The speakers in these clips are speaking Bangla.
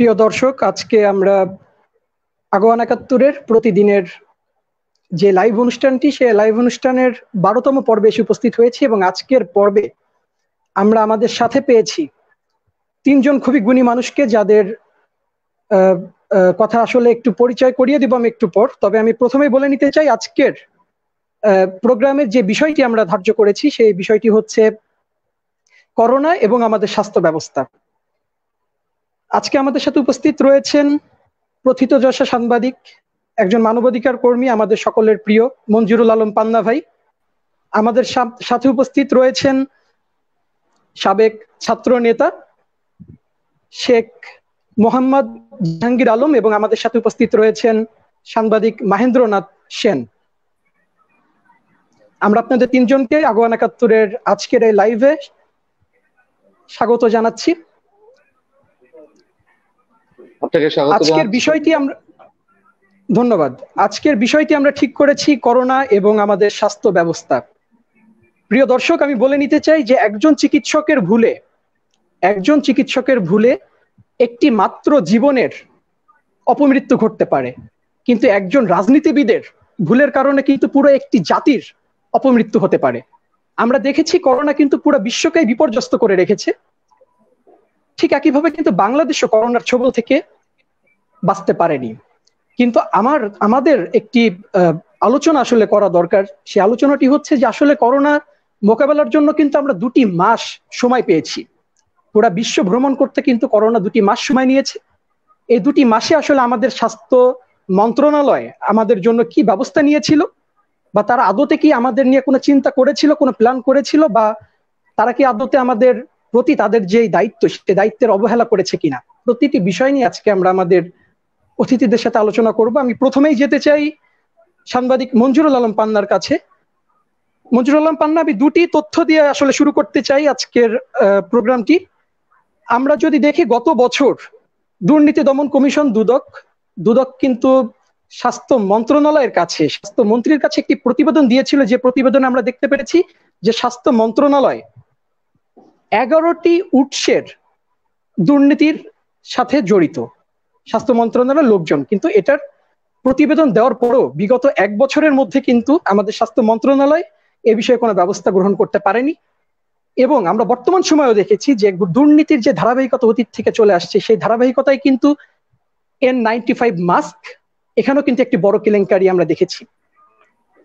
প্রিয় দর্শক, আজকে আমরা আগুয়ান ৭১-এর প্রতিদিনের যে লাইভ অনুষ্ঠানটি, সেই লাইভ অনুষ্ঠানের ১২তম পর্বে এসে উপস্থিত হয়েছি এবং আজকের পর্বে আমরা আমাদের সাথে পেয়েছি তিনজন খুবই গুণী মানুষকে, যাদের কথা আসলে একটু পরিচয় করিয়ে দিব আমি একটু পর। তবে আমি প্রথমেই বলে নিতে চাই, আজকের প্রোগ্রামের যে বিষয়টি আমরা ধার্য করেছি সেই বিষয়টি হচ্ছে করোনা এবং আমাদের স্বাস্থ্য ব্যবস্থা। আজকে আমাদের সাথে উপস্থিত রয়েছেন প্রথিতযশা সাংবাদিক, একজন মানবাধিকার কর্মী, আমাদের সকলের প্রিয় মঞ্জুরুল আলম পান্না ভাই। আমাদের সাথে উপস্থিত রয়েছেন সাবেক ছাত্র নেতা শেখ মোহাম্মদ জাহাঙ্গীর আলম এবং আমাদের সাথে উপস্থিত রয়েছেন সাংবাদিক মহেন্দ্রনাথ সেন। আমরা আপনাদের তিনজনকে আগুয়ান ৭১-এর আজকের এই লাইভে স্বাগত জানাচ্ছি। আজকের বিষয়টি আমরা ধন্যবাদ। আজকের বিষয়টি আমরা ঠিক করেছি করোনা এবং আমাদের স্বাস্থ্য ব্যবস্থা। প্রিয় দর্শক, আমি বলে নিতে চাই যে একজন চিকিৎসকের ভুলে একটি মাত্র জীবনের অপমৃত্যু ঘটতে পারে, কিন্তু একজন রাজনীতিবিদের ভুলের কারণে কিন্তু পুরো একটি জাতির অপমৃত্যু হতে পারে। আমরা দেখেছি করোনা কিন্তু পুরো বিশ্বকে বিপর্যস্ত করে রেখেছে। ঠিক একইভাবে কিন্তু বাংলাদেশও করোনার ছোবল থেকে বাঁচতে পারেনি। কিন্তু আমাদের একটি আলোচনা আসলে করা দরকার। সেই আলোচনাটি হচ্ছে যে আসলে করোনা মোকাবেলার জন্য কিন্তু আমরা 2টি মাস সময় পেয়েছি। পুরা বিশ্ব ভ্রমণ করতে কিন্তু করোনা 2টি মাস সময় নিয়েছে। এই 2টি মাসে আসলে আমাদের স্বাস্থ্য মন্ত্রণালয় আমাদের জন্য কি ব্যবস্থা নিয়েছিল, বা তারা আদতে কি আমাদের নিয়ে কোনো চিন্তা করেছিল, কোনো প্ল্যান করেছিল, বা তারা কি আদতে আমাদের প্রতি তাদের যে দায়িত্ব সেই দায়িত্বের অবহেলা করেছে কিনা, প্রতিটি বিষয় নিয়ে আজকে আমরা আমাদের অতিথিদের সাথে আলোচনা করব। আমি প্রথমেই যেতে চাই সাংবাদিক মঞ্জুরুল আলম পান্নার কাছে। মঞ্জুরুল আলম পান্না, আমি 2টি তথ্য দিয়ে আসলে শুরু করতে চাই আজকের প্রোগ্রামটি। আমরা যদি দেখি, গত বছর দুর্নীতি দমন কমিশন দুদক কিন্তু স্বাস্থ্য মন্ত্রণালয়ের কাছে, স্বাস্থ্যমন্ত্রীর কাছে একটি প্রতিবেদন দিয়েছিল, যে প্রতিবেদনে আমরা দেখতে পেরেছি যে স্বাস্থ্য মন্ত্রণালয় 11টি উৎসের দুর্নীতির সাথে জড়িত স্বাস্থ্য মন্ত্রণালয়ের লোকজন। কিন্তু এটার প্রতিবেদন দেওয়ার পরও বিগত 1 বছরের মধ্যে কিন্তু আমাদের স্বাস্থ্য মন্ত্রণালয় এ বিষয়ে কোনো ব্যবস্থা গ্রহণ করতে পারেনি। এবং আমরা বর্তমান সময়েও দেখেছি যে দুর্নীতির যে ধারাবাহিকতা অতীত থেকে চলে আসছে, সেই ধারাবাহিকতায় কিন্তু N95 মাস্ক, এখানেও কিন্তু একটি বড় কেলেঙ্কারি আমরা দেখেছি।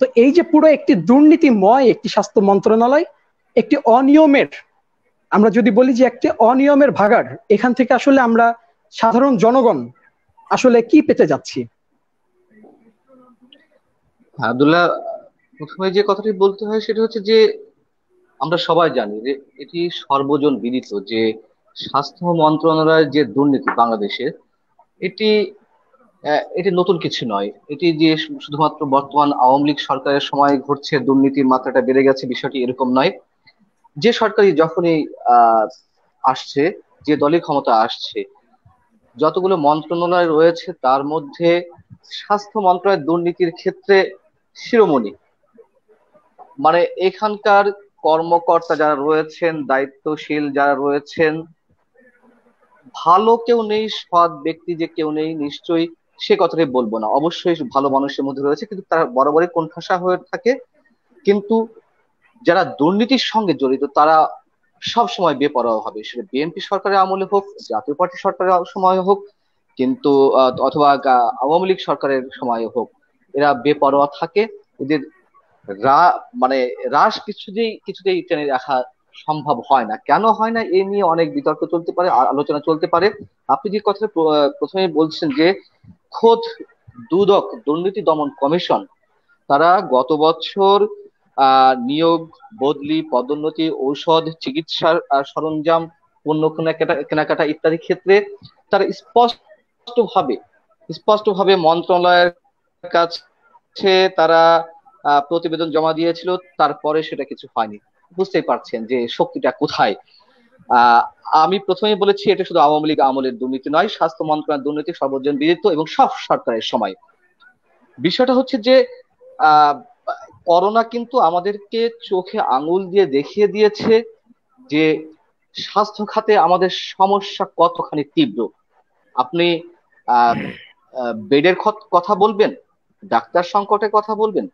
তো এই যে পুরো একটি দুর্নীতিময় একটি স্বাস্থ্য মন্ত্রণালয়, একটি অনিয়মের, আমরা যদি বলি যে একটি অনিয়মের ভাগাড়, এখান থেকে আসলে আমরা সাধারণ জনগণ আসলে কি পেতে যাচ্ছি? আব্দুল্লাহ, প্রথমে যে কথাটি বলতে হয় সেটা হচ্ছে যে আমরা সবাই জানি যে এটি সর্বজন বিদিত যে স্বাস্থ্য মন্ত্রণালয়ের যে দুর্নীতি বাংলাদেশের, এটি এটি নতুন কিছু নয়। এটি যে শুধুমাত্র বর্তমান আওয়ামী লীগ সরকারের সময় ঘটছে, দুর্নীতির মাত্রাটা বেড়ে গেছে, বিষয়টি এরকম নয়। যে সরকারই যখনই আসছে, যে দলই ক্ষমতা আসছে, যতগুলো মন্ত্রণালয় রয়েছে তার মধ্যে স্বাস্থ্য মন্ত্রণালয়ের দুর্নীতির ক্ষেত্রে শিরোমণি। মানে এখানকার কর্মকর্তা যারা রয়েছেন, দায়িত্বশীল যারা রয়েছেন, ভালো কেউ নেই, সৎ ব্যক্তি যে কেউ নেই নিশ্চয়ই সে কথাটাই বলবো না, অবশ্যই ভালো মানুষের মধ্যে রয়েছে, কিন্তু তারা বরাবরই কোণঠাসা হয়ে থাকে। কিন্তু যারা দুর্নীতির সঙ্গে জড়িত তারা সব সময় বেপরোয়া হবে, সেটা বিএনপি সরকারের আমলে হোক, জাতীয় পার্টি সরকারের সময় হোক, কিন্তু অথবা আওয়ামী লীগ সরকারের সময় হোক, এরা বেপরোয়া থাকে। এদের মানে হ্রাস কিছুতেই টেনে রাখা সম্ভব হয় না। কেন হয় না এ নিয়ে অনেক বিতর্ক চলতে পারে, আলোচনা চলতে পারে। আপনি যে কথা প্রথমে বলছেন যে খোদ দুর্নীতি দমন কমিশন, তারা গত বছর নিয়োগ, বদলি, পদোন্নতি, ঔষধ, চিকিৎসার সরঞ্জাম, পণ্য কেনাকাটা ইত্যাদি ক্ষেত্রে তারা স্পষ্টভাবে মন্ত্রণালয়ের কাছে তারা প্রতিবেদন জমা দিয়েছিল, তারপরে সেটা কিছু হয়নি। বুঝতেই পারছেন যে শক্তিটা কোথায়। আহ আমি প্রথমেই বলেছি এটা শুধু আওয়ামী লীগ আমলের দুর্নীতি নয়, স্বাস্থ্য মন্ত্রণালয়ের দুর্নীতি সর্বজন বিদিত এবং সব সরকারের সময়। বিষয়টা হচ্ছে যে আহ করোনা কিন্তু আমাদেরকে চোখে আঙুল দিয়ে দেখিয়ে দিয়েছে যে স্বাস্থ্য খাতে আমাদের সমস্যা কতখানি তীব্র। আপনি বেডের কথা বলবেন, ডাক্তার সংকটের কথা বলবেন,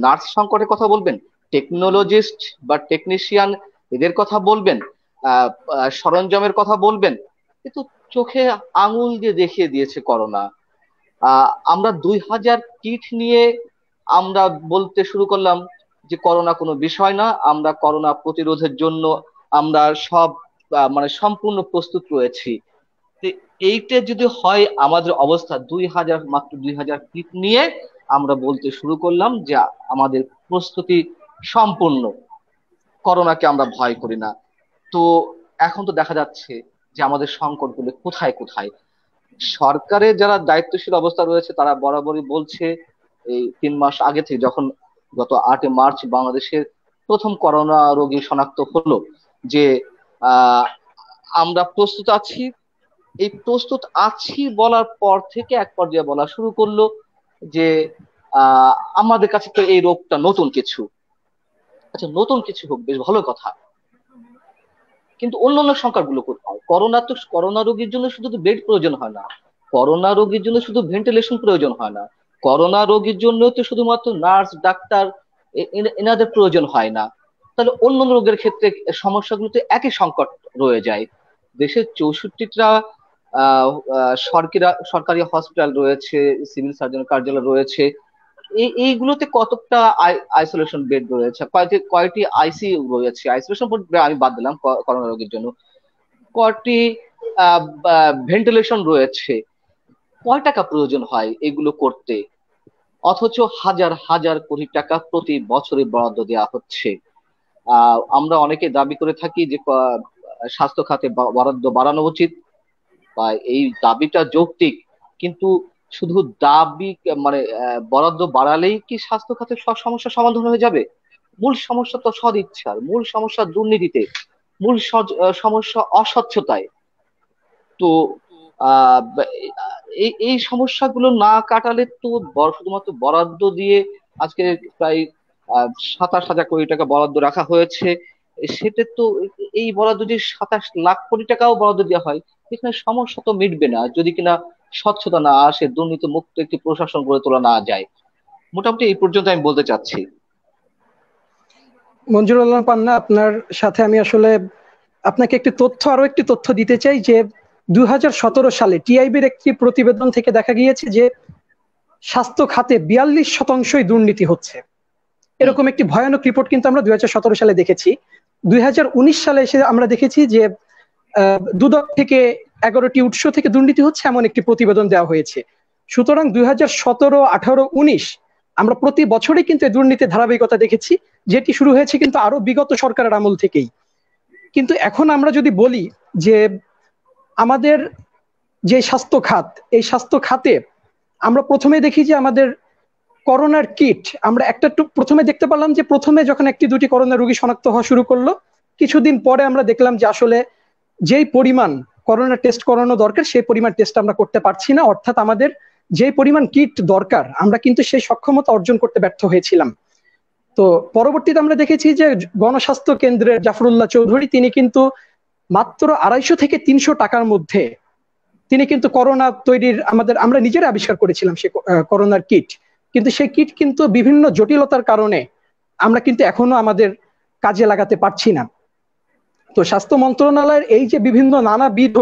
নার্স সংকটের কথা বলবেন, টেকনোলজিস্ট বা টেকনিশিয়ান এদের কথা বলবেন, সরঞ্জামের কথা বলবেন, কিন্তু চোখে আঙুল দিয়ে দেখিয়ে দিয়েছে করোনা। আমরা 2000 কিট নিয়ে আমরা বলতে শুরু করলাম যে করোনা কোনো বিষয় না, আমরা করোনা প্রতিরোধের জন্য আমরা সব মানে সম্পূর্ণ প্রস্তুত রয়েছি। তো এইটা যদি হয় আমাদের অবস্থা, 2000 কিট নিয়ে আমরা বলতে শুরু করলাম যে আমাদের প্রস্তুতি সম্পূর্ণ, করোনাকে আমরা ভয় করি না। তো এখন তো দেখা যাচ্ছে যে আমাদের সংকটগুলো কোথায় কোথায়। সরকারের যারা দায়িত্বশীল অবস্থা রয়েছে তারা বরাবরই বলছে, এই 3 মাস আগে থেকে, যখন গত 8 মার্চ বাংলাদেশের প্রথম করোনা রোগী শনাক্ত হলো, যে আহ আমরা প্রস্তুত আছি। এই প্রস্তুত আছি বলার পর থেকে এক পর্যায়ে বলা শুরু করলো যে আহ আমাদের কাছে তো এই রোগটা নতুন কিছু। আচ্ছা, নতুন কিছু হোক, বেশ ভালো কথা, কিন্তু অন্যান্য সংকটগুলো কোথায়? করোনা রোগীর জন্য শুধু তো বেড প্রয়োজন হয় না, করোনা রোগীর জন্য শুধু ভেন্টিলেশন প্রয়োজন হয় না, করোনা রোগীর জন্য তো শুধুমাত্র নার্স ডাক্তার এনাদের প্রয়োজন হয় না। তাহলে অন্যান্য রোগের ক্ষেত্রে সমস্যাগুলো তো একই সংকট রয়ে যায়। দেশের 64টা সরকারি সরকারি হসপিটাল রয়েছে, সিভিল সার্জন কার্যালয় রয়েছে, এইগুলোতে কতটা আইসোলেশন বেড রয়েছে, কয়টি কয়টি আইসিইউ রয়েছে, আইসোলেশন বেড আমি বাদ দিলাম করোনা রোগীর জন্য, কয়টি ভেন্টিলেশন রয়েছে, কয় টাকা প্রয়োজন হয় এগুলো করতে? অথচ হাজার হাজার কোটি টাকা প্রতি বছরে বরাদ্দ দেওয়া হচ্ছে। আমরা অনেকে দাবি করে থাকি যে স্বাস্থ্য খাতে বরাদ্দ বাড়ানো উচিত, বা এই দাবিটা যৌক্তিক, কিন্তু শুধু দাবি মানে বরাদ্দ বাড়ালেই কি স্বাস্থ্য খাতের সব সমস্যার সমাধান হয়ে যাবে? মূল সমস্যা তো সদিচ্ছার, মূল সমস্যা দুর্নীতিতে, মূল সমস্যা অস্বচ্ছতায়। তো এই এই সমস্যাগুলো না কাটালে তো শুধুমাত্র বরাদ্দ দিয়ে, আজকে প্রায় 27,000 কোটি টাকা বরাদ্দ রাখা হয়েছে, সেটা তো, এই বরাদ্দ যদি 27 লাখ কোটি টাকাও বরাদ্দ দেওয়া হয়, এখানে সমস্যা তো মিটবে না যদি কিনা স্বচ্ছতা না আসে, দুর্নীতি মুক্ত একটি প্রশাসন গড়ে তোলা না যায়। মোটামুটি এই পর্যন্ত আমি বলতে চাচ্ছি। মঞ্জুরুল আলম পান্না, আপনার সাথে আমি আসলে আপনাকে আরো একটি তথ্য দিতে চাই যে 2017 সালে টিআইবির একটি প্রতিবেদন থেকে দেখা গিয়েছে যে স্বাস্থ্য খাতে 42% দুর্নীতি হচ্ছে। এরকম একটি ভয়ানক রিপোর্ট কিন্তু আমরা 2017 সালে দেখেছি। 2019 সালে এসে আমরা দেখেছি যে দুদক থেকে 11টি উৎস থেকে দুর্নীতি হচ্ছে এমন একটি প্রতিবেদন দেওয়া হয়েছে। সুতরাং 2017, 18, 19 আমরা প্রতি বছরই কিন্তু এই দুর্নীতির ধারাবাহিকতা দেখেছি, যেটি শুরু হয়েছে কিন্তু আরো বিগত সরকারের আমল থেকেই। কিন্তু এখন আমরা যদি বলি যে আমাদের যে স্বাস্থ্য খাত, এই স্বাস্থ্য খাতে আমরা প্রথমে দেখি যে আমাদের করোনার কিট, আমরা প্রথমে দেখতে পারলাম যে প্রথমে যখন 1-2টি করোনা রোগী শনাক্ত হওয়া শুরু করলো, কিছুদিন পরে আমরা দেখলাম যে আসলে যেই পরিমাণ করোনা টেস্ট করানো দরকার সেই পরিমাণ টেস্ট আমরা করতে পারছি না, অর্থাৎ আমাদের যে পরিমাণ কিট দরকার আমরা কিন্তু সেই সক্ষমতা অর্জন করতে ব্যর্থ হয়েছিলাম। তো পরবর্তীতে আমরা দেখেছি যে গণস্বাস্থ্য কেন্দ্রের জাফরুল্লাহ চৌধুরী তিনি কিন্তু মাত্র 250 থেকে 300 টাকার মধ্যে তিনি কিন্তু করোনা তৈরির আমরা নিজেরা আবিষ্কার করেছিলাম সে করোনার কিট। কিন্তু সেই কিট কিন্তু বিভিন্ন জটিলতার কারণে আমরা কিন্তু এখনো আমাদের কাজে লাগাতে পারছি না। তো স্বাস্থ্য মন্ত্রণালয়ের এই যে বিভিন্ন নানাবিধ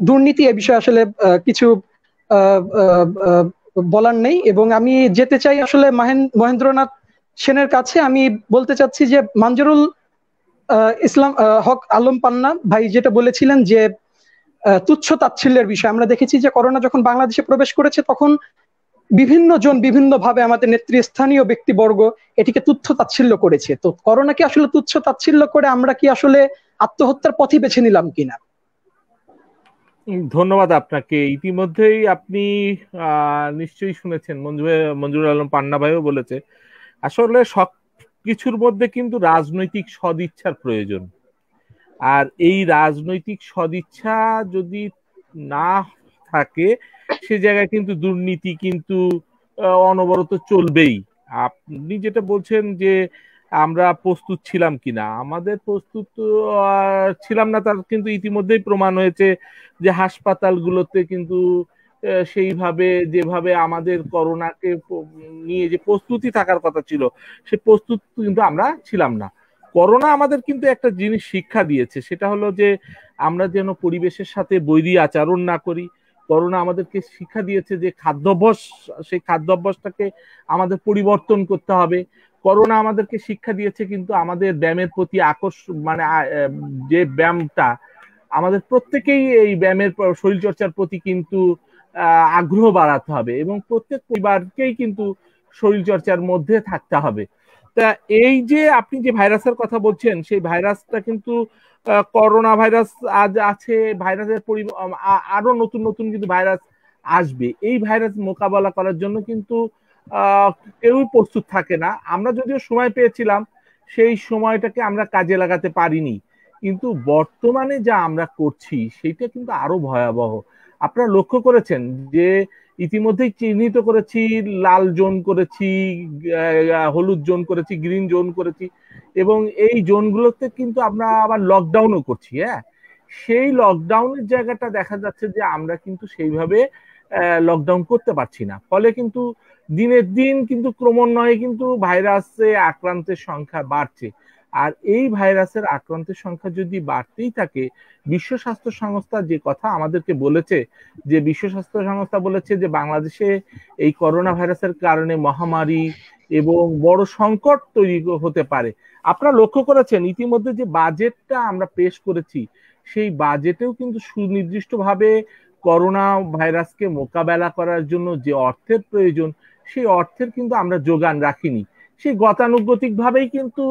দুর্নীতি, এ বিষয়ে আসলে কিছু বলার নেই। এবং আমি যেতে চাই আসলে মহেন্দ্রনাথ সেনের কাছে। আমি বলতে চাচ্ছি যে মঞ্জুরুল ইসলাম হক আলম পান্না ভাই যেটা বলেছিলেন যে তুচ্ছ তাচ্ছিল্যের বিষয়, আমরা দেখেছি যে করোনা যখন বাংলাদেশে প্রবেশ করেছে তখন বিভিন্ন জন বিভিন্ন ভাবে আমাদের নেতৃস্থানীয় ব্যক্তিবর্গ এটিকে তুচ্ছ তাচ্ছিল্য করেছে। তো করোনাকে আসলে তুচ্ছ তাচ্ছিল্য করে আমরা কি আসলে আত্মহত্যার পথই বেছে নিলাম কিনা? ধন্যবাদ আপনাকে। ইতিমধ্যেই আপনি নিশ্চয়ই শুনেছেন, মঞ্জুরুল আলম পান্না ভাইও বলেছে, আসলে সব কিছুর মধ্যে কিন্তু রাজনৈতিক সদিচ্ছার প্রয়োজন। আর এই রাজনৈতিক সদিচ্ছা যদি না থাকে সে জায়গায় কিন্তু দুর্নীতি কিন্তু অনবরত চলবেই। আপনি যেটা বলছেন যে আমরা প্রস্তুত ছিলাম কিনা। আমাদের প্রস্তুত ছিলাম না, তার কিন্তু ইতিমধ্যেই প্রমাণ হয়েছে যে হাসপাতালগুলোতে কিন্তু সেইভাবে যেভাবে আমাদের করোনাকে নিয়ে যে প্রস্তুতি থাকার কথা ছিল, সে প্রস্তুত কিন্তু আমরা ছিলাম না। করোনা আমাদের কিন্তু একটা জিনিস শিক্ষা দিয়েছে, সেটা হলো যে আমরা যেন পরিবেশের সাথে বৈরী আচরণ না করি। করোনা আমাদেরকে শিক্ষা দিয়েছে যে খাদ্যাভ্যাস, সেই খাদ্যাভ্যাসটাকে আমাদের পরিবর্তন করতে হবে। করোনা আমাদেরকে শিক্ষা দিয়েছে কিন্তু আমাদের ব্যায়ামের প্রতি আকর্ষণ, মানে যে ব্যায়ামটা আমাদের প্রত্যেকেই এই ব্যায়ামের শরীর চর্চার প্রতি কিন্তু আগ্রহ বাড়াতে হবে এবং প্রত্যেক পরিবারকেই কিন্তু শরীর চর্চার মধ্যে থাকতে হবে। তা এই যে আপনি যে ভাইরাসের কথা বলছেন, সেই ভাইরাসটা কিন্তু করোনা ভাইরাস আজ আছে, ভাইরাসের আরো নতুন নতুন কিন্তু ভাইরাস আসবে। এই ভাইরাস মোকাবেলা করার জন্য কিন্তু আহ কেউই প্রস্তুত থাকে না। আমরা যদিও সময় পেয়েছিলাম, সেই সময়টাকে আমরা কাজে লাগাতে পারিনি। কিন্তু বর্তমানে যা আমরা করছি সেটা কিন্তু আরো ভয়াবহ। আপনারা লক্ষ্য করেছেন যে ইতিমধ্যেই চিহ্নিত করেছি, লাল জোন করেছি, হলুদ জোন করেছি, গ্রিন জোন করেছি, এবং এই জোনগুলোতে কিন্তু আমরা আবার লকডাউনও করছি। হ্যাঁ, সেই লকডাউনের জায়গাটা দেখা যাচ্ছে যে আমরা কিন্তু সেইভাবে লকডাউন করতে পারছি না। ফলে কিন্তু দিনের দিন কিন্তু ক্রমান্বয়ে কিন্তু ভাইরাসে আক্রান্তের সংখ্যা বাড়ছে। আর এই ভাইরাসের আক্রান্তের সংখ্যা যদি বাড়তেই থাকে, বিশ্ব স্বাস্থ্য সংস্থা যে কথা আমাদেরকে বলেছে, যে বিশ্ব স্বাস্থ্য সংস্থা বলেছে যে বাংলাদেশে এই করোনা ভাইরাসের কারণে মহামারী এবং বড় সংকট তৈরি হতে পারে। আপনারা লক্ষ্য করেছেন ইতিমধ্যে যে বাজেটটা আমরা পেশ করেছি, সেই বাজেটেও কিন্তু সুনির্দিষ্টভাবে করোনা ভাইরাসকে মোকাবেলা করার জন্য যে অর্থের প্রয়োজন, সেই অর্থের কিন্তু আমরা যোগান রাখিনি। সেই গতানুগতিক ভাবেই কিন্তু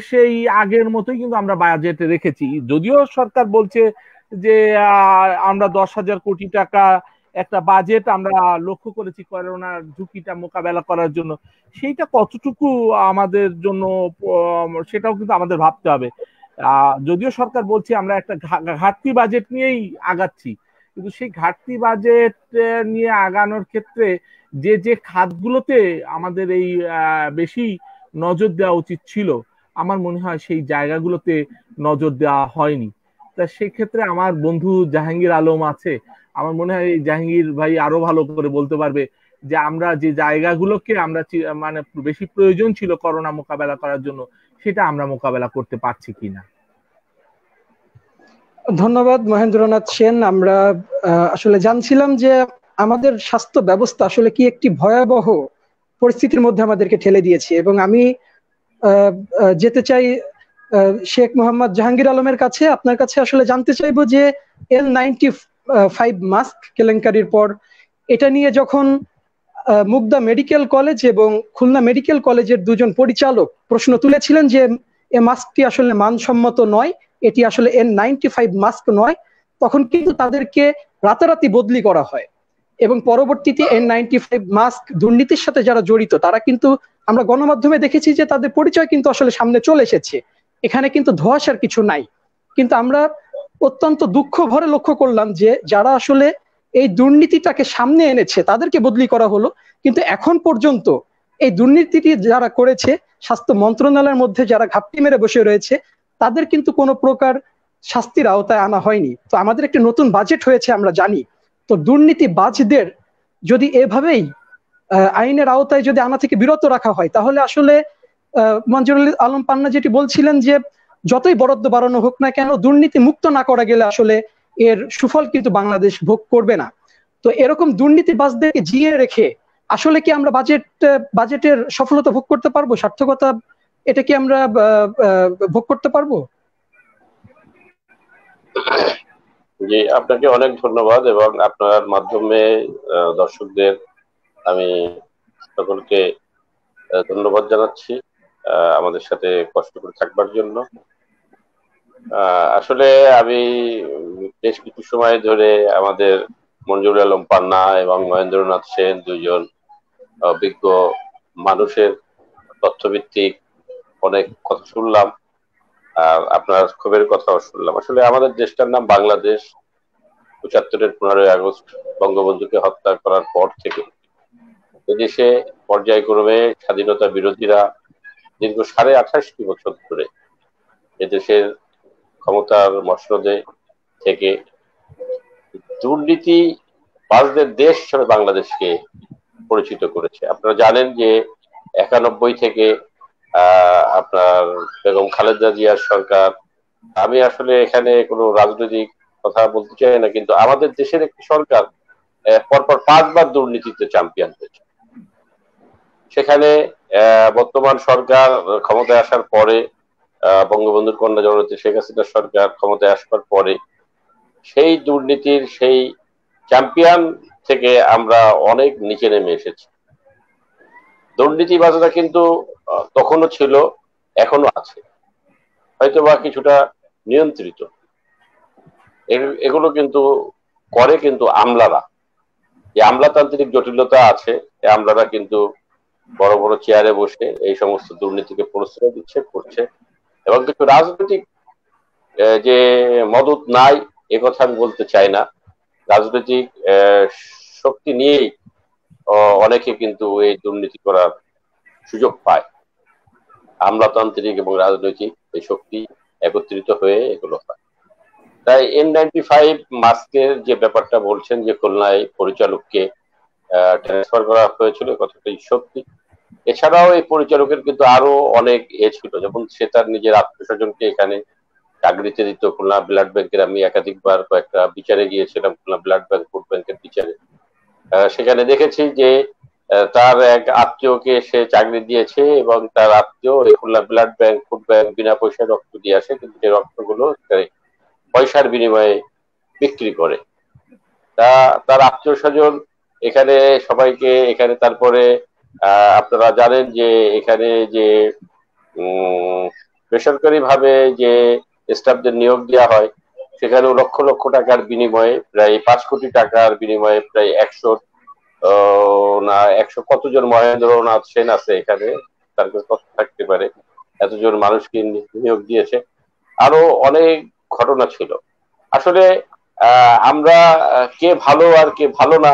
সেই আগের মতোই কিন্তু আমরা বাজেটে রেখেছি। যদিও সরকার বলছে যে আমরা 10,000 কোটি টাকা একটা বাজেট আমরা লক্ষ্য করেছি করোনার ঝুঁকিটা মোকাবেলা করার জন্য, সেইটা কতটুকু আমাদের জন্য সেটাও কিন্তু আমাদের ভাবতে হবে। যদিও সরকার বলছে আমরা একটা ঘাটতি বাজেট নিয়েই আগাচ্ছি, কিন্তু সেই ঘাটতি বাজেট নিয়ে আগানোর ক্ষেত্রে যে যে খাতগুলোতে আমাদের এই বেশি নজর দেওয়া উচিত ছিল, আমার মনে হয় সেই জায়গাগুলোতে নজর দেওয়া হয়নি। তা সেক্ষেত্রে আমার বন্ধু জাহাঙ্গীর আলম আছে, আমার মনে হয় জাহাঙ্গীর ভাই আরো ভালো করে বলতে পারবে যে আমরা যে জায়গাগুলোকে আমরা মানে বেশি প্রয়োজন ছিল করোনা মোকাবেলা করার জন্য, সেটা আমরা মোকাবেলা করতে পারছি কিনা। ধন্যবাদ মহেন্দ্রনাথ সেন। আমরা আসলে জানছিলাম যে আমাদের স্বাস্থ্য ব্যবস্থা আসলে কি একটি ভয়াবহ পরিস্থিতির মধ্যে আমাদেরকে ঠেলে দিয়েছে, এবং আমি যেতে চাই শেখ মোহাম্মদ জাহাঙ্গীর আলমের কাছে। আপনার কাছে আসলে জানতে চাইবো যে N95 মাস্ক কেলেঙ্কারির পর এটা নিয়ে যখন মুগদা মেডিকেল কলেজ এবং খুলনা মেডিকেল কলেজের দুজন পরিচালক প্রশ্ন তুলেছিলেন যে এই মাস্কটি আসলে মানসম্মত নয়, এটি আসলে N95 মাস্ক নয়, তখন কিন্তু তাদেরকে রাতারাতি বদলি করা হয় এবং পরবর্তীতে N95 মাস্ক দুর্নীতির সাথে যারা জড়িত তারা কিন্তু আমরা গণমাধ্যমে দেখেছি যে তাদের পরিচয় কিন্তু আসলে সামনে চলে এসেছে। এখানে কিন্তু ধোঁয়াশার কিছু নাই। কিন্তু আমরা অত্যন্ত দুঃখ ভরে লক্ষ্য করলাম যে যারা আসলে এই দুর্নীতিটাকে সামনে এনেছে তাদেরকে বদলি করা হলো, কিন্তু এখন পর্যন্ত এই দুর্নীতিটি যারা করেছে, স্বাস্থ্য মন্ত্রণালয়ের মধ্যে যারা ঘাপটি মেরে বসে রয়েছে, তাদের কিন্তু কোনো প্রকার শাস্তির আওতায় আনা হয়নি। তো আমাদের একটি নতুন বাজেট হয়েছে আমরা জানি, তো দুর্নীতিবাজদের যদি এভাবেই আইনের আওতায় যদি আনা থেকে বিরত রাখা হয়, তাহলে আসলে মঞ্জুরুল আলম পান্না যেটি বলছিলেন যে যতই বরাদ্দ বাড়ানো হোক না কেন, দুর্নীতি মুক্ত না করা গেলে আসলে এর সুফল কিন্তু বাংলাদেশ ভোগ করবে না। তো এরকম দুর্নীতিবাজদেরকে জিয়ে রেখে আসলে কি আমরা বাজেটের সফলতা ভোগ করতে পারবো? সার্থকতা এটা কি আমরা ভোগ করতে পারবো? জি, আপনাকে অনেক ধন্যবাদ, এবং আপনার মাধ্যমে দর্শকদের আমি সকলকে ধন্যবাদ জানাচ্ছি আমাদের সাথে কষ্ট করে থাকবার জন্য। আসলে আমি বেশ কিছু সময় ধরে আমাদের মঞ্জুরুল আলম পান্না এবং মহেন্দ্রনাথ সেন দুজন অভিজ্ঞ মানুষের তথ্যভিত্তিক অনেক কথা শুনলাম, আর আপনার ক্ষোভের কথাও শুনলাম। আসলে আমাদের দেশটার নাম বাংলাদেশ। ৭৫-এর 15ই আগস্ট বঙ্গবন্ধুকে হত্যা করার পর থেকে এদেশে পর্যায়ক্রমে স্বাধীনতা বিরোধীরা দীর্ঘ 28.5 বছর ধরে এদেশের ক্ষমতার মসনদে থেকে দুর্নীতি বাজদের দেশ হিসেবে বাংলাদেশকে পরিচিত করেছে। আপনারা জানেন যে 91 থেকে আপনার বেগম খালেদা জিয়ার সরকার, আমি আসলে এখানে কোনো রাজনৈতিক কথা বলতে চাই না, কিন্তু আমাদের দেশের একটি সরকার পরপর 5 বার দুর্নীতিতে চ্যাম্পিয়ন হয়েছে। সেখানে বর্তমান সরকার ক্ষমতায় আসার পরে, বঙ্গবন্ধুর কন্যা জননেত্রী শেখ হাসিনার সরকার ক্ষমতায় আসার পরে সেই দুর্নীতির সেই চ্যাম্পিয়ন থেকে আমরা অনেক নিচে নেমে এসেছি। দুর্নীতিবাজরা কিন্তু তখনও ছিল, এখনো আছে, হয়তো বা কিছুটা নিয়ন্ত্রিত। এগুলো কিন্তু করে কিন্তু আমলারা, যে আমলাতান্ত্রিক জটিলতা আছে, এই আমলারা কিন্তু বড় বড় চেয়ারে বসে এই সমস্ত দুর্নীতিকে প্রশ্রয় দিচ্ছে, করছে। এবং কিছু রাজনৈতিক যে মদত নাই এ কথা আমি বলতে চাই না, রাজনৈতিক শক্তি নিয়েই অনেকে কিন্তু এই দুর্নীতি করার সুযোগ পায়। আমলাতান্ত্রিক এবং রাজনৈতিক এই শক্তি একত্রিত হয়ে এগুলো হয়। তাই N95 মাস্কের যে ব্যাপারটা বলছেন যে খুলনায় পরিচালককে ট্রান্সফার করা হয়েছিল, কথাটাই সত্যি। এছাড়াও এই পরিচালকের কিন্তু আরো অনেক ছিল, যেমন সে তার নিজের আত্মীয় স্বজনকে এখানে চাকরিতে দিত। খুলনা ব্লাড ব্যাংকের আমি একাধিকবার কয়েকটা বিচারে গিয়েছিলাম, খুলনা ব্লাড ব্যাংক ফুড ব্যাংকের বিচারে। সেখানে দেখেছি যে তার এক আত্মীয়কে সে চাকরি দিয়েছে এবং তার আত্মীয় Khulna blood bank food bank বিনা পয়সায় রক্ত দিয়ে আসে, কিন্তু সেই রক্তগুলো পয়সার বিনিময়ে বিক্রি করে। তার আত্মীয় স্বজন এখানে সবাইকে এখানে, তারপরে আপনারা জানেন যে এখানে যে বেসরকারি ভাবে যে স্টাফদের নিয়োগ দেওয়া হয়, সেখানেও লক্ষ লক্ষ টাকার বিনিময়ে, প্রায় 5 কোটি টাকার বিনিময়ে প্রায় 100 কতজন মহেন্দ্রনাথ সেন আছে এখানে, তার কাছে কত থাকতে পারে, এতজন মানুষকে নিয়োগ দিয়েছে। আরো অনেক ঘটনা ছিল। আসলে আমরা কে ভালো আর কে ভালো না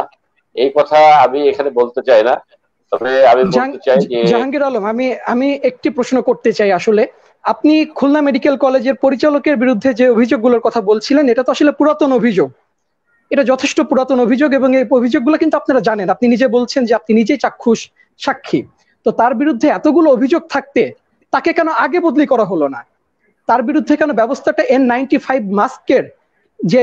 এই কথা আমি এখানে বলতে চাই না, তবে আমি বলতে চাই যে জাহাঙ্গীর আলম, আমি একটি প্রশ্ন করতে চাই। আসলে আপনি খুলনা মেডিকেল কলেজের পরিচালকের বিরুদ্ধে যে অভিযোগগুলোর কথা বলছিলেন, এটা তো আসলে পুরাতন অভিযোগ, এটা যথেষ্ট পুরাতন অভিযোগ, এবং এই অভিযোগগুলো কিন্তু আপনারা জানেন, আপনি নিজে বলছেন যে আপনি নিজেই চাক্ষুষ সাক্ষী। তো তার বিরুদ্ধে এতগুলো অভিযোগ থাকতে তাকে কেন আগে বদলি করা হলো না? তার বিরুদ্ধে কেন ব্যবস্থাটা N95 মাস্কের যে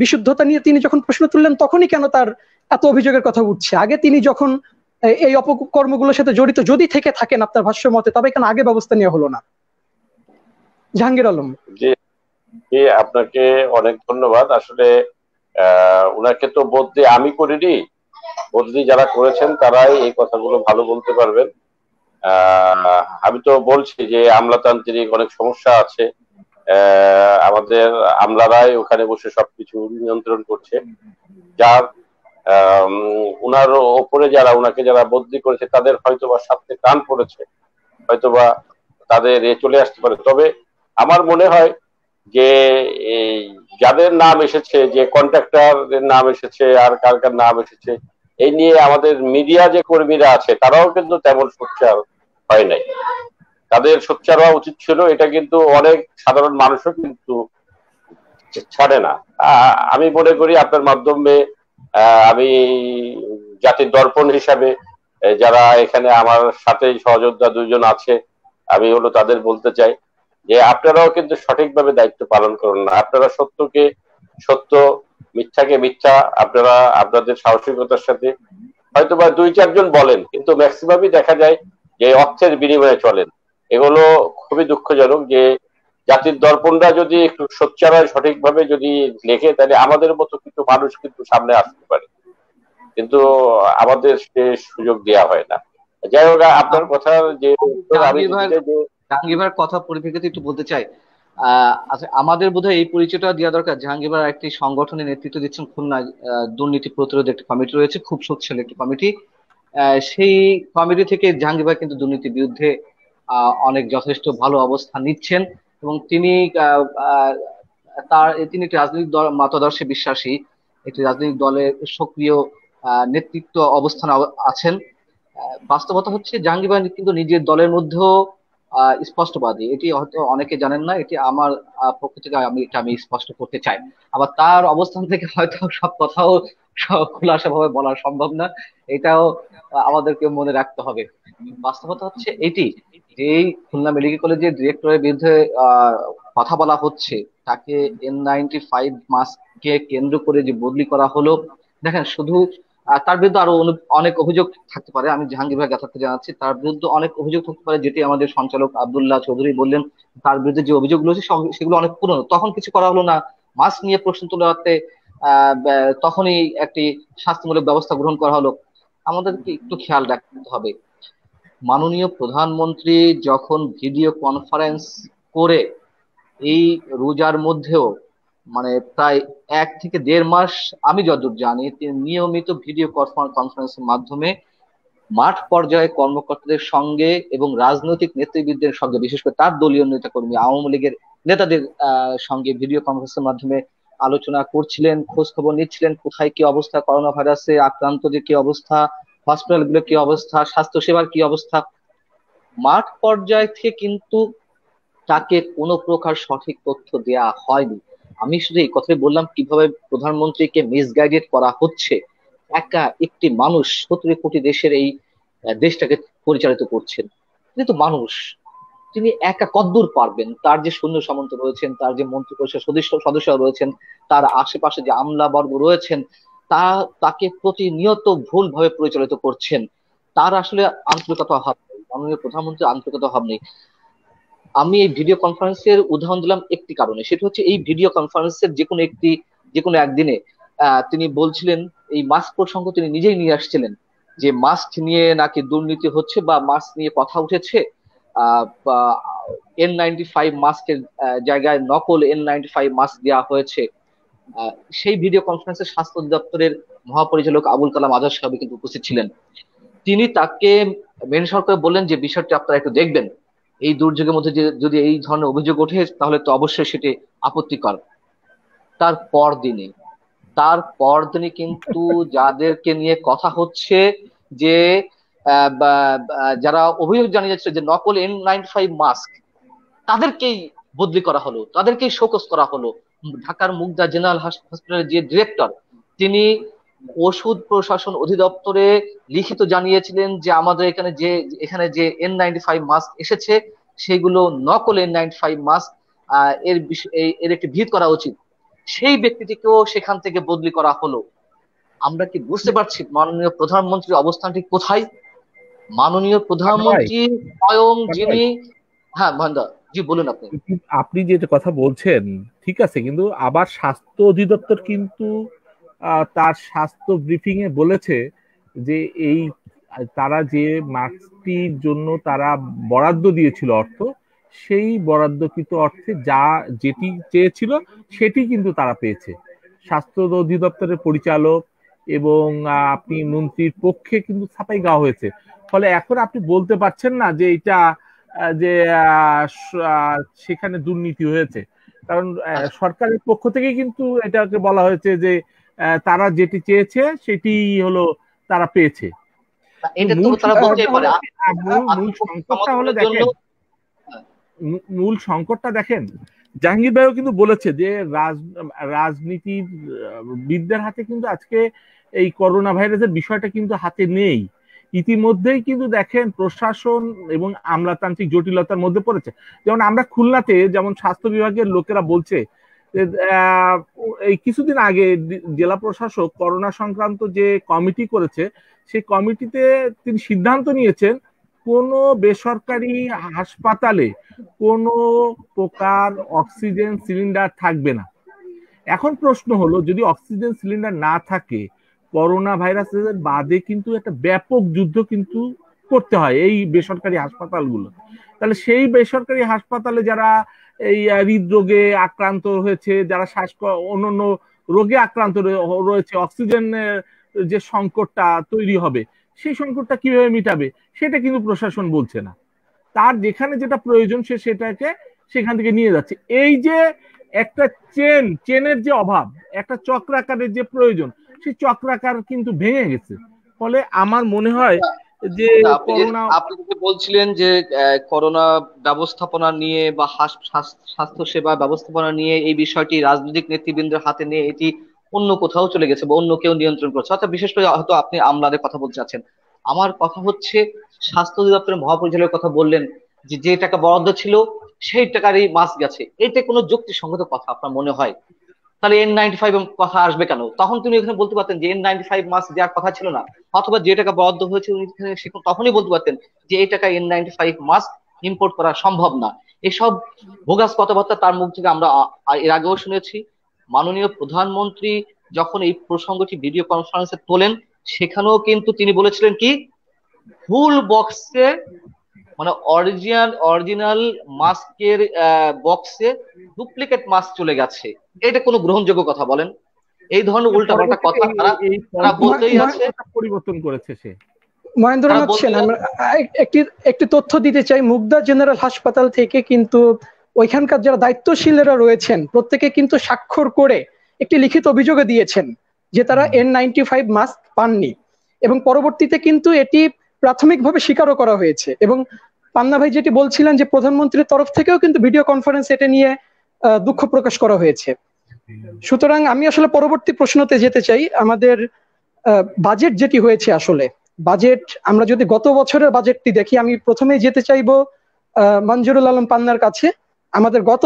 বিশুদ্ধতা নিয়ে তিনি যখন প্রশ্ন তুললেন তখনই কেন তার এত অভিযোগের কথা উঠছে? আগে তিনি যখন এই অপকর্মগুলোর সাথে জড়িত যদি থেকে থাকেন আপনার ভাষ্য মতে, তবে কেন আগে ব্যবস্থা নেওয়া হলো না? জাহাঙ্গীর আলম জি, আপনাকে অনেক ধন্যবাদ। আসলে উনাকে তো বদলি আমি করিনি, বদলি যারা করেছেন তারাই এই কথাগুলো ভালো বলতে পারবেন। আমি তো বলছি যে আমলাতান্ত্রিক অনেক সমস্যা আছে, আমাদের আমলারাই ওখানে বসে সবকিছু নিয়ন্ত্রণ করছে। যার উনার ওপরে যারা উনাকে যারা বদলি করেছে তাদের হয়তোবা সাথে কান পড়েছে, হয়তোবা তাদের চলে আসতে পারে। তবে আমার মনে হয় যে এই যাদের নাম এসেছে, যে কন্ট্রাক্টরের নাম এসেছে আর কার কার নাম এসেছে, এই নিয়ে আমাদের মিডিয়া যে কর্মীরা আছে তারাও কিন্তু তেমন সোচ্চার হয় নাই। তাদের সোচ্চার হওয়া উচিত ছিল, এটা কিন্তু অনেক সাধারণ মানুষও কিন্তু ছাড়ে না। আমি মনে করি আপনার মাধ্যমে আমি জাতির দর্পণ হিসাবে যারা এখানে আমার সাথে সহযোদ্ধা 2 জন আছে, আমি হলো তাদের বলতে চাই যে আপনারাও কিন্তু সঠিকভাবে দায়িত্ব পালন করুন না। আপনারা সত্যকে সত্য, মিথ্যাকে মিথ্যা, আপনারা আপনাদের সাহসিকতার সাথে হয়তোবা 2-4 জন বলেন, কিন্তু ম্যাক্সিমামই দেখা যায় যে অর্থের বিনিময়ে চলেন। এগুলো খুবই দুঃখজনক। যে জাতির দর্পণরা যদি একটু সোচ্চার হয়, সঠিকভাবে যদি লেখে, তাহলে আমাদের মতো কিছু মানুষ কিন্তু সামনে আসতে পারে, কিন্তু আমাদের সে সুযোগ দেওয়া হয় না। যাই হোক, আপনার কথা যে জাহাঙ্গীর কথা পরিপ্রেক্ষিতে একটু বলতে চাই। আচ্ছা, আমাদের বোধহয় এই পরিচয়টা দেওয়া দরকার। জাহাঙ্গীর একটি সংগঠনের নেতৃত্ব দিচ্ছেন খুলনা, দুর্নীতি প্রতিরোধ একটি কমিটি রয়েছে, খুব শক্তিশালী একটি কমিটি। সেই কমিটি থেকে জাহাঙ্গীর কিন্তু দুর্নীতির বিরুদ্ধে অনেক যথেষ্ট ভালো অবস্থান নিচ্ছেন, এবং তিনি একটি রাজনৈতিক দল মতাদর্শে বিশ্বাসী, একটি রাজনৈতিক দলের সক্রিয় নেতৃত্ব অবস্থানে আছেন। বাস্তবতা হচ্ছে জাহাঙ্গীর ভাই কিন্তু নিজের দলের মধ্যেও স্পষ্টবাদী। এটি হয়তো অনেকে জানেন না, এটি আমার পক্ষ থেকে আমি স্পষ্ট করতে চাই। আবার তার অবস্থান থেকে হয়তো সব কথাও খোলাসা ভাবে বলা সম্ভব না, এটাও আমাদেরকে মনে রাখতে হবে। বাস্তবতা হচ্ছে এটি যে এই খুলনা মেডিকেল কলেজের ডিরেক্টরের বিরুদ্ধে আহ কথা বলা হচ্ছে, তাকে N95 মাস্ককে কেন্দ্র করে যে বদলি করা হলো। দেখেন, শুধু তার বিরুদ্ধে আরো অনেক অভিযোগ থাকতে পারে, আমি জাহাঙ্গীর ভাই যথার্থ জানাচ্ছি তার বিরুদ্ধে অনেক অভিযোগ থাকতে পারে, যেটি আমাদের সঞ্চালক আব্দুল্লাহ চৌধুরী বললেন। তার বিরুদ্ধে যে অভিযোগগুলো আছে সেগুলো অনেক পুরনো, তখন কিছু করা হলো না, মাস্ক নিয়ে প্রশ্ন তোলাতে তখনই একটি শাস্তিমূলক ব্যবস্থা গ্রহণ করা হলো। আমাদেরকে একটু খেয়াল রাখতে হবে, মাননীয় প্রধানমন্ত্রী যখন ভিডিও কনফারেন্স করে এই রোজার মধ্যেও, মানে প্রায় 1 থেকে 1.5 মাস আমি যতদূর জানি, তিনি নিয়মিত ভিডিও কনফারেন্সের মাধ্যমে মাঠ পর্যায়ে কর্মকর্তাদের সঙ্গে এবং রাজনৈতিক নেতৃবৃন্দের সঙ্গে, বিশেষ করে তার দলীয় নেতাকর্মী আওয়ামী লীগের নেতাদের সঙ্গে ভিডিও কনফারেন্সের মাধ্যমে আলোচনা করছিলেন, খোঁজ খবর নিচ্ছিলেন, কোথায় কি অবস্থা, করোনা ভাইরাসে আক্রান্তদের কি অবস্থা, হসপিটাল গুলো কি অবস্থা, স্বাস্থ্য সেবার কি অবস্থা। মাঠ পর্যায় থেকে কিন্তু তাকে কোনো প্রকার সঠিক তথ্য দেয়া হয়নি। আমি শুধু এই কথাই বললাম কিভাবে প্রধানমন্ত্রীকে মিসগাইডেড করা হচ্ছে। একা একটি মানুষ 17 কোটি দেশের এই দেশটাকে পরিচালিত করছেন, তিনি তো মানুষ, তিনি একা কদ্দূর পারবেন? তার যে সৈন্য সামন্ত রয়েছেন, তার যে মন্ত্রী পরিষদ সদস্য রয়েছেন, তার আশেপাশে যে আমলাবর্গ রয়েছেন, তা তাকে প্রতিনিয়ত ভুল ভাবে পরিচালিত করছেন। তার আসলে আন্তরিকতা অভাব নেই, মাননীয় প্রধানমন্ত্রীর আন্তরিকতা অভাব নেই। আমি এই ভিডিও কনফারেন্সের উদাহরণ দিলাম একটি কারণে, সেটা হচ্ছে এই ভিডিও কনফারেন্সের যে কোনো একদিনে তিনি বলছিলেন, এই মাস্ক প্রসঙ্গ তিনি নিজেই নিয়ে আসছিলেন, যে মাস্ক নিয়ে নাকি দুর্নীতি হচ্ছে বা মাস্ক নিয়ে কথা উঠেছে। N95 মাস্কের জায়গায় নকল N95 মাস্ক দেওয়া হয়েছে। সেই ভিডিও কনফারেন্সে স্বাস্থ্য অধিদপ্তরের মহাপরিচালক আবুল কালাম আজাদ সাহেব কিন্তু উপস্থিত ছিলেন। তিনি তাকে মেনশন করে বললেন যে বিষয়টি আপনারা একটু দেখবেন, এই দুর্যোগের মধ্যে যদি এই ধরনের অভিযোগ ওঠে তাহলে তো অবশ্যই সেটি আপত্তিকর। তার পরদিনই কিন্তু যাদেরকে নিয়ে কথা হচ্ছে, যে যারা অভিযোগ জানিয়েছে যে নকল N95 মাস্ক, তাদেরকেই বদলি করা হলো, তাদেরকেই শোকজ করা হলো। ঢাকার মুগদা জেনারেল হসপিটালের যে ডিরেক্টর, তিনি ওষুধ প্রশাসন অধিদপ্তরে লিখিত জানিয়েছিলেন যে আমাদের এখানে যে N95 মাস্ক এসেছে সেগুলো নকল N95 মাস্ক, এর একটি ভিত করা উচিত। সেই ব্যক্তিটিকেও সেখান থেকে বদলি করা হলো। আমরা কি বুঝতে পারছি মাননীয় প্রধানমন্ত্রীর অবস্থানটি কোথায়? মাননীয় প্রধানমন্ত্রী স্বয়ং যিনি, হ্যাঁ মহেন্দ্র জি বলুন আপনি। আপনি যে কথা বলছেন ঠিক আছে, কিন্তু আবার স্বাস্থ্য অধিদপ্তর কিন্তু তার স্বাস্থ্য ব্রিফিং এ বলেছে যে এই তারা যে মাস্কটির জন্য তারা বরাদ্দ দিয়েছিল অর্থ, সেই বরাদ্দকৃত অর্থে যেটি চেয়েছিল সেটি কিন্তু তারা পেয়েছে। স্বাস্থ্য অধিদপ্তরের পরিচালক এবং আপনি মন্ত্রীর পক্ষে কিন্তু ছাপাই গাওয়া হয়েছে। ফলে এখন আপনি বলতে পারছেন না যে এটা যে সেখানে দুর্নীতি হয়েছে, কারণ সরকারের পক্ষ থেকে কিন্তু এটাকে বলা হয়েছে যে তারা যেটি চেয়েছে সেটি হলো তারা পেয়েছে। মূল সংকটটা দেখেন, জাহাঙ্গীর ভাইও কিন্তু বলেছে যে রাজনীতির বিদদের হাতে কিন্তু আজকে এই করোনা ভাইরাসের বিষয়টা কিন্তু হাতে নেই। ইতিমধ্যেই কিন্তু দেখেন প্রশাসন এবং আমলাতান্ত্রিক জটিলতার মধ্যে পড়েছে। যেমন আমরা খুলনাতে যেমন স্বাস্থ্য বিভাগের লোকেরা বলছে এই কিছুদিন আগে জেলা প্রশাসক করোনা সংক্রান্ত যে কমিটি করেছে, সেই কমিটিতে তিনি সিদ্ধান্ত নিয়েছেন কোনো বেসরকারি হাসপাতালে কোনো প্রকার অক্সিজেন সিলিন্ডার থাকবে না। এখন প্রশ্ন হলো, যদি অক্সিজেন সিলিন্ডার না থাকে, করোনা ভাইরাসের বাদে কিন্তু একটা ব্যাপক যুদ্ধ কিন্তু করতে হয় এই বেসরকারি হাসপাতালগুলো। তাহলে সেই বেসরকারি হাসপাতালে যারা এই হৃদরোগে আক্রান্ত হয়েছে, যারা অন্যান্য রোগে আক্রান্ত রয়েছে, অক্সিজেনের যে সংকটটা তৈরি হবে, সেই সংকটটা কিভাবে মিটাবে সেটা কিন্তু প্রশাসন বলছে না। তার যেখানে যেটা প্রয়োজন সে সেটাকে সেখান থেকে নিয়ে যাচ্ছে। এই যে একটা চেনের যে অভাব, একটা চক্রাকারের যে প্রয়োজন, সেই চক্রাকার কিন্তু ভেঙে গেছে। ফলে আমার মনে হয় যে করোনা আপনি যে বলছিলেন যে করোনা ব্যবস্থাপনা নিয়ে বা স্বাস্থ্য সেবা ব্যবস্থাপনা নিয়ে এই বিষয়টি রাজনৈতিক নেতৃবৃন্দের হাতে নিয়ে এটি অন্য কোথাও চলে গেছে বা অন্য কেউ নিয়ন্ত্রণ করছে, অর্থাৎ বিশেষ করে হয়তো আপনি আমলাদের কথা বলতে চাচ্ছেন। আমার কথা হচ্ছে, স্বাস্থ্য অধিদপ্তরের মহাপরিচালকের কথা বললেন যে যে টাকা বরাদ্দ ছিল সেই টাকারই মাস গেছে, এটা কোনো যুক্তিসঙ্গত কথা আপনার মনে হয়? তাহলে N95 কথা আসবে কেন? তখন তুমি এখানে বলতে পারতেন যে N95 মাস্ক দেওয়ার কথা ছিল না, অথবা যে টাকা বরাদ্দ হয়েছে উনি তখনই বলতে পারতেন যে এই টাকা N95 মাস্ক ইম্পোর্ট করা সম্ভব না। এসব বোগাস কথাবার্তা তার মুখ থেকে আমরা এর আগেও শুনেছি। মাননীয় প্রধানমন্ত্রী যখন এই প্রসঙ্গটি ভিডিও কনফারেন্সে তোলেন, সেখানেও কিন্তু তিনি বলেছিলেন কি, ফুল বক্সে মানে অরিজিনাল মাস্কের বক্সে ডুপ্লিকেট মাস্ক চলে গেছে। এটা কোনো গ্রহণযোগ্য কথা বলেন? এই ধরনের উল্টাপাল্টা কথা তারা বলতেই আছে। পরিবর্তন করেছে সে। মহেন্দ্রনাথ সেন, আমরা একটি তথ্য দিতে চাই। মুগদা জেনারেল হাসপাতাল থেকে কিন্তু ওইখানকার যারা দায়িত্বশীলরা রয়েছেন প্রত্যেকে কিন্তু স্বাক্ষর করে একটি লিখিত অভিযোগে দিয়েছেন যে তারা N95 মাস্ক পাননি, এবং পরবর্তীতে কিন্তু এটি প্রাথমিকভাবে স্বীকারও করা হয়েছে। এবং পান্না ভাই যেটি বলছিলেন যে প্রধানমন্ত্রীর তরফ থেকেও কিন্তু ভিডিও কনফারেন্স এটা নিয়ে দুঃখ প্রকাশ করা হয়েছে। সুতরাং আমি আসলে পরবর্তী প্রশ্নতে যেতে চাই। আমাদের বাজেট যেটি হয়েছে, আসলে বাজেট আমরা যদি গত বছরের বাজেটটি দেখি, আমি প্রথমেই যেতে চাইবো মঞ্জুরুল আলম পান্নার কাছে। আমাদের গত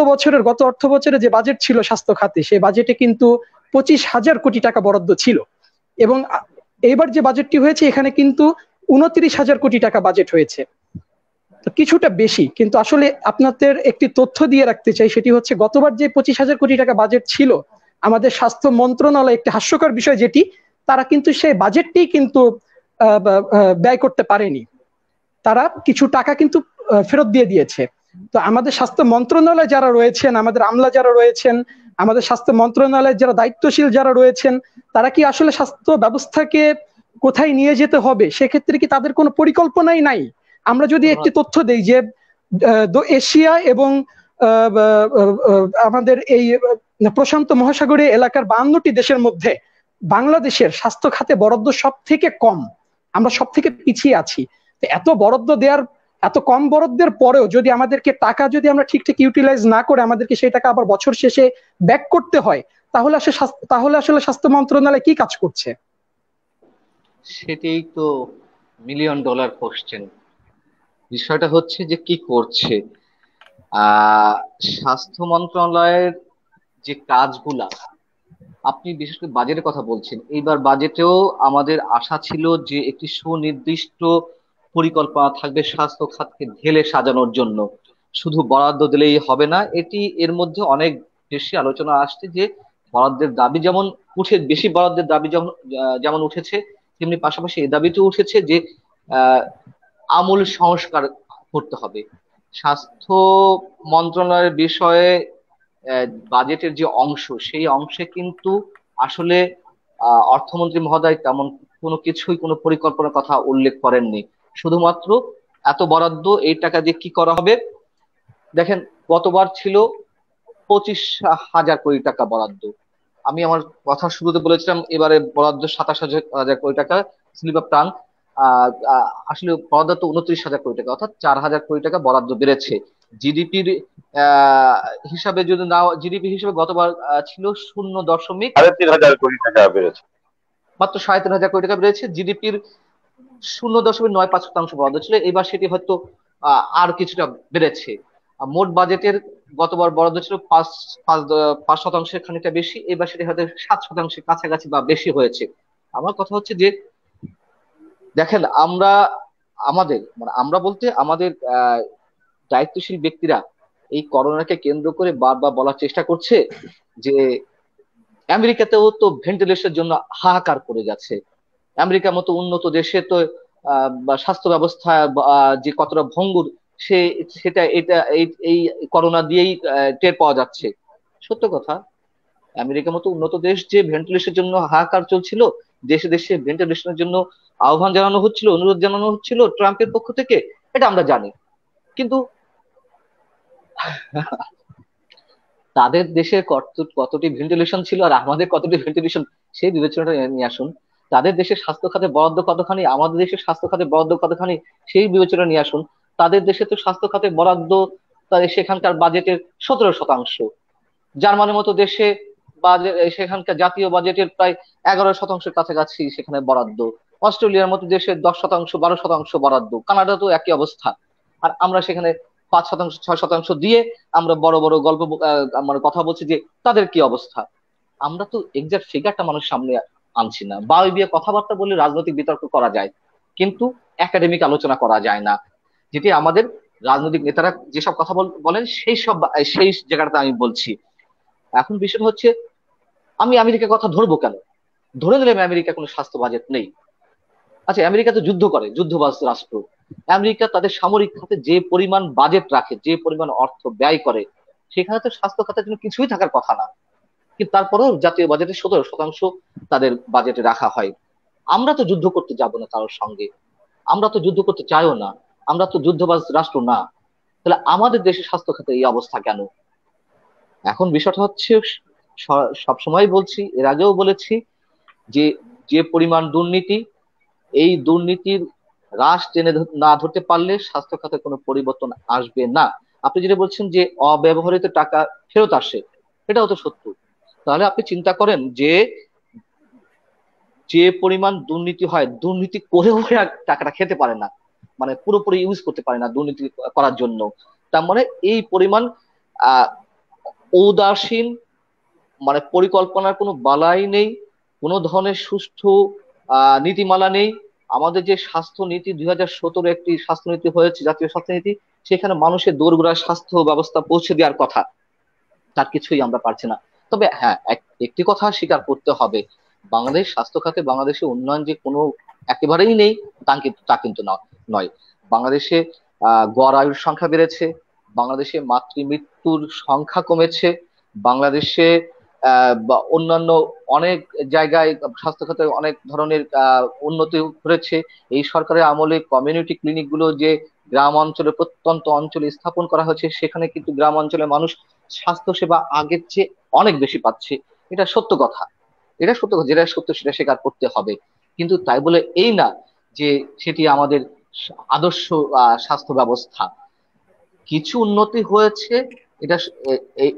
অর্থ বছরে যে বাজেট ছিল স্বাস্থ্য খাতে, সেই বাজেটে কিন্তু 25,000 কোটি টাকা বরাদ্দ ছিল, এবং এইবার যে বাজেটটি হয়েছে এখানে কিন্তু 29,000 কোটি টাকা বাজেট হয়েছে, কিছুটা বেশি। কিন্তু আসলে আপনাদের একটি তথ্য দিয়ে রাখতে চাই, সেটি হচ্ছে গতবার যে 25,000 কোটি টাকা বাজেট ছিল, আমাদের স্বাস্থ্য মন্ত্রণালয় একটি হাস্যকর বিষয় যেটি, তারা কিন্তু সেই বাজেটটি কিন্তু ব্যয় করতে পারেনি, তারা কিছু টাকা কিন্তু ফেরত দিয়ে দিয়েছে। তো আমাদের স্বাস্থ্য মন্ত্রণালয় যারা রয়েছেন, আমাদের আমলা যারা রয়েছেন, আমাদের স্বাস্থ্য মন্ত্রণালয়ের যারা দায়িত্বশীল যারা রয়েছেন, তারা কি আসলে স্বাস্থ্য ব্যবস্থাকে কোথায় নিয়ে যেতে হবে সেক্ষেত্রে কি তাদের কোনো পরিকল্পনাই নাই? আমরা যদি একটি তথ্য দেই যে এশিয়া এবং আমাদের এই প্রশান্ত মহাসাগরীয় এলাকার 52টি দেশের মধ্যে বাংলাদেশের স্বাস্থ্য খাতে বরাদ্দ সব থেকে কম, আমরা সব থেকে পিছিয়ে আছি। এত কম বরাদ্দের পরেও যদি আমাদেরকে টাকা যদি আমরা ঠিকঠাক ইউটিলাইজ না করে আমাদেরকে সেই টাকা আবার বছর শেষে ব্যাক করতে হয়, তাহলে আসলে স্বাস্থ্য মন্ত্রণালয় কি কাজ করছে? সেটাই তো মিলিয়ন ডলার কোশ্চেন। বিষয়টা হচ্ছে যে কি করছে স্বাস্থ্য মন্ত্রণালয়ের যে কাজগুলা। আপনি বিশেষ করে বাজেটের কথা বলছেন, এইবার বাজেটেও আমাদের আশা ছিল যে একটি সুনির্দিষ্ট পরিকল্পনা থাকবে স্বাস্থ্য খাতকে ঢেলে সাজানোর জন্য। শুধু বরাদ্দ দিলেই হবে না, এটি এর মধ্যে অনেক বেশি আলোচনা আসছে যে বরাদ্দের দাবি যেমন বেশি বরাদ্দের দাবি যেমন উঠেছে, তেমনি পাশাপাশি এই দাবিটিও উঠেছে যে আমূল সংস্কার করতে হবে স্বাস্থ্য মন্ত্রণালয়ের বিষয়ে। বাজেটের যে অংশ, সেই অংশে কিন্তু আসলে অর্থমন্ত্রী মহোদয় তেমন কোনো কিছুই, কোনো পরিকল্পনার কথা উল্লেখ করেননি। শুধুমাত্র এত বরাদ্দ, এই টাকা দিয়ে কি করা হবে। দেখেন, গতবার ছিল 25,000 কোটি টাকা বরাদ্দ। আমি আমার কথা শুরুতে বলেছিলাম এবারে বরাদ্দ 27,000 কোটি টাকা, স্লিপ অফ টাং। আসলে বরাদ্দ তো 29,000 কোটি টাকা, অর্থাৎ 4,000 কোটি টাকা বরাদ্দ বেড়েছে। জিডিপির হিসাবে যদি না, জিডিপি হিসাবে গতবার ছিল 3,500 কোটি টাকা বেড়েছে, মাত্র 3,500 কোটি টাকা বেড়েছে। জিডিপির 0.95% বরাদ্দ ছিল, এবার সেটি হয়তো আর কিছুটা বেড়েছে। মোট বাজেটের গতবার বরাদ্দ ছিল 5% খানিকটা বেশি, এবার সেটি হয়তো 7% কাছাকাছি বা বেশি হয়েছে। আমার কথা হচ্ছে যে দেখেন, আমরা বলতে আমাদের দায়িত্বশীল ব্যক্তিরা এই করোনাকে কেন্দ্র করে বারবার বলার চেষ্টা করছে যে আমেরিকাতেও তো ভেন্টিলেশনের জন্য হাহাকার করে গেছে। আমেরিকার মতো উন্নত দেশে তো স্বাস্থ্য ব্যবস্থা যে কতটা ভঙ্গুর সেটা এই করোনা দিয়েই টের পাওয়া যাচ্ছে। সত্য কথা, আমেরিকার মতো উন্নত দেশ যে ভেন্টিলেশনের জন্য হাহাকার চলছিল, দেশে দেশে ভেন্টিলেশনের জন্য আহ্বান জানানো হচ্ছিল, অনুরোধ জানানো হচ্ছিল ট্রাম্পের পক্ষ থেকে, এটা আমরা জানি। কিন্তু তাদের দেশে কতটি ভেন্টিলেশন ছিল আর আমাদের কতটি ভেন্টিলেশন, সেই বিবেচনাটা নিয়ে আসুন। তাদের দেশের স্বাস্থ্য খাতে বরাদ্দ কতখানি, আমাদের দেশের স্বাস্থ্য খাতে বরাদ্দ কতখানি, সেই বিবেচনা নিয়ে আসুন। তাদের দেশে তো স্বাস্থ্য খাতে বরাদ্দ তাদের সেখানকার বাজেটের 17%। জার্মানির মতো দেশে সেখানকার জাতীয় বাজেটের প্রায় 11% কাছাকাছি সেখানে বরাদ্দ। অস্ট্রেলিয়ার মতো দেশে 10%, 12% বরাদ্দ। কানাডা তো একই অবস্থা। আর আমরা সেখানে 5%, 6% দিয়ে আমরা বড় বড় গল্প মানে কথা বলছি যে তাদের কি অবস্থা। আমরা তো এক্সাক্ট ফিগারটা মানুষের সামনে আনছি না। বাই বিয়ে কথাবার্তা বলে রাজনৈতিক বিতর্ক করা যায়, কিন্তু একাডেমিক আলোচনা করা যায় না, যেটি আমাদের রাজনৈতিক নেতারা যেসব কথা বলেন সেই জায়গাটা আমি বলছি। এখন বিষয়টা হচ্ছে, আমি আমেরিকার কথা ধরবো কেন? ধরে নিলাম আমেরিকা কোনো স্বাস্থ্য বাজেট নেই। আচ্ছা, আমেরিকা তো যুদ্ধ করে, যুদ্ধবাজ রাষ্ট্র। আমেরিকা তাদের সামরিক খাতে যে পরিমাণ বাজেট রাখে, যে পরিমাণ অর্থ ব্যয় করে, সেখানে তো স্বাস্থ্য খাতের জন্য কিছুই থাকার কথা না। কিন্তু তারপরেও জাতীয় বাজেটের 17% তাদের বাজেটে রাখা হয়। আমরা তো যুদ্ধ করতে যাব না কারোর সঙ্গে, আমরা তো যুদ্ধ করতে চাইও না, আমরা তো যুদ্ধবাজ রাষ্ট্র না। তাহলে আমাদের দেশের স্বাস্থ্য খাতে এই অবস্থা কেন? এখন বিষয়টা হচ্ছে, সবসময় বলছি, এর আগেও বলেছি, যে যে পরিমাণ দুর্নীতি, এই দুর্নীতির হ্রাস টেনে না ধরতে পারলে স্বাস্থ্য খাতে কোনো পরিবর্তন আসবে না। আপনি যেটা বলছেন যে অব্যবহৃত টাকা ফেরত আসে, এটাও তো সত্য। তাহলে আপনি চিন্তা করেন যে যে পরিমাণ দুর্নীতি হয়, দুর্নীতি করেও আর টাকাটা খেতে পারে না, মানে পুরোপুরি ইউজ করতে পারে না দুর্নীতি করার জন্য। তার মানে এই পরিমাণ আহ ঔদাসীন, মানে পরিকল্পনার কোনো বালাই নেই, কোনো ধরনের সুষ্ঠু নীতিমালা নেই। আমাদের যে স্বাস্থ্য নীতি 2017 একটি স্বাস্থ্য নীতি হয়েছে, জাতীয় স্বাস্থ্য নীতি, সেখানে মানুষের দোরগোড়ায় স্বাস্থ্য ব্যবস্থা পৌঁছে দেওয়ার কথা, তার কিছুই আমরা পারছি না। তবে হ্যাঁ, একটি কথা স্বীকার করতে হবে, বাংলাদেশ স্বাস্থ্য খাতে বাংলাদেশের উন্নয়ন যে কোনো একেবারেই নেই তা কিন্তু নয়। বাংলাদেশে গড় আয়ুর সংখ্যা বেড়েছে, বাংলাদেশে মাতৃমৃত্যুর সংখ্যা কমেছে, বাংলাদেশে বা অন্যান্য অনেক জায়গায় স্বাস্থ্য খাতে অনেক ধরনের উন্নতি হয়েছে। এই সরকারের আমলে কমিউনিটি ক্লিনিক গুলো যে গ্রাম অঞ্চলে, প্রত্যন্ত অঞ্চলে স্থাপন করা হয়েছে, সেখানে কিন্তু গ্রাম অঞ্চলে মানুষ স্বাস্থ্য সেবা আগের চেয়ে অনেক বেশি পাচ্ছে। এটা সত্য কথা, এটা সত্য কথা, যেটা সত্য সেটা স্বীকার করতে হবে। কিন্তু তাই বলে এই না যে সেটি আমাদের আদর্শ স্বাস্থ্য ব্যবস্থা। কিছু উন্নতি হয়েছে, এটা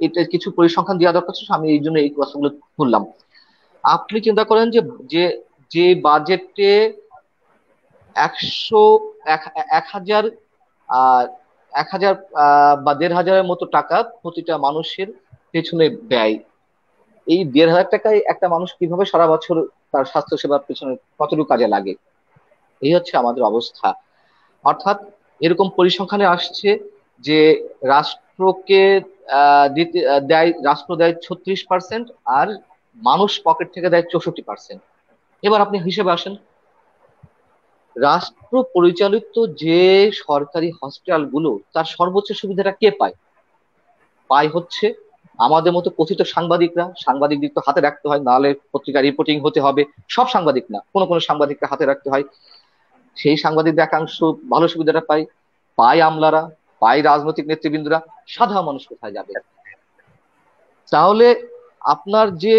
এটা কিছু পরিসংখ্যান দেওয়া দরকার ছিল, আমি এই জন্য এই কথাগুলো বললাম। আপনি চিন্তা করেন যে যে যে বাজেটে 100 এক হাজার আহ 1000 বা 1500-এর মতো টাকা প্রতিটা মানুষের পেছনে ব্যয়, এই 1500 টাকায় একটা মানুষ কিভাবে সারা বছর তার স্বাস্থ্য সেবার পেছনে কতটুকু কাজে লাগে? এই হচ্ছে আমাদের অবস্থা। অর্থাৎ এরকম পরিসংখ্যানে আসছে যে রাষ্ট্রকে রাষ্ট্র দেয় 36%, আর মানুষ পকেট থেকে দেয় 64%। এবার আপনি হিসেবে আসেন, রাষ্ট্র পরিচালিত যে সরকারি হসপিটাল গুলো, তার সর্বোচ্চ সুবিধাটা কে পায়? পায় হচ্ছে আমাদের মতো কথিত সাংবাদিকরা। সাংবাদিকদের তো হাতে রাখতে হয়, নাহলে পত্রিকা রিপোর্টিং হতে হবে। সব সাংবাদিক না, কোনো কোনো সাংবাদিকরা হাতে রাখতে হয়। সেই সাংবাদিকদের একাংশ ভালো সুবিধাটা পায়, পায় আমলারা, পায় রাজনৈতিক নেতৃবৃন্দরা। সাধারণ মানুষ কোথায় যাবে? তাহলে আপনার যে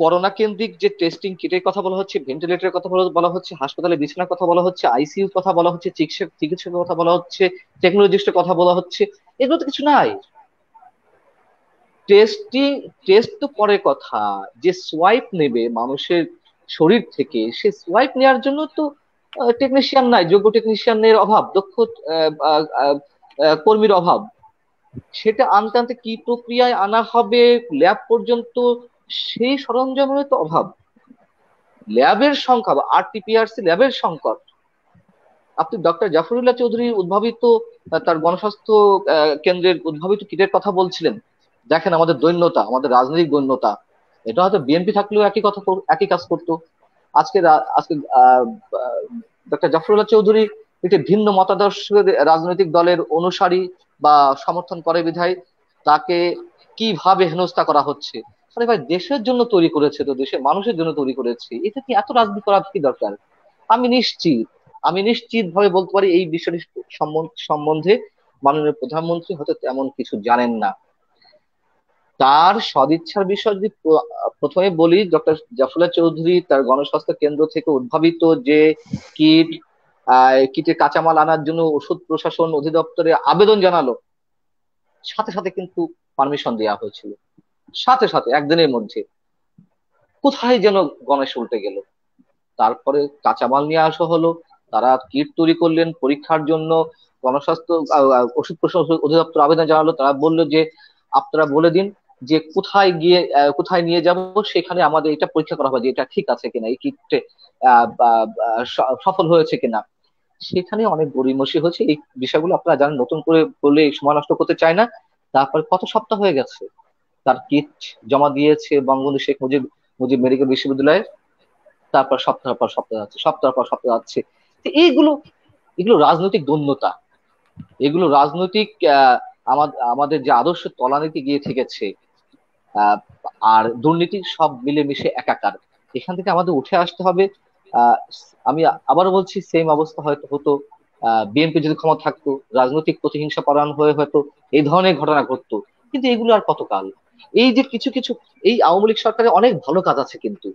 করোনা কেন্দ্রিক যে টেস্টিং কিটের কথা বলা হচ্ছে, ভেন্টিলেটরের কথা বলা হচ্ছে, হাসপাতালে বিছানার কথা বলা হচ্ছে, আইসিইউর কথা বলা হচ্ছে, চিকিৎসকের কথা বলা হচ্ছে, টেকনোলজিস্টের কথা বলা হচ্ছে, এগুলো তো কিছু নাই। টেস্ট তো পরে কথা, যে সোয়াইপ নেবে মানুষের শরীর থেকে, সে সোয়াইপ নেওয়ার জন্য তো টেকনিশিয়ান নাই, যোগ্য টেকনিশিয়ানের অভাব, দক্ষ কর্মীর অভাব। সেটা আনতে আনতে কি প্রক্রিয়ায় আনা হবে ল্যাব পর্যন্ত, সেই সরঞ্জামের তো অভাব। ল্যাবের সংখ্যা, আরটিপিআরসি ল্যাবের সংকট। আপনি ডক্টর জাফরুল্লাহ চৌধুরীর উদ্ভাবিত তার গণস্বাস্থ্য কেন্দ্রের উদ্ভাবিত কিটের কথা বলছিলেন। দেখেন আমাদের দৈন্যতা, আমাদের রাজনৈতিক দৈন্যতা। এটা হয়তো বিএনপি থাকলেও একই কাজ করতো। আজকে আজকে ডক্টর জাফরুল্লাহ চৌধুরী একটি ভিন্ন মতাদর্শের রাজনৈতিক দলের অনুসারী বা সমর্থন করে বিধায় তাকে কিভাবে হেনস্থা করা হচ্ছে। আরে ভাই, দেশের জন্য তৈরি করেছে, তো দেশের মানুষের জন্য তৈরি করেছে, এটা কি এত রাজনীতি করা কি দরকার? আমি নিশ্চিত, আমি নিশ্চিত ভাবে বলতে পারি এই বিষয়টি সম্বন্ধে মাননীয় প্রধানমন্ত্রী হয়তো তেমন কিছু জানেন না। তার সদিচ্ছার বিষয় যদি প্রথমে বলি, ডক্টর জাফরুল্লাহ চৌধুরী তার গণস্বাস্থ্য কেন্দ্র থেকে উদ্ভাবিত যে কিট, কিটের কাঁচামাল আনার জন্য ওষুধ প্রশাসন অধিদপ্তরে আবেদন জানালো, সাথে সাথে কিন্তু পারমিশন দেওয়া হয়েছিল, সাথে সাথে একদিনের মধ্যে। কোথায় যেন গণেশ উল্টে গেল। তারপরে কাঁচামাল নিয়ে আসা হলো, তারা কিট তৈরি করলেন পরীক্ষার জন্য, গণস্বাস্থ্য ওষুধ প্রশাসন অধিদপ্তর আবেদন জানালো, তারা বললো যে আপনারা বলে দিন যে কোথায় গিয়ে কোথায় নিয়ে যাব, সেখানে আমাদের এটা পরীক্ষা করা হবে যে এটা ঠিক আছে কিনা, এই কিটে সফল হয়েছে কিনা। সেখানে অনেক গড়িমসি হয়েছে। এই বিষয়গুলো আপনারা জানেন, নতুন করে বললে সময় নষ্ট করতে চায় না। তারপরে কত সপ্তাহ হয়ে গেছে, তার কিট জমা দিয়েছে বঙ্গবন্ধু শেখ মুজিব মুজিব মেডিকেল বিশ্ববিদ্যালয়ে, তারপর সপ্তাহ পর সপ্তাহ যাচ্ছে, সপ্তাহ পর সপ্তাহ যাচ্ছে। তো এইগুলো এগুলো রাজনৈতিক দ্বন্দ্বতা, এগুলো রাজনৈতিক আমাদের যে আদর্শ তলানিতে গিয়ে থেকেছে, আহ, আর দুর্নীতি সব মিলেমিশে একাকার। এখান থেকে আমাদের উঠে আসতে হবে। আহ, আমি আবারও বলছি, সেম অবস্থা হয়তো হতো বিএনপি যদি ক্ষমতা থাকতো, রাজনৈতিক প্রতিহিংসা পরায়ণ হয়ে হয়তো এই ধরনের ঘটনা ঘটতো। কিন্তু এগুলো আর কতকাল? এই যে কিছু কিছু, এই আওয়ামী লীগ সরকারের অনেক ভালো কাজ আছে, কিন্তু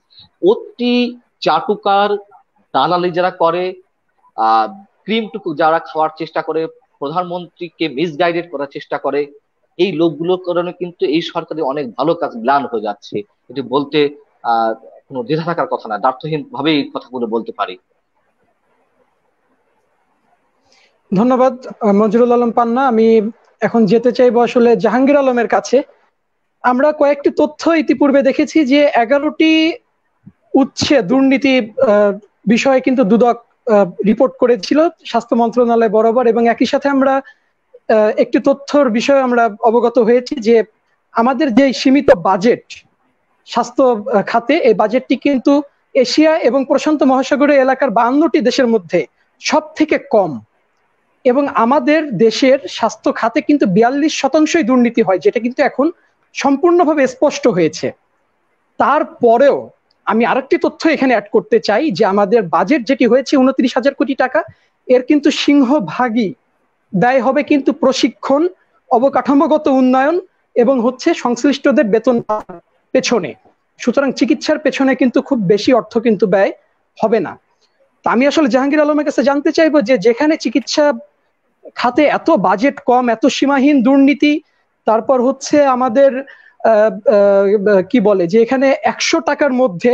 অতি চাটুকার দালালি যারা করে, আহ ক্রিমটুকু যারা খাওয়ার চেষ্টা করে, প্রধানমন্ত্রীকে মিসগাইডেড করার চেষ্টা করে, এই লোকগুলোর কারণে কিন্তু এই সরকারের অনেক ভালো কাজ ম্লান হয়ে যাচ্ছে। এটি বলতে কোনো দ্বিধা থাকার কথা না, দ্ব্যর্থহীন ভাবে এই কথাগুলো বলতে পারি। ধন্যবাদ মঞ্জুরুল আলম পান্না। আমি এখন যেতে চাইবো আসলে জাহাঙ্গীর আলমের কাছে। আমরা কয়েকটি তথ্য ইতিপূর্বে দেখেছি যে 11টি উচ্ছে দুর্নীতি বিষয়ে কিন্তু দুদক রিপোর্ট করেছিল স্বাস্থ্য মন্ত্রণালয় বরাবর, এবং একই সাথে আমরা একটি তথ্যর বিষয়ে আমরা অবগত হয়েছি যে আমাদের যে সীমিত বাজেট স্বাস্থ্য খাতে, এই বাজেটটি কিন্তু এশিয়া এবং প্রশান্ত মহাসাগরীয় এলাকার 52টি দেশের মধ্যে সব থেকে কম। এবং আমাদের দেশের স্বাস্থ্য খাতে কিন্তু 42% দুর্নীতি হয়, যেটা কিন্তু এখন সম্পূর্ণভাবে স্পষ্ট হয়েছে। তারপরেও আমি আরেকটি তথ্য এখানে অ্যাড করতে চাই যে আমাদের বাজেট যেটি হয়েছে 29,000 কোটি টাকা, এর কিন্তু সিংহভাগই ব্যয় হবে কিন্তু প্রশিক্ষণ, অবকাঠামোগত উন্নয়ন এবং হচ্ছে সংশ্লিষ্টদের বেতন পেছনে। সুতরাং চিকিৎসার পেছনে কিন্তু খুব বেশি অর্থ কিন্তু ব্যয় হবে না। তা আমি আসলে জাহাঙ্গীর আলমের কাছে জানতে চাইবো যে যেখানে চিকিৎসা খাতে এত বাজেট কম, এত সীমাহীন দুর্নীতি, তারপর হচ্ছে আমাদের কি বলে যে এখানে 100 টাকার মধ্যে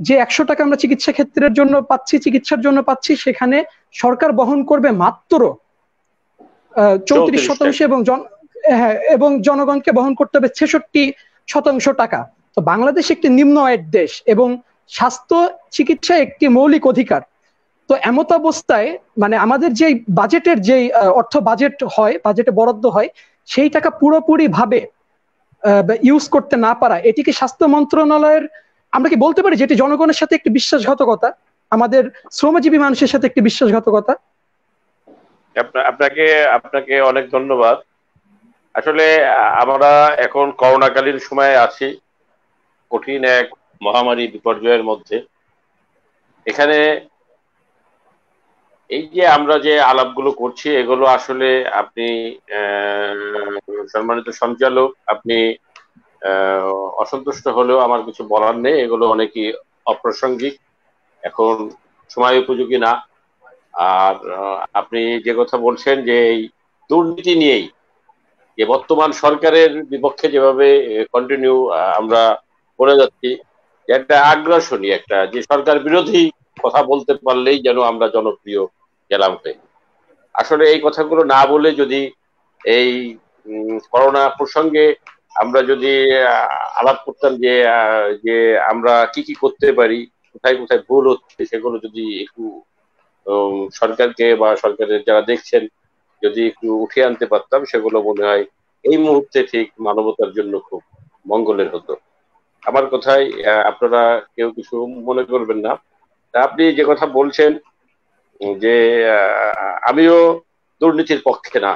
যে 100 টাকা আমরা চিকিৎসা ক্ষেত্রের জন্য পাচ্ছি, চিকিৎসার জন্য পাচ্ছি, সেখানে সরকার বহন করবে মাত্র 34% এবং জনগণকে বহন করতে হবে 66% টাকা। তো বাংলাদেশ একটি নিম্ন আয়ের দেশ এবং স্বাস্থ্য চিকিৎসা একটি মৌলিক অধিকার। তো এমত অবস্থায় মানে আমাদের যে বাজেটের যে অর্থ বাজেট হয়, বাজেটে বরাদ্দ হয়, সেই টাকা পুরোপুরি ভাবে ইউজ করতে না পারা, এটিকে স্বাস্থ্য মন্ত্রণালয়ের, আমরা কি বলতে পারি যেটি জনগণের সাথে একটি বিশ্বাসঘাতকতা, আমাদের শ্রমজীবী মানুষের সাথে একটি বিশ্বাসঘাতকতা? আপনাকে আপনাকে অনেক ধন্যবাদ। আসলে আমরা এখন করোনাকালীন সময়ে আছি, কঠিন এক মহামারী বিপর্যয়ের মধ্যে। এখানে এই যে আমরা যে আলাপগুলো করছি, এগুলো আসলে আপনি সম্মানিত সঞ্চালক, আপনি অসন্তুষ্ট হলেও আমার কিছু বলার নেই, এগুলো অনেকই অপ্রাসঙ্গিক, এখন সময় উপযোগী না। আর আপনি যে কথা বলছেন যে এই দুর্নীতি নিয়েই যে বর্তমান সরকারের বিপক্ষে যেভাবে কন্টিনিউ আমরা করে যাচ্ছি, একটা আগ্রাসনী একটা যে সরকার বিরোধী কথা বলতে পারলেই যেন আমরা জনপ্রিয় গেলাম হয়ে। আসলে এই কথাগুলো না বলে যদি এই করোনা প্রসঙ্গে আমরা যদি আলাপ করতাম যে যে আমরা কি কি করতে পারি, কোথায় কোথায় ভুল হচ্ছে, সেগুলো যদি একটু সরকারকে বা সরকারের যারা দেখছেন যদি একটু উঠিয়ে আনতে পারতাম, সেগুলো মনে হয় এই মুহূর্তে ঠিক মানবতার জন্য খুব মঙ্গলের হতো। আমার কথায় আপনারা কেউ কিছু মনে করবেন না। আপনি যে কথা বলছেন যে আমিও দুর্নীতির পক্ষে না,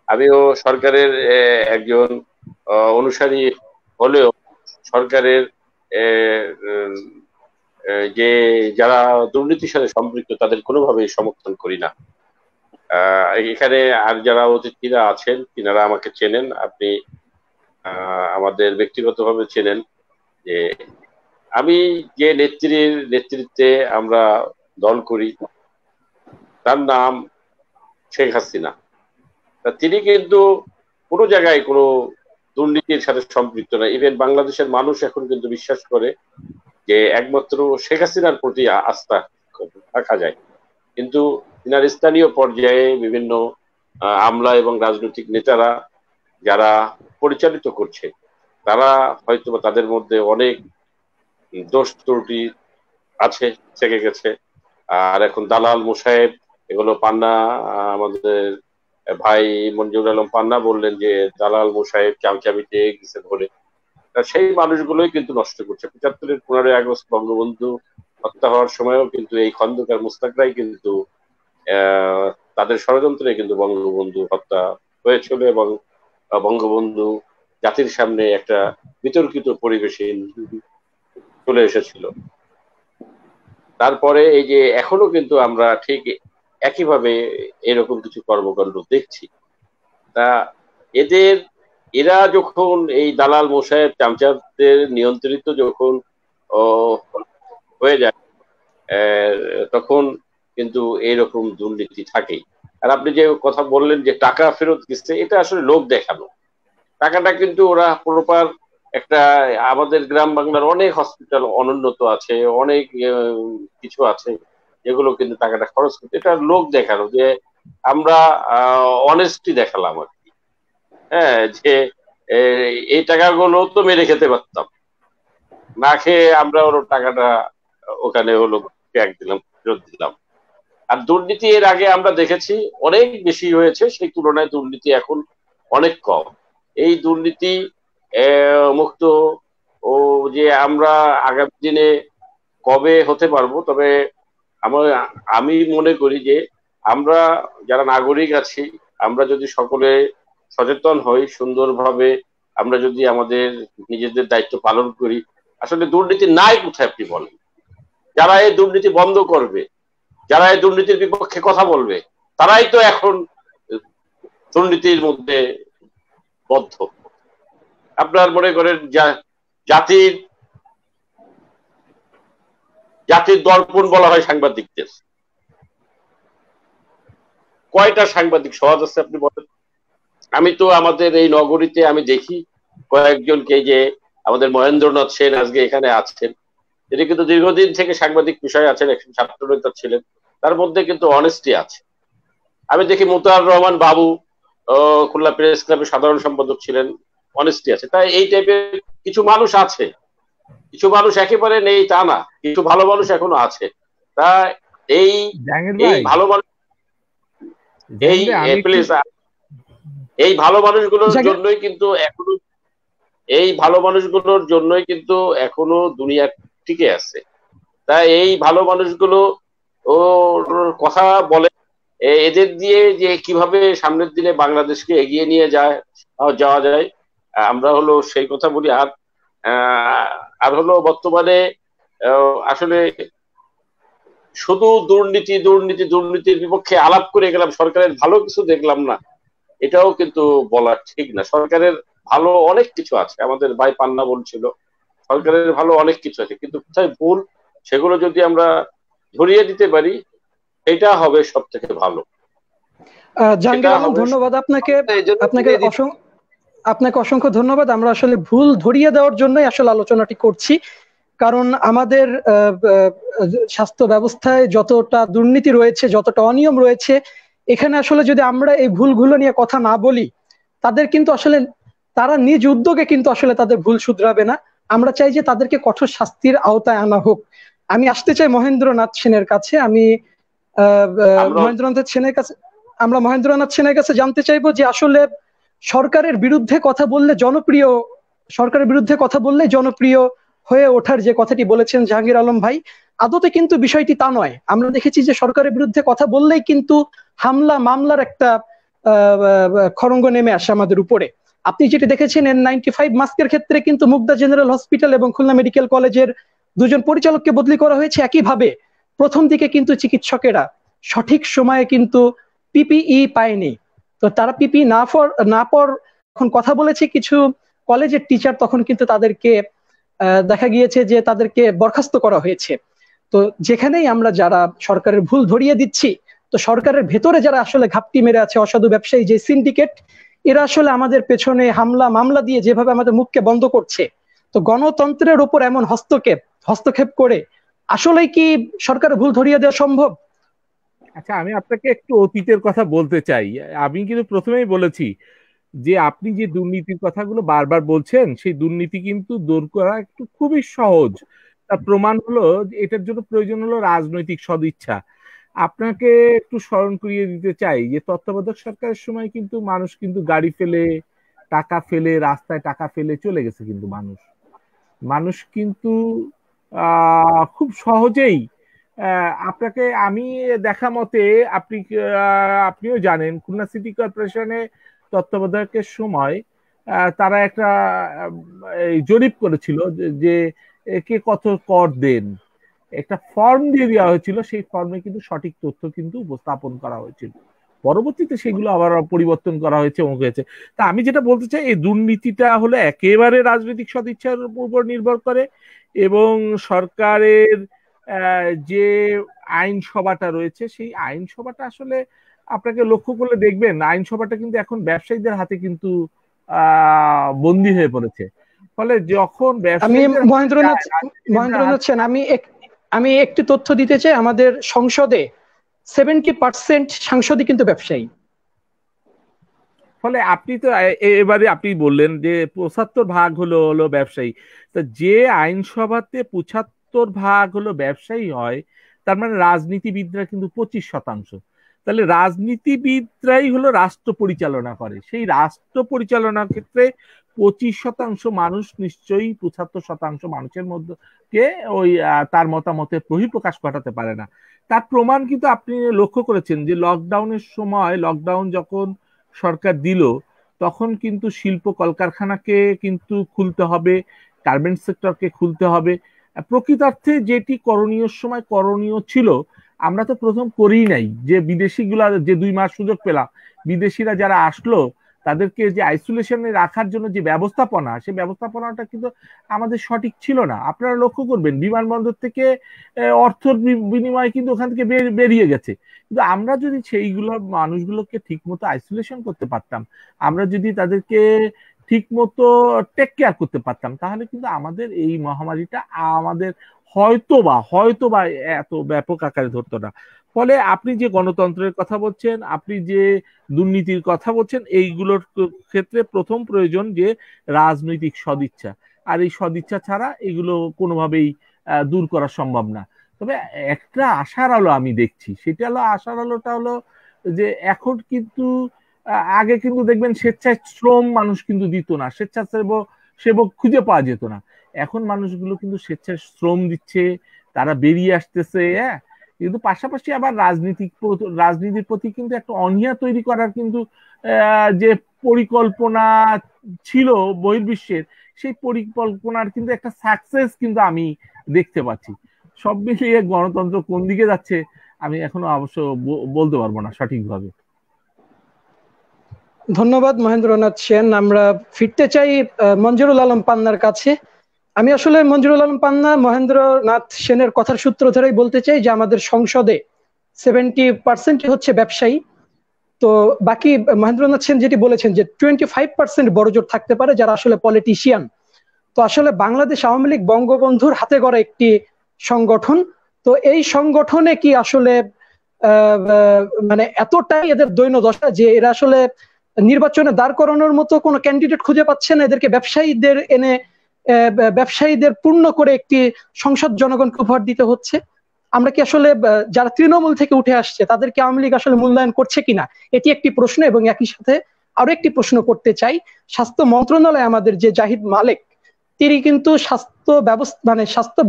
আমিও সরকারের একজন অনুসারী হলেও সরকারের যে যারা দুর্নীতির সাথে সম্পৃক্ত তাদের কোনোভাবেই সমর্থন করি না। এখানে আর যারা অতিথিরা আছেন তিনারা আমাকে চেনেন, আপনি আমাদের ব্যক্তিগতভাবে ছিলেন, যে আমি যে নেত্রীর নেতৃত্বে আমরা দল করি তার নাম শেখ হাসিনা। তা তিনি কিন্তু কোনো জায়গায় কোনো দুর্নীতির সাথে সম্পৃক্ত না। ইভেন বাংলাদেশের মানুষ এখন কিন্তু বিশ্বাস করে যে একমাত্র শেখ হাসিনার প্রতি আস্থা রাখা যায়। কিন্তু তিনার স্থানীয় পর্যায়ে বিভিন্ন আমলা এবং রাজনৈতিক নেতারা যারা পরিচালিত করছে, তারা হয়তো তাদের মধ্যে অনেক দোষ ত্রুটি আছে, থেকে গেছে। আর এখন দালাল মোসাহেব, এগুলো পান্না, আমাদের ভাই মঞ্জুর আলম পান্না বললেন যে দালাল মোসাহেব চামচামিতে গেছে ধরে, সেই মানুষগুলোই কিন্তু নষ্ট করছে। ৭৫-এর 15ই আগস্ট বঙ্গবন্ধু হত্যা হওয়ার সময়ও কিন্তু এই খন্দকার মুস্তাকরাই কিন্তু তাদের ষড়যন্ত্রে কিন্তু বঙ্গবন্ধু হত্যা হয়েছিল, এবং বঙ্গবন্ধু জাতির সামনে একটা বিতর্কিত পরিবেশে চলে এসেছিল। তারপরে এই যে এখনো কিন্তু আমরা ঠিক একইভাবে এরকম কিছু কর্মকাণ্ড দেখছি। তা এরা যখন এই দালাল মোসাহেব চামচাদের নিয়ন্ত্রিত যখন হয়ে যায়, তখন কিন্তু এইরকম দুর্নীতি থাকেই। আর আপনি যে কথা বললেন যে টাকা ফেরত দিচ্ছে, এটা আসলে লোক দেখানো। টাকাটা কিন্তু ওরা প্রপার একটা, আমাদের গ্রাম বাংলার অনেক হসপিটাল অনুন্নত আছে, অনেক কিছু আছে যেগুলো কিন্তু টাকাটা খরচ করতে, এটা লোক দেখানো, যে আমরা অনেস্টি দেখালাম আর কি। হ্যাঁ, যে এই টাকাগুলো তো মেরে খেতে পারতাম, না খেয়ে আমরা ওর টাকাটা ওখানে হলো ব্যাগ দিলাম, ফেরত দিলাম। আর দুর্নীতি এর আগে আমরা দেখেছি অনেক বেশি হয়েছে, সেই তুলনায় দুর্নীতি এখন অনেক কম। এই দুর্নীতি মুক্ত ও যে আমরা আগামী দিনে কবে হতে পারবো, তবে আমি মনে করি যে আমরা যারা নাগরিক আছি, আমরা যদি সকলে সচেতন হই, সুন্দরভাবে আমরা যদি আমাদের নিজেদের দায়িত্ব পালন করি, আসলে দুর্নীতি নাই কোথায় আপনি বলেন? যারা এই দুর্নীতি বন্ধ করবে, যারা এই দুর্নীতির বিপক্ষে কথা বলবে, তারাই তো এখন দুর্নীতির মধ্যে বদ্ধ। আপনার মনে করেন জাতির দর্পণ বলা হয় সাংবাদিকদের, কয়টা সাংবাদিক সমাজ আছে আপনি বলেন? আমি তো আমাদের এই নগরীতে আমি দেখি কয়েকজনকে, যে আমাদের মহেন্দ্রনাথ সেন আজকে এখানে আছেন, তিনি কিন্তু দীর্ঘদিন থেকে সাংবাদিক বিষয়ে আছেন, একজন ছাত্র নেতা ছিলেন, তার মধ্যে কিন্তু অনেস্টি আছে। আমি দেখি মুতাহার রহমান বাবু খুলনা প্রেস ক্লাবের সাধারণ সম্পাদক ছিলেন, অনেস্টি আছে। তাই এই টাইপের কিছু মানুষ আছে, কিছু মানুষ একেবারে নেই তা না, কিছু ভালো মানুষ এখনো আছে। তা এই ভালো মানুষ, এই ভালো মানুষগুলোর জন্যই কিন্তু এখনো, এই ভালো মানুষগুলোর জন্যই কিন্তু এখনো দুনিয়া টিকে আছে। তাই এই ভালো মানুষগুলো ও কথা বলে, এদের দিয়ে যে কিভাবে সামনের দিনে বাংলাদেশকে এগিয়ে নিয়ে যাওয়া যায়, আমরা হলো সেই কথা বলি। আর হলো বর্তমানে আসলে শুধু দুর্নীতি দুর্নীতি দুর্নীতির বিপক্ষে আলাপ করে গেলাম, সরকারের ভালো কিছু দেখলাম না, এটাও কিন্তু বলা ঠিক না। সরকারের ভালো অনেক কিছু আছে, আমাদের ভাই পান্না বলছিল সরকারের ভালো অনেক কিছু আছে, কিন্তু কোথায় ভুল সেগুলো যদি আমরা ধরিয়ে দিতে পারি, এটা হবে সব থেকে ভালো। জাহাঙ্গীর আলম, ধন্যবাদ আপনাকে। আপনাকে অসংখ্য ধন্যবাদ। আমরা আসলে ভুল ধরিয়ে দেওয়ার জন্যই আসলে আলোচনাটি করছি, কারণ আমাদের স্বাস্থ্য ব্যবস্থায় যতটা দুর্নীতি রয়েছে, যতটা অনিয়ম রয়েছে, এখানে আসলে যদি আমরা এই ভুলগুলো নিয়ে কথা না বলি, তাদের কিন্তু আসলে তারা নিজ উদ্যোগে কিন্তু আসলে তাদের ভুল শুধরাবে না। আমরা চাই যে তাদেরকে কঠোর শাস্তির আওতায় আনা হোক। আমি আসতে চাই মহেন্দ্রনাথ সেনের কাছে। আমরা মহেন্দ্রনাথ সেনের কাছে জানতে চাইবো যে আসলে সরকারের বিরুদ্ধে কথা বললে জনপ্রিয় হয়ে ওঠার যে কথাটি বলেছেন জাহাঙ্গীর আলম ভাই, আদতে কিন্তু বিষয়টি তা নয়। আমরা দেখেছি যে সরকারের বিরুদ্ধে কথা বললেই কিন্তু হামলা মামলার একটা খড়ঙ্গ নেমে আসে আমাদের উপরে। আপনি যেটি দেখেছেন N95 মাস্কের ক্ষেত্রে কিন্তু মুগদা জেনারেল হসপিটাল এবং খুলনা মেডিকেল কলেজের দুজন পরিচালককে বদলি করা হয়েছে। একইভাবে প্রথম দিকে কিন্তু চিকিৎসকেরা সঠিক সময়ে কিন্তু পিপিই পায়নি, তো তারা পিপিই না পর এখন কথা বলেছে কিছু কলেজের টিচার তখন কিন্তু তাদেরকে দেখা গিয়েছে যে তাদেরকে বরখাস্ত করা হয়েছে। তো যেখানেই আমরা যারা সরকারের ভুল ধরিয়ে দিচ্ছি, তো সরকারের ভেতরে যারা আসলে ঘাপটি মেরে আছে অসাধু ব্যবসায়ী যে সিন্ডিকেট, এরা আসলে আমাদের পেছনে হামলা মামলা দিয়ে যেভাবে আমাদের মুখকে বন্ধ করছে, তো গণতন্ত্রের উপর এমন হস্তক্ষেপ করে আসলেই কি সরকারের ভুল ধরিয়ে দেওয়া সম্ভব? আচ্ছা, আমি আপনাকে একটু অতীতের কথা বলতে চাই। আমি কিন্তু প্রথমেই বলেছি যে আপনি যে দুর্নীতির কথাগুলো বারবার বলছেন, সেই দুর্নীতি কিন্তু দূর করা একটু খুবই সহজ। তার প্রমাণ হলো যে এটার জন্য প্রয়োজন হলো রাজনৈতিক সদিচ্ছা। আপনাকে একটু স্মরণ করিয়ে দিতে চাই যে তত্ত্বাবধায়ক সরকারের সময় কিন্তু মানুষ কিন্তু গাড়ি ফেলে, টাকা ফেলে, রাস্তায় টাকা ফেলে চলে গেছে। কিন্তু মানুষ মানুষ কিন্তু খুব সহজেই আপনাকে আমি দেখা মতে আপনিও জানেন খুলনা সিটি কর্পোরেশনে তত্ত্বাবধায়কের সময় তারা একটা এই জরিপ করেছিল যে কে কত কর দেন, একটা ফর্ম দিয়ে দেওয়া হয়েছিল। সেই ফর্মে কিন্তু সঠিক তথ্য কিন্তু উপস্থাপন করা হয়েছিল। পরবর্তীতে সেগুলো আবার পরিবর্তন করা হয়েছে, অমুক হয়েছে। তা আমি যেটা বলতে চাই, এই দুর্নীতিটা হলো একেবারে রাজনৈতিক সদিচ্ছার উপর নির্ভর করে। এবং সরকারের যে আইনসভাটা রয়েছে, সেই আইনসভাটা আসলে আপনাকে লক্ষ্য করলে দেখবেন আইনসভাটা কিন্তু এখন ব্যবসায়ীদের হাতে কিন্তু বন্দী হয়ে পড়েছে। ফলে যখন আমি ব্যবসায়ীদের মহেন্দ্রনাথ সেন, আমি একটি তথ্য দিতে চাই। আমাদের সংসদে 70% সাংসদই কিন্তু ব্যবসায়ী। ফলে আপনি তো এবারে আপনি বললেন যে 75% হলো ব্যবসায়ী। তা যে আইনসভাতে 75% হলো ব্যবসায়ী হয়, তার মানে রাজনীতিবিদরা কিন্তু 25%। তাহলে রাজনীতিবিদরাই হলো রাষ্ট্র পরিচালনা করে। সেই রাষ্ট্র পরিচালনার ক্ষেত্রে 25% মানুষ নিশ্চয়ই 75% মানুষের মধ্যে ওই তার মতামতের বহিঃপ্রকাশ ঘটাতে পারে না। তার প্রমাণ কিন্তু আপনি লক্ষ্য করেছেন যে লকডাউনের সময়, লকডাউন যখন সরকার দিল, তখন কিন্তু শিল্প কলকারখানাকে কিন্তু খুলতে হবে, গার্মেন্ট সেক্টরকে খুলতে হবে। প্রকৃতার্থে যেটি করণীয় সময় করণীয় ছিল, আমরা তো প্রথম করেই নাই। যে বিদেশিগুলা যে 2 মাস সুযোগ পেলাম, বিদেশিরা যারা আসলো তাদেরকে যে আইসোলেশনে রাখার জন্য যে ব্যবস্থাপনা, সেই ব্যবস্থাপনাটা কিন্তু আমাদের সঠিক ছিল না। আপনারা লক্ষ্য করবেন বিমানবন্দর থেকে অর্থের বিনিময়ে কিন্তু ওখান থেকে বেরিয়ে গেছে। কিন্তু আমরা যদি সেইগুলো মানুষগুলোকে ঠিক মতো আইসোলেশন করতে পারতাম, আমরা যদি তাদেরকে ঠিক মতো টেক কেয়ার করতে পারতাম, তাহলে কিন্তু আমাদের এই মহামারীটা আমাদের হয়তোবা এত ব্যাপক আকারে ধরতো না। ফলে আপনি যে গণতন্ত্রের কথা বলছেন, আপনি যে দুর্নীতির কথা বলছেন, এইগুলোর ক্ষেত্রে প্রথম প্রয়োজন যে রাজনৈতিক সদিচ্ছা। আর এই সদিচ্ছা ছাড়া এগুলো কোনোভাবেই দূর করা সম্ভব না। তবে একটা আশার আলো আমি দেখছি, সেটা হলো, আশার আলোটা হলো যে এখন কিন্তু আগে কিন্তু দেখবেন স্বেচ্ছায় শ্রম মানুষ কিন্তু দিত না, সেবক খুঁজে পাওয়া যেত না। এখন মানুষগুলো কিন্তু স্বেচ্ছায় শ্রম দিচ্ছে, তারা বেরিয়ে আসতেছে। হ্যাঁ, কিন্তু পাশাপাশি আবার রাজনীতির প্রতি কিন্তু একটা অনীহা তৈরি করার কিন্তু যে পরিকল্পনা ছিল বহির্বিশ্বের, সেই পরিকল্পনার কিন্তু একটা সাকসেস কিন্তু আমি দেখতে পাচ্ছি। সব মিলিয়ে গণতন্ত্র কোন দিকে যাচ্ছে আমি এখনো অবশ্য বলতে পারবো না সঠিকভাবে। ধন্যবাদ মহেন্দ্রনাথ সেন। আমরা ফিরতে চাই মঞ্জুরুল আলম পান্নার কাছে। আমি আসলে মঞ্জুরুল আলম পান্না, মহেন্দ্রনাথ সেনের কথার সূত্র ধরেই বলতে চাই যে আমাদের সংসদে 70% হচ্ছে ব্যবসায়ী। তো বাকি মহেন্দ্রনাথ সেন যেটি বলেছেন যে 25% বড়জোর থাকতে পারে যারা আসলে পলিটিশিয়ান। তো আসলে বাংলাদেশ আওয়ামী লীগ বঙ্গবন্ধুর হাতে গড়া একটি সংগঠন। তো এই সংগঠনে কি আসলে মানে এতটাই এদের দৈন্যদশা যে এরা আসলে নির্বাচনে দাঁড় করানোর মতো কোনো ক্যান্ডিডেট খুঁজে পাচ্ছে না, এদেরকে ব্যবসায়ীদের পূর্ণ করে একটি সংসদ জনগণকে উপহার দিতে হচ্ছে। আমরা কি আসলে যারা তৃণমূল থেকে উঠে আসছে তাদেরকে আওয়ামী লীগ আসলে মূল্যায়ন করছে কিনা, এটি একটি প্রশ্ন। এবং একই সাথে আরো একটি প্রশ্ন করতে চাই, স্বাস্থ্য মন্ত্রণালয়ে আমাদের যে জাহিদ মালেক, তিনি কিন্তু স্বাস্থ্য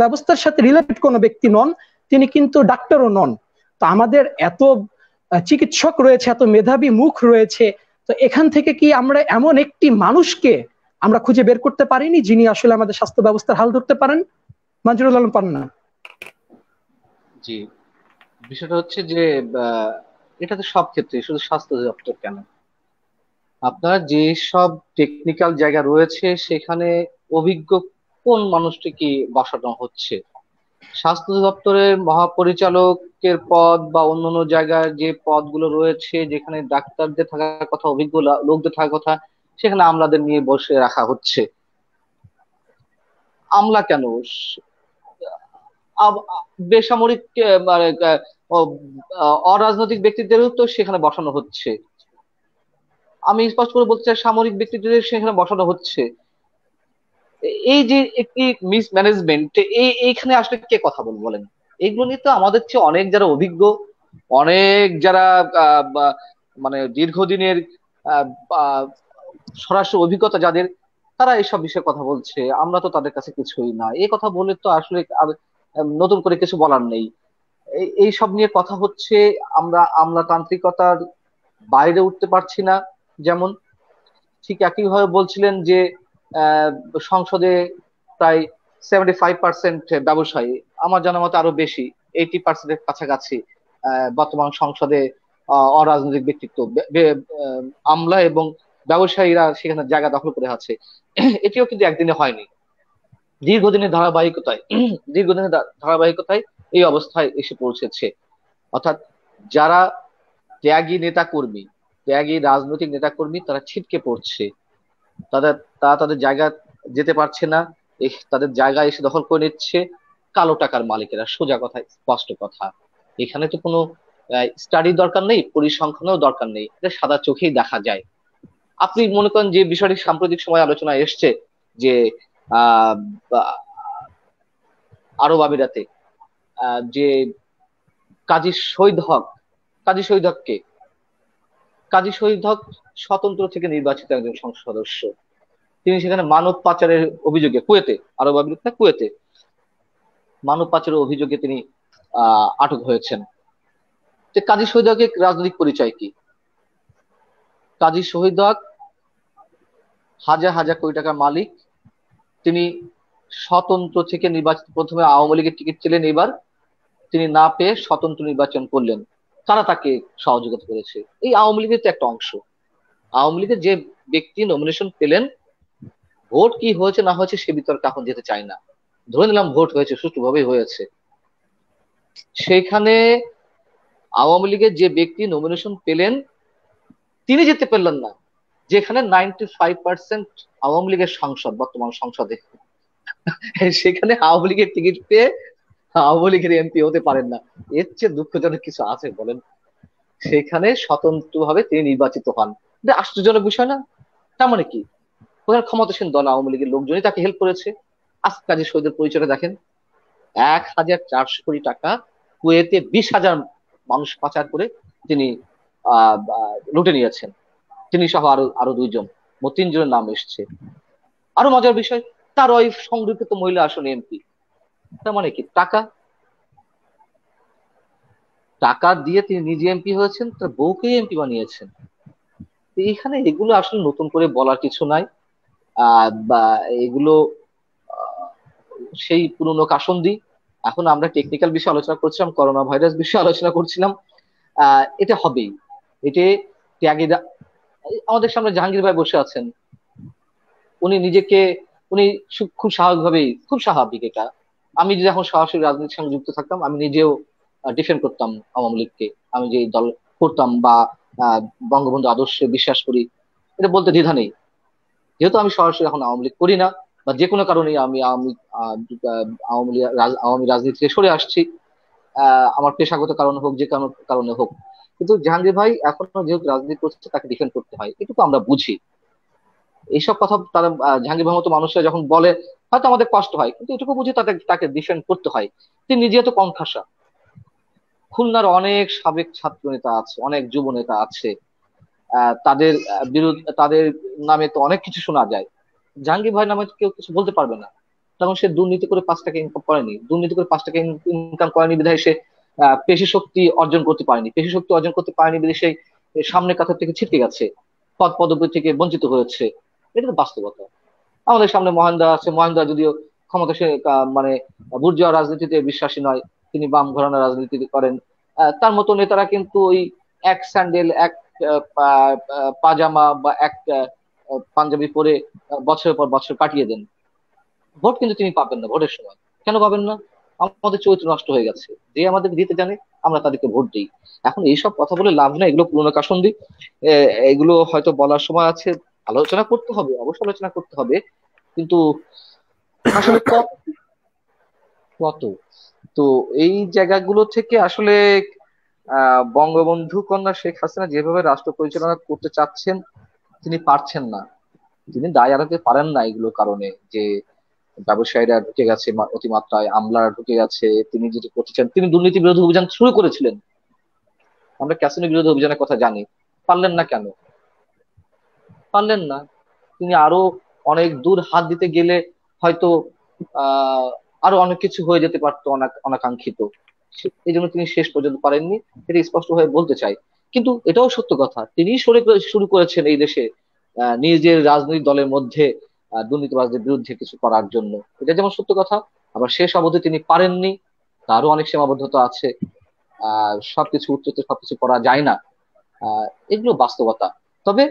ব্যবস্থার সাথে রিলেটেড কোনো ব্যক্তি নন, তিনি কিন্তু ডাক্তারও নন। তো আমাদের এত চিকিৎসক রয়েছে, এত মেধাবী মুখ রয়েছে, তো এখান থেকে কি আমরা এমন একটি মানুষকে আমরা খুঁজে বের করতে পারিনি যিনি আসলে আমাদের স্বাস্থ্য ব্যবস্থার হাল ধরতে পারেন? মঞ্জুরুল আলম পান্না। জি, বিষয়টা হচ্ছে যে এটা তো সব ক্ষেত্রে, শুধু স্বাস্থ্য দপ্তর কেন, আপনার যে সব টেকনিক্যাল জায়গা রয়েছে সেখানে অভিজ্ঞ কোন মানুষটি কি বসানো হচ্ছে? স্বাস্থ্য দপ্তরের মহাপরিচালকের পদ বা অন্যান্য জায়গায় যে পদগুলো রয়েছে যেখানে ডাক্তারদের থাকার কথা, অভিজ্ঞ লোকদের থাকার কথা, সেখানে আমলাদের নিয়ে বসে রাখা হচ্ছে। আমলা কেন? বেসামরিক মানে অরাজনৈতিক ব্যক্তিদেরও তো সেখানে বসানো হচ্ছে। আমি স্পষ্ট করে বলতে চাই, সামরিক ব্যক্তিদের সেখানে বসানো হচ্ছে। এই যে একটি মিসম্যানেজমেন্ট, এইখানে আসলে কে কথা বলবো বলেন? এইগুলো নিয়ে তো আমাদের চেয়ে অনেক যারা অভিজ্ঞ, অনেক যারা মানে দীর্ঘদিনের আহ, আহ, সরাসরি অভিজ্ঞতা যাদের, তারা এইসব বিষয়ে কথা বলছে। আমরা তো তাদের কাছে কিছুই না, এই কথা বলে তো আসলে আর নতুন করে কিছু বলার নেই। এই সব নিয়ে কথা হচ্ছে। আমরা আমলাতান্ত্রিকতার বাইরে উঠতে পারছি না। যেমন ঠিক একইভাবে বলছিলেন যে আহ, সংসদে প্রায় 75% ব্যবসায়ী, আমার জানা মতে আরো বেশি, 80%-এর কাছাকাছি বর্তমান সংসদে অরাজনৈতিক ব্যক্তিত্ব, আমলা এবং ব্যবসায়ীরা সেখানে জায়গা দখল করে আছে। এটিও কিন্তু একদিনে হয়নি, দীর্ঘদিনের ধারাবাহিকতায় দীর্ঘদিনের ধারাবাহিকতায় এই অবস্থায় এসে পৌঁছেছে। অর্থাৎ যারা ত্যাগী নেতা কর্মী, ত্যাগী রাজনৈতিক নেতা কর্মী, তারা ছিটকে পড়ছে। তারা তাদের জায়গা যেতে পারছে না, তাদের জায়গা এসে দখল করে নিচ্ছে কালো টাকার মালিকেরা। সোজা কথা, স্পষ্ট কথা। এখানে তো কোনো স্টাডির দরকার নেই, পরিসংখ্যানেও দরকার নেই, এটা সাদা চোখেই দেখা যায়। আপনি মনে করেন যে বিষয়টি সাম্প্রতিক সময় আলোচনা এসছে যে আহ আরব আমিরাতে যে কাজী শহীদ হক, কাজী শহীদ হককে কাজী শহীদ হক স্বতন্ত্র থেকে নির্বাচিত একজন সংসদ সদস্য। তিনি সেখানে মানব পাচারের অভিযোগে, কুয়েতে, আরব আমিরাত না, কুয়েতে মানব পাচারের অভিযোগে তিনি আটক হয়েছেন। তো কাজী শহীদ হকের রাজনৈতিক পরিচয় কি? কাজী শহীদ হক হাজার হাজার কোটি টাকার মালিক। তিনি স্বতন্ত্র থেকে নির্বাচিত, প্রথমে আওয়ামী লীগের টিকিট ছিলেন, এবার তিনি না পেয়ে স্বতন্ত্র নির্বাচন করলেন। কারা তাকে সহযোগিতা করেছে? এই আওয়ামী লীগের তো একটা অংশ। আওয়ামী লীগের যে ব্যক্তি নমিনেশন পেলেন, ভোট কি হয়েছে না হয়েছে সে বিতর্কে এখন যেতে চাই না, ধরে নিলাম ভোট হয়েছে, সুষ্ঠুভাবেই হয়েছে। সেখানে আওয়ামী লীগের যে ব্যক্তি নমিনেশন পেলেন তিনি যেতে পারলেন না, যেখানে 95% আওয়ামী লীগের সাংসদ বর্তমান সংসদে, সেখানে আওয়ামী লীগের টিকিট পেয়ে আওয়ামী লীগের এমপি হতে পারেন না। এর চেয়ে দুঃখজনক কিছু আছে বলেন? সেখানে স্বতন্ত্রভাবে তিনি নির্বাচিত হন, এটা আশ্চর্যজনক বিষয় না? তার মানে কি ওখানে ক্ষমতাসীন দল আওয়ামী লীগের লোকজনই তাকে হেল্প করেছে। আজ কাজী শহীদের পরিচয়টা দেখেন, 1,400 কোটি টাকা কুয়েতে 20,000 মানুষ পাচার করে তিনি লুটে নিয়েছেন। তিনি সহ আরো আরো দুইজন, মোট 3 জনের নাম এসছে। আরো মজার বিষয়, তার ওয়াইফ সংরক্ষিত মহিলা আসনে এমপি। তার মানে কি টাকা টাকা দিয়ে তিনি নিজে এমপি হয়েছেন, তার বউকে এমপি বানিয়েছেন। এখানে এগুলো আসলে নতুন করে বলার কিছু নাই। বা এগুলো সেই পুরনো কাসন্দি। এখন আমরা টেকনিক্যাল বিষয়ে আলোচনা করছিলাম, করোনা ভাইরাস বিষয়ে আলোচনা করছিলাম। এটা হবেই। এটা ত্যাগী, আমাদের সামনে জাহাঙ্গীর ভাই বসে আছেন, উনি নিজেকে, উনি খুব স্বাভাবিকভাবেই, খুব স্বাভাবিক এটা। আমি যখন সরাসরি রাজনীতির সঙ্গে যুক্ত থাকতাম, আমি নিজেও ডিফেন্ড করতাম আওয়ামী লীগকে। আমি যে দল করতাম বা বঙ্গবন্ধু আদর্শে বিশ্বাস করি, এটা বলতে দ্বিধা নেই। যেহেতু আমি সরাসরি এখন আওয়ামী লীগ করি না, বা যে কোনো কারণে আমি আওয়ামী রাজনীতি থেকে সরে আসছি, আমার পেশাগত কারণে হোক, যে কোনো কারণে হোক। কিন্তু জাহাঙ্গীর ভাই এখনো যেহেতু রাজনীতি করছে, তাকে ডিফেন্ড করতে হয়, এটুকু আমরা বুঝি। এইসব কথা তারা জাহাঙ্গীর ভাই মতো মানুষরা যখন বলে হয়তো আমাদের কষ্ট হয়, কিন্তু এটুকু বুঝি তাকে ডিফেন্ড করতে হয়। তিনি নিজে তো কণ্ঠাসা। খুলনার অনেক সাবেক ছাত্র নেতা আছে, অনেক যুব নেতা আছে, তাদের বিরুদ্ধে, তাদের নামে তো অনেক কিছু শোনা যায়। জাহাঙ্গীর ভাই নামে কেউ কিছু বলতে পারবে না, কারণ সে দুর্নীতি করে 5 টাকা ইনকাম করেনি। দুর্নীতি করে 5 টাকা ইনকাম করেনি বিধায় সে পেশি শক্তি অর্জন করতে পারেনি। পেশি শক্তি অর্জন করতে পারেনি বিধায় সে সামনে কাতার থেকে ছিটকে গেছে, পদ পদবি থেকে বঞ্চিত হয়েছে। এটা তো বাস্তবতা। আমাদের সামনে মহেন্দা আছে, মহেন্দা যদিও ক্ষমতাসীন মানে বুর্জোয়া রাজনীতিতে বিশ্বাসী নয়, তিনি বাম ঘরানার রাজনীতি করেন। তার মতো নেতারা কিন্তু ওই এক স্যান্ডেল, এক পাজামা বা এক পাঞ্জাবি পরে বছরের পর বছর কাটিয়ে দেন, ভোট কিন্তু তিনি পাবেন না। ভোটের সময় কেন পাবেন না? আমাদের চরিত্র নষ্ট হয়ে গেছে। যে আমাদের দিতে জানে আমরা তাদেরকে ভোট দিই। এখন এইসব কথা বলে লাভ নাই, এগুলো পুরনো কাসন্দি। এগুলো হয়তো বলার সময় আছে, আলোচনা করতে হবে, অবশ্যই আলোচনা করতে হবে, কিন্তু আসলে কত কত তো এই জায়গাগুলো থেকে আসলে বঙ্গবন্ধু কন্যা শেখ হাসিনা যেভাবে রাষ্ট্র পরিচালনা করতে চাচ্ছেন তিনি পারছেন না। তিনি দায় এড়াতে পারেন না এগুলোর কারণে, যে ব্যবসায়ীরা ঢুকে গেছে অতিমাত্রায়, আমলারা ঢুকে গেছে। তিনি যেটা করতেছেন, তিনি দুর্নীতি বিরোধী অভিযান শুরু করেছিলেন, আমরা ক্যাসিনো বিরোধী অভিযানের কথা জানি। পারলেন না কেন? পারলেন না। তিনি আরো অনেক দূর হাত দিতে গেলে হয়তো আহ আরো অনেক কিছু হয়ে যেতে পারতো, অনাকাঙ্ক্ষিত। এই জন্য তিনি শেষ পর্যন্ত পারেননি, এটা স্পষ্ট হয়ে বলতে চাই। কিন্তু এটাও সত্য কথা, তিনি শুরু করেছেন এই দেশে নিজের রাজনৈতিক দলের মধ্যে দুর্নীতিবাজদের বিরুদ্ধে কিছু করার জন্য। এটা যেমন সত্য কথা, আবার শেষ অবধি তিনি পারেননি, তারও অনেক সীমাবদ্ধতা আছে। সবকিছু উচ্চতে সবকিছু করা যায় না, এগুলো বাস্তবতা। তবে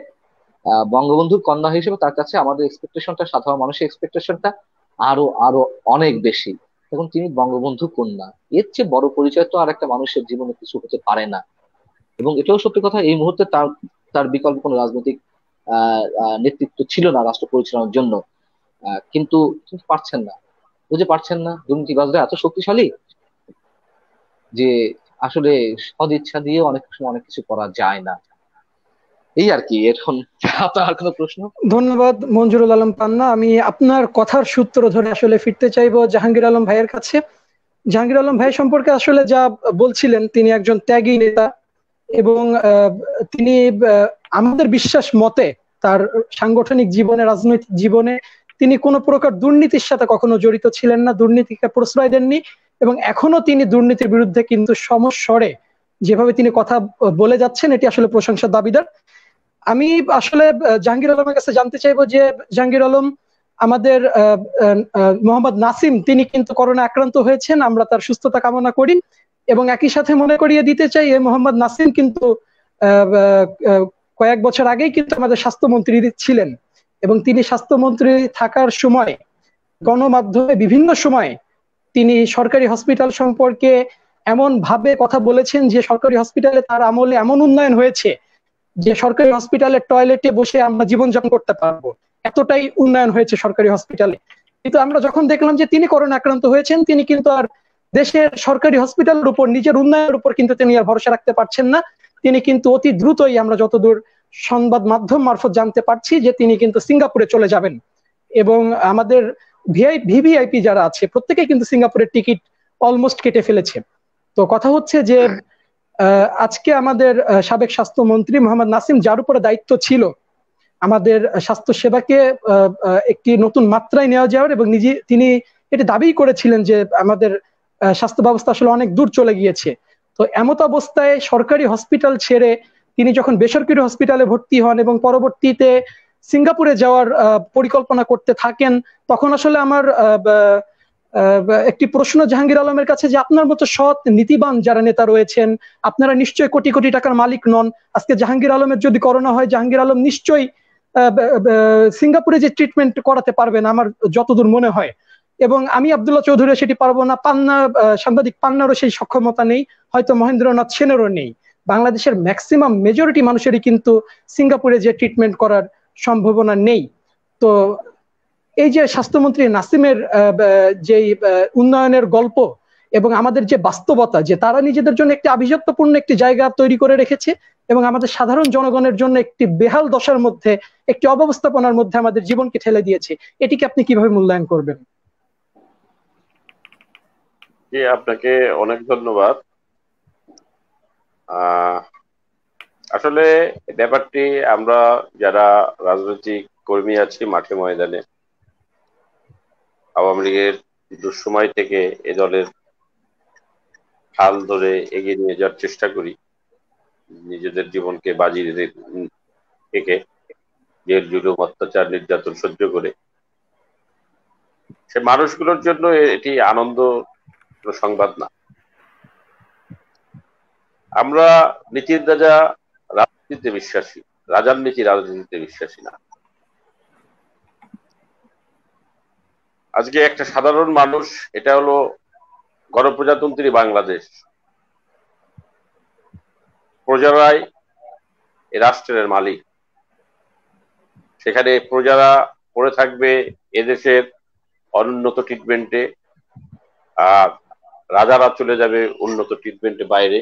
বঙ্গবন্ধুর কন্যা হিসেবে তার কাছে আমাদের এক্সপেকটেশনটা, সাধারণ মানুষের এক্সপেকটেশনটা আরো আরো অনেক বেশি। এখন তিনি বঙ্গবন্ধু কন্যা, এর চেয়ে বড় পরিচয় তো আর একটা মানুষের জীবনে কিছু হতে পারে না। এবং এটাও সত্যি কথা, এই মুহূর্তে তার তার বিকল্প কোনো রাজনৈতিক নেতৃত্ব ছিল না রাষ্ট্র পরিচালনার জন্য। কিন্তু তিনি পারছেন না, বুঝে পারছেন না দুর্নীতিবাজরা এত শক্তিশালী যে আসলে সদিচ্ছা দিয়ে অনেক সময় অনেক কিছু করা যায় না। এই আর কি। এখন আপনার আর কোনো প্রশ্ন? ধন্যবাদ মঞ্জুরুল আলম পান্না। আমি আপনার কথার সূত্র ধরে আসলে ফিরতে চাইবো জাহাঙ্গীর আলম ভাইয়ের কাছে। জাহাঙ্গীর আলম ভাই সম্পর্কে আসলে যা বলছিলেন, তিনি একজন ত্যাগী নেতা এবং তিনি আমাদের বিশ্বাস মতে তার সাংগঠনিক জীবনে, রাজনৈতিক জীবনে তিনি কোনো প্রকার দুর্নীতির সাথে কখনো জড়িত ছিলেন না, দুর্নীতিকে প্রশ্রয় দেননি এবং এখনো তিনি দুর্নীতির বিরুদ্ধে কিন্তু সমস্বরে যেভাবে তিনি কথা বলে যাচ্ছেন, এটি আসলে প্রশংসার দাবিদার। আমি আসলে জাহাঙ্গীর আলমের কাছে জানতে চাইবো যে জাহাঙ্গীর আলম, আমাদের মোহাম্মদ নাসিম তিনি কিন্তু করোনা আক্রান্ত হয়েছেন, আমরা তার সুস্থতা কামনা করি এবং একই সাথে মনে করিয়ে দিতে চাই এই মোহাম্মদ নাসিম কিন্তু কয়েক বছর আগেই কিন্তু আমাদের স্বাস্থ্যমন্ত্রী ছিলেন এবং তিনি স্বাস্থ্যমন্ত্রী থাকার সময় গণমাধ্যমে বিভিন্ন সময় তিনি সরকারি হসপিটাল সম্পর্কে এমন ভাবে কথা বলেছেন যে সরকারি হসপিটালে তার আমলে এমন উন্নয়ন হয়েছে যে সরকারি হসপিটালের টয়লেটে বসে আমরা জীবনযাপন করতে পারবো, এতটাই উন্নয়ন হয়েছে সরকারি হসপিটালে। কিন্তু আমরা যখন দেখলাম যে তিনি করোনা আক্রান্ত হয়েছেন, তিনি কিন্তু আর দেশের সরকারি হসপিটালের উপর, নিজের উন্নয়নের উপর কিন্তু তিনি আর ভরসা রাখতে পারছেন না। তিনি কিন্তু অতি দ্রুতই, আমরা যতদূর সংবাদ মাধ্যম মারফত জানতে পারছি, যে তিনি কিন্তু সিঙ্গাপুরে চলে যাবেন এবং আমাদের ভিভিআইপি যারা আছে প্রত্যেকেই কিন্তু সিঙ্গাপুরের টিকিট অলমোস্ট কেটে ফেলেছে। তো কথা হচ্ছে যে আজকে আমাদের সাবেক স্বাস্থ্যমন্ত্রী মোহাম্মদ নাসিম, যার উপরে দায়িত্ব ছিল আমাদের স্বাস্থ্য সেবাকে একটি নতুন মাত্রায় নেওয়া যাওয়ার, এবং তিনি এটি দাবি করেছিলেন যে আমাদের স্বাস্থ্য ব্যবস্থা আসলে অনেক দূর চলে গিয়েছে। তো এমত অবস্থায় সরকারি হসপিটাল ছেড়ে তিনি যখন বেসরকারি হসপিটালে ভর্তি হন এবং পরবর্তীতে সিঙ্গাপুরে যাওয়ার পরিকল্পনা করতে থাকেন, তখন আসলে আমার একটি প্রশ্ন জাহাঙ্গীর আলমের কাছে, যে আপনার মতো সৎ নীতিবান যারা নেতা রয়েছেন, আপনারা নিশ্চয়ই কোটি কোটি টাকার মালিক নন। আজকে জাহাঙ্গীর আলমের যদি করোনা হয়, জাহাঙ্গীর আলম নিশ্চয়ই সিঙ্গাপুরে যে ট্রিটমেন্ট করাতে পারবেন আমার যতদূর মনে হয়, এবং আমি আব্দুল্লাহ চৌধুরী সেটি পারবো না, সাংবাদিক পান্নারও সেই সক্ষমতা নেই, হয়তো মহেন্দ্রনাথ সেনেরও নেই। বাংলাদেশের ম্যাক্সিমাম মেজরিটি মানুষেরই কিন্তু সিঙ্গাপুরে যে ট্রিটমেন্ট করার সম্ভাবনা নেই। তো এই যে স্বাস্থ্যমন্ত্রী নাসিমের যে উন্নয়নের গল্প এবং আমাদের যে বাস্তবতা, যে তারা নিজেদের জন্য একটি আভিজাত্যপূর্ণ একটি জায়গা তৈরি করে রেখেছে এবং আমাদের সাধারণ জনগণের জন্য একটি বেহাল দশার মধ্যে, একটি অব্যবস্থাপনার মধ্যে আমাদের জীবনকে ঠেলে দিয়েছে, এটিকে আপনি কিভাবে মূল্যায়ন করবেন? জি, আপনাকে অনেক ধন্যবাদ। আসলে ব্যাপারটি আমরা যারা রাজনৈতিক কর্মী আছি মাঠে ময়দানে, আওয়ামী লীগের দুঃসময় থেকে এ দলের হাল ধরে এগিয়ে নিয়ে যাওয়ার চেষ্টা করি, নিজেদের জীবনকে বাজি থেকে জেল জুলুম অত্যাচার নির্যাতন সহ্য করে, সে মানুষগুলোর জন্য এটি আনন্দ সংবাদ না। আমরা নীতির রাজা রাজনীতিতে বিশ্বাসী, রাজনীতিতে বিশ্বাসী না। আজকে একটা সাধারণ মানুষ, এটা হলো গণপ্রজাতন্ত্রী বাংলাদেশ, প্রজারাই এ রাষ্ট্রের মালিক। সেখানে প্রজারা পড়ে থাকবে এদেশের অনুন্নত ট্রিটমেন্টে, আর রাজারা চলে যাবে উন্নত ট্রিটমেন্টে বাইরে।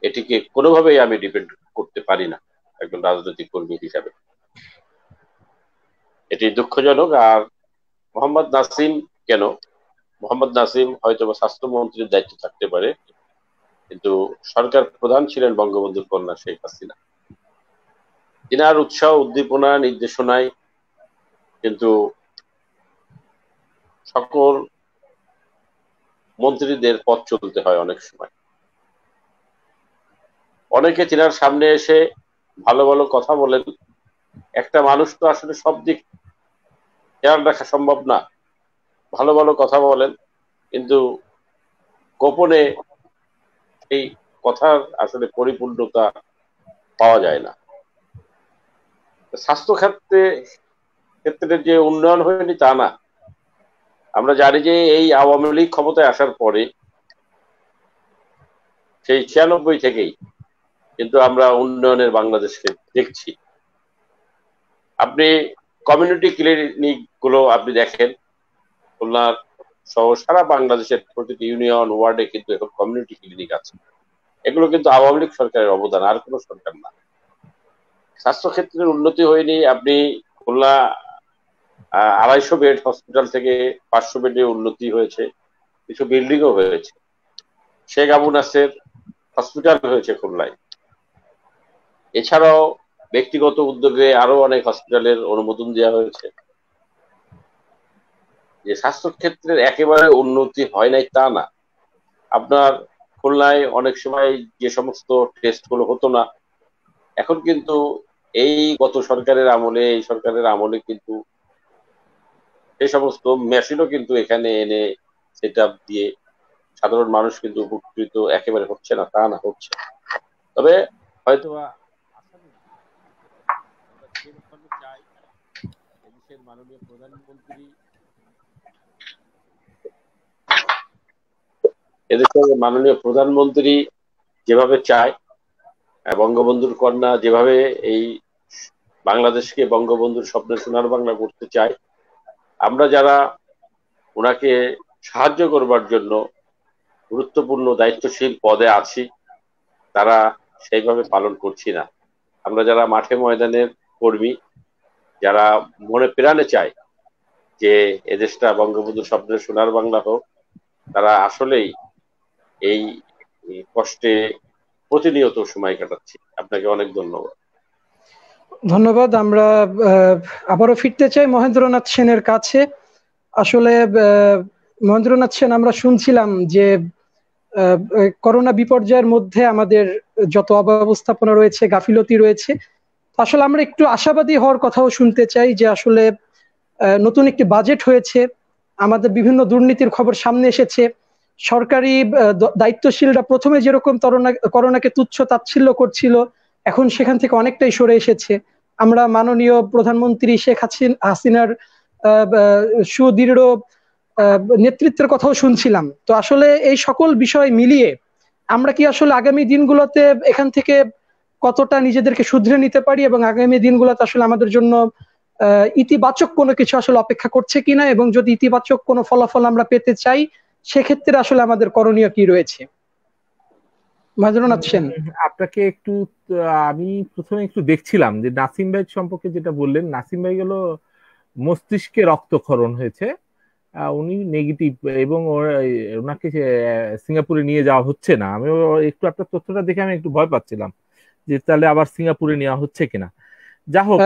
এটিকে কোনোভাবেই আমি ডিপেন্ড করতে পারি না একজন রাজনৈতিক কর্মী হিসাবে, এটি দুঃখজনক। আর মোহাম্মদ নাসিম কেন, মোহাম্মদ নাসিম হয়তো স্বাস্থ্যমন্ত্রীর দায়িত্ব থাকতে পারে, কিন্তু সরকার প্রধান ছিলেন বঙ্গবন্ধুর কন্যা শেখ হাসিনা। তিনার উৎসাহ উদ্দীপনা নির্দেশনায় কিন্তু সকল মন্ত্রীদের পথ চলতে হয় অনেক সময়। অনেকে তিনার সামনে এসে ভালো ভালো কথা বলেন, একটা মানুষ তো আসলে সব দিক খেয়াল রাখা সম্ভব না। ভালো ভালো কথা বলেন, কিন্তু গোপনে এই কথার আসলে পরিপূর্ণতা পাওয়া যায় না। স্বাস্থ্য ক্ষেত্রে যে উন্নয়ন হয়নি তা না। আমরা জানি যে এই আওয়ামী লীগ ক্ষমতায় আসার পরে, সেই 96 থেকেই কিন্তু আমরা উন্নয়নের বাংলাদেশকে দেখছি। আপনি কমিউনিটি ক্লিনিক গুলো আপনি দেখেন, খুলনার সহ সারা বাংলাদেশের প্রতিটি ইউনিয়ন ওয়ার্ডে কিন্তু এখন কমিউনিটি ক্লিনিক আছে। এগুলো কিন্তু আওয়ামী লীগ সরকারের অবদান, আর কোনো সরকার না। স্বাস্থ্য ক্ষেত্রের উন্নতি হয়নি। আপনি খুলনা 250 বেড হসপিটাল থেকে 500 বেডে উন্নতি হয়েছে, কিছু বিল্ডিংও হয়েছে। শেখ আবু নাসের হসপিটাল হয়েছে খুলনায়। এছাড়াও ব্যক্তিগত উদ্যোগে আরো অনেক হসপিটালের অনুমোদন দেওয়া হয়েছে। যে স্বাস্থ্য ক্ষেত্রের একেবারে উন্নতি হয় নাই তা না। আপনার খুলনায় অনেক সময় যে সমস্ত টেস্ট গুলো হতো না, এখন কিন্তু এই গত সরকারের আমলে, এই সরকারের আমলে কিন্তু এই সমস্ত মেশিনও কিন্তু এখানে এনে সেট আপ দিয়ে সাধারণ মানুষ কিন্তু উপকৃত একেবারে হচ্ছে না তা না, হচ্ছে। তবে হয়তো চাই এদেশের মাননীয় প্রধানমন্ত্রী, এদেশের মাননীয় প্রধানমন্ত্রী যেভাবে চায়, বঙ্গবন্ধুর কন্যা যেভাবে এই বাংলাদেশকে বঙ্গবন্ধুর স্বপ্নের সোনার বাংলা করতে চায়, আমরা যারা ওনাকে সাহায্য করবার জন্য গুরুত্বপূর্ণ দায়িত্বশীল পদে আছি, তারা সেইভাবে পালন করছি না। আমরা যারা মাঠে ময়দানের কর্মী, যারা মনে প্রাণে চায় যে এদেশটা বঙ্গবন্ধুর স্বপ্নের সোনার বাংলা হোক, তারা আসলেই এই কষ্টে প্রতিনিয়ত সময় কাটাচ্ছি। আপনাকে অনেক ধন্যবাদ। ধন্যবাদ। আমরা আবারও ফিরতে চাই মহেন্দ্রনাথ সেনের কাছে। আসলে মহেন্দ্রনাথ সেন, আমরা শুনছিলাম যে করোনা বিপর্যয়ের মধ্যে আমাদের যত অব্যবস্থাপনা রয়েছে, গাফিলতি রয়েছে, আসলে আমরা একটু আশাবাদী হওয়ার কথাও শুনতে চাই যে আসলে নতুন একটি বাজেট হয়েছে, আমাদের বিভিন্ন দুর্নীতির খবর সামনে এসেছে। সরকারি দায়িত্বশীলরা প্রথমে যেরকম করোনাকে তুচ্ছ তাচ্ছিল্য করছিল, এখন সেখান থেকে অনেকটাই সরে এসেছে। আমরা মাননীয় প্রধানমন্ত্রী শেখ হাসিনার সুদৃঢ় নেতৃত্বের কথাও শুনছিলাম। তো আসলে এই সকল বিষয় মিলিয়ে আমরা কি আসলে আগামী দিনগুলোতে এখান থেকে কতটা নিজেদেরকে শুধরে নিতে পারি, এবং আগামী দিনগুলোতে আসলে আমাদের জন্য ইতিবাচক কোনো কিছু আসলে অপেক্ষা করছে কিনা, এবং যদি ইতিবাচক কোনো ফলাফল আমরা পেতে চাই, সেক্ষেত্রে আসলে আমাদের করণীয় কি রয়েছে? মহেন্দ্রনাথ সেন, আপনাকে একটু, আমি প্রথমে একটু দেখছিলাম যে নাসিম ভাই সম্পর্কে যেটা বললেন, নাসিম ভাই গেল মস্তিষ্কে রক্তক্ষরণ হয়েছে, উনি নেগেটিভ, এবং ওনাকে সিঙ্গাপুরে নিয়ে যাওয়া হচ্ছে না। আমি একটু আপনার তথ্যটা দেখে আমি একটু ভয় পাচ্ছিলাম যে তাহলে আবার সিঙ্গাপুরে নেওয়া হচ্ছে কিনা। যা হোক,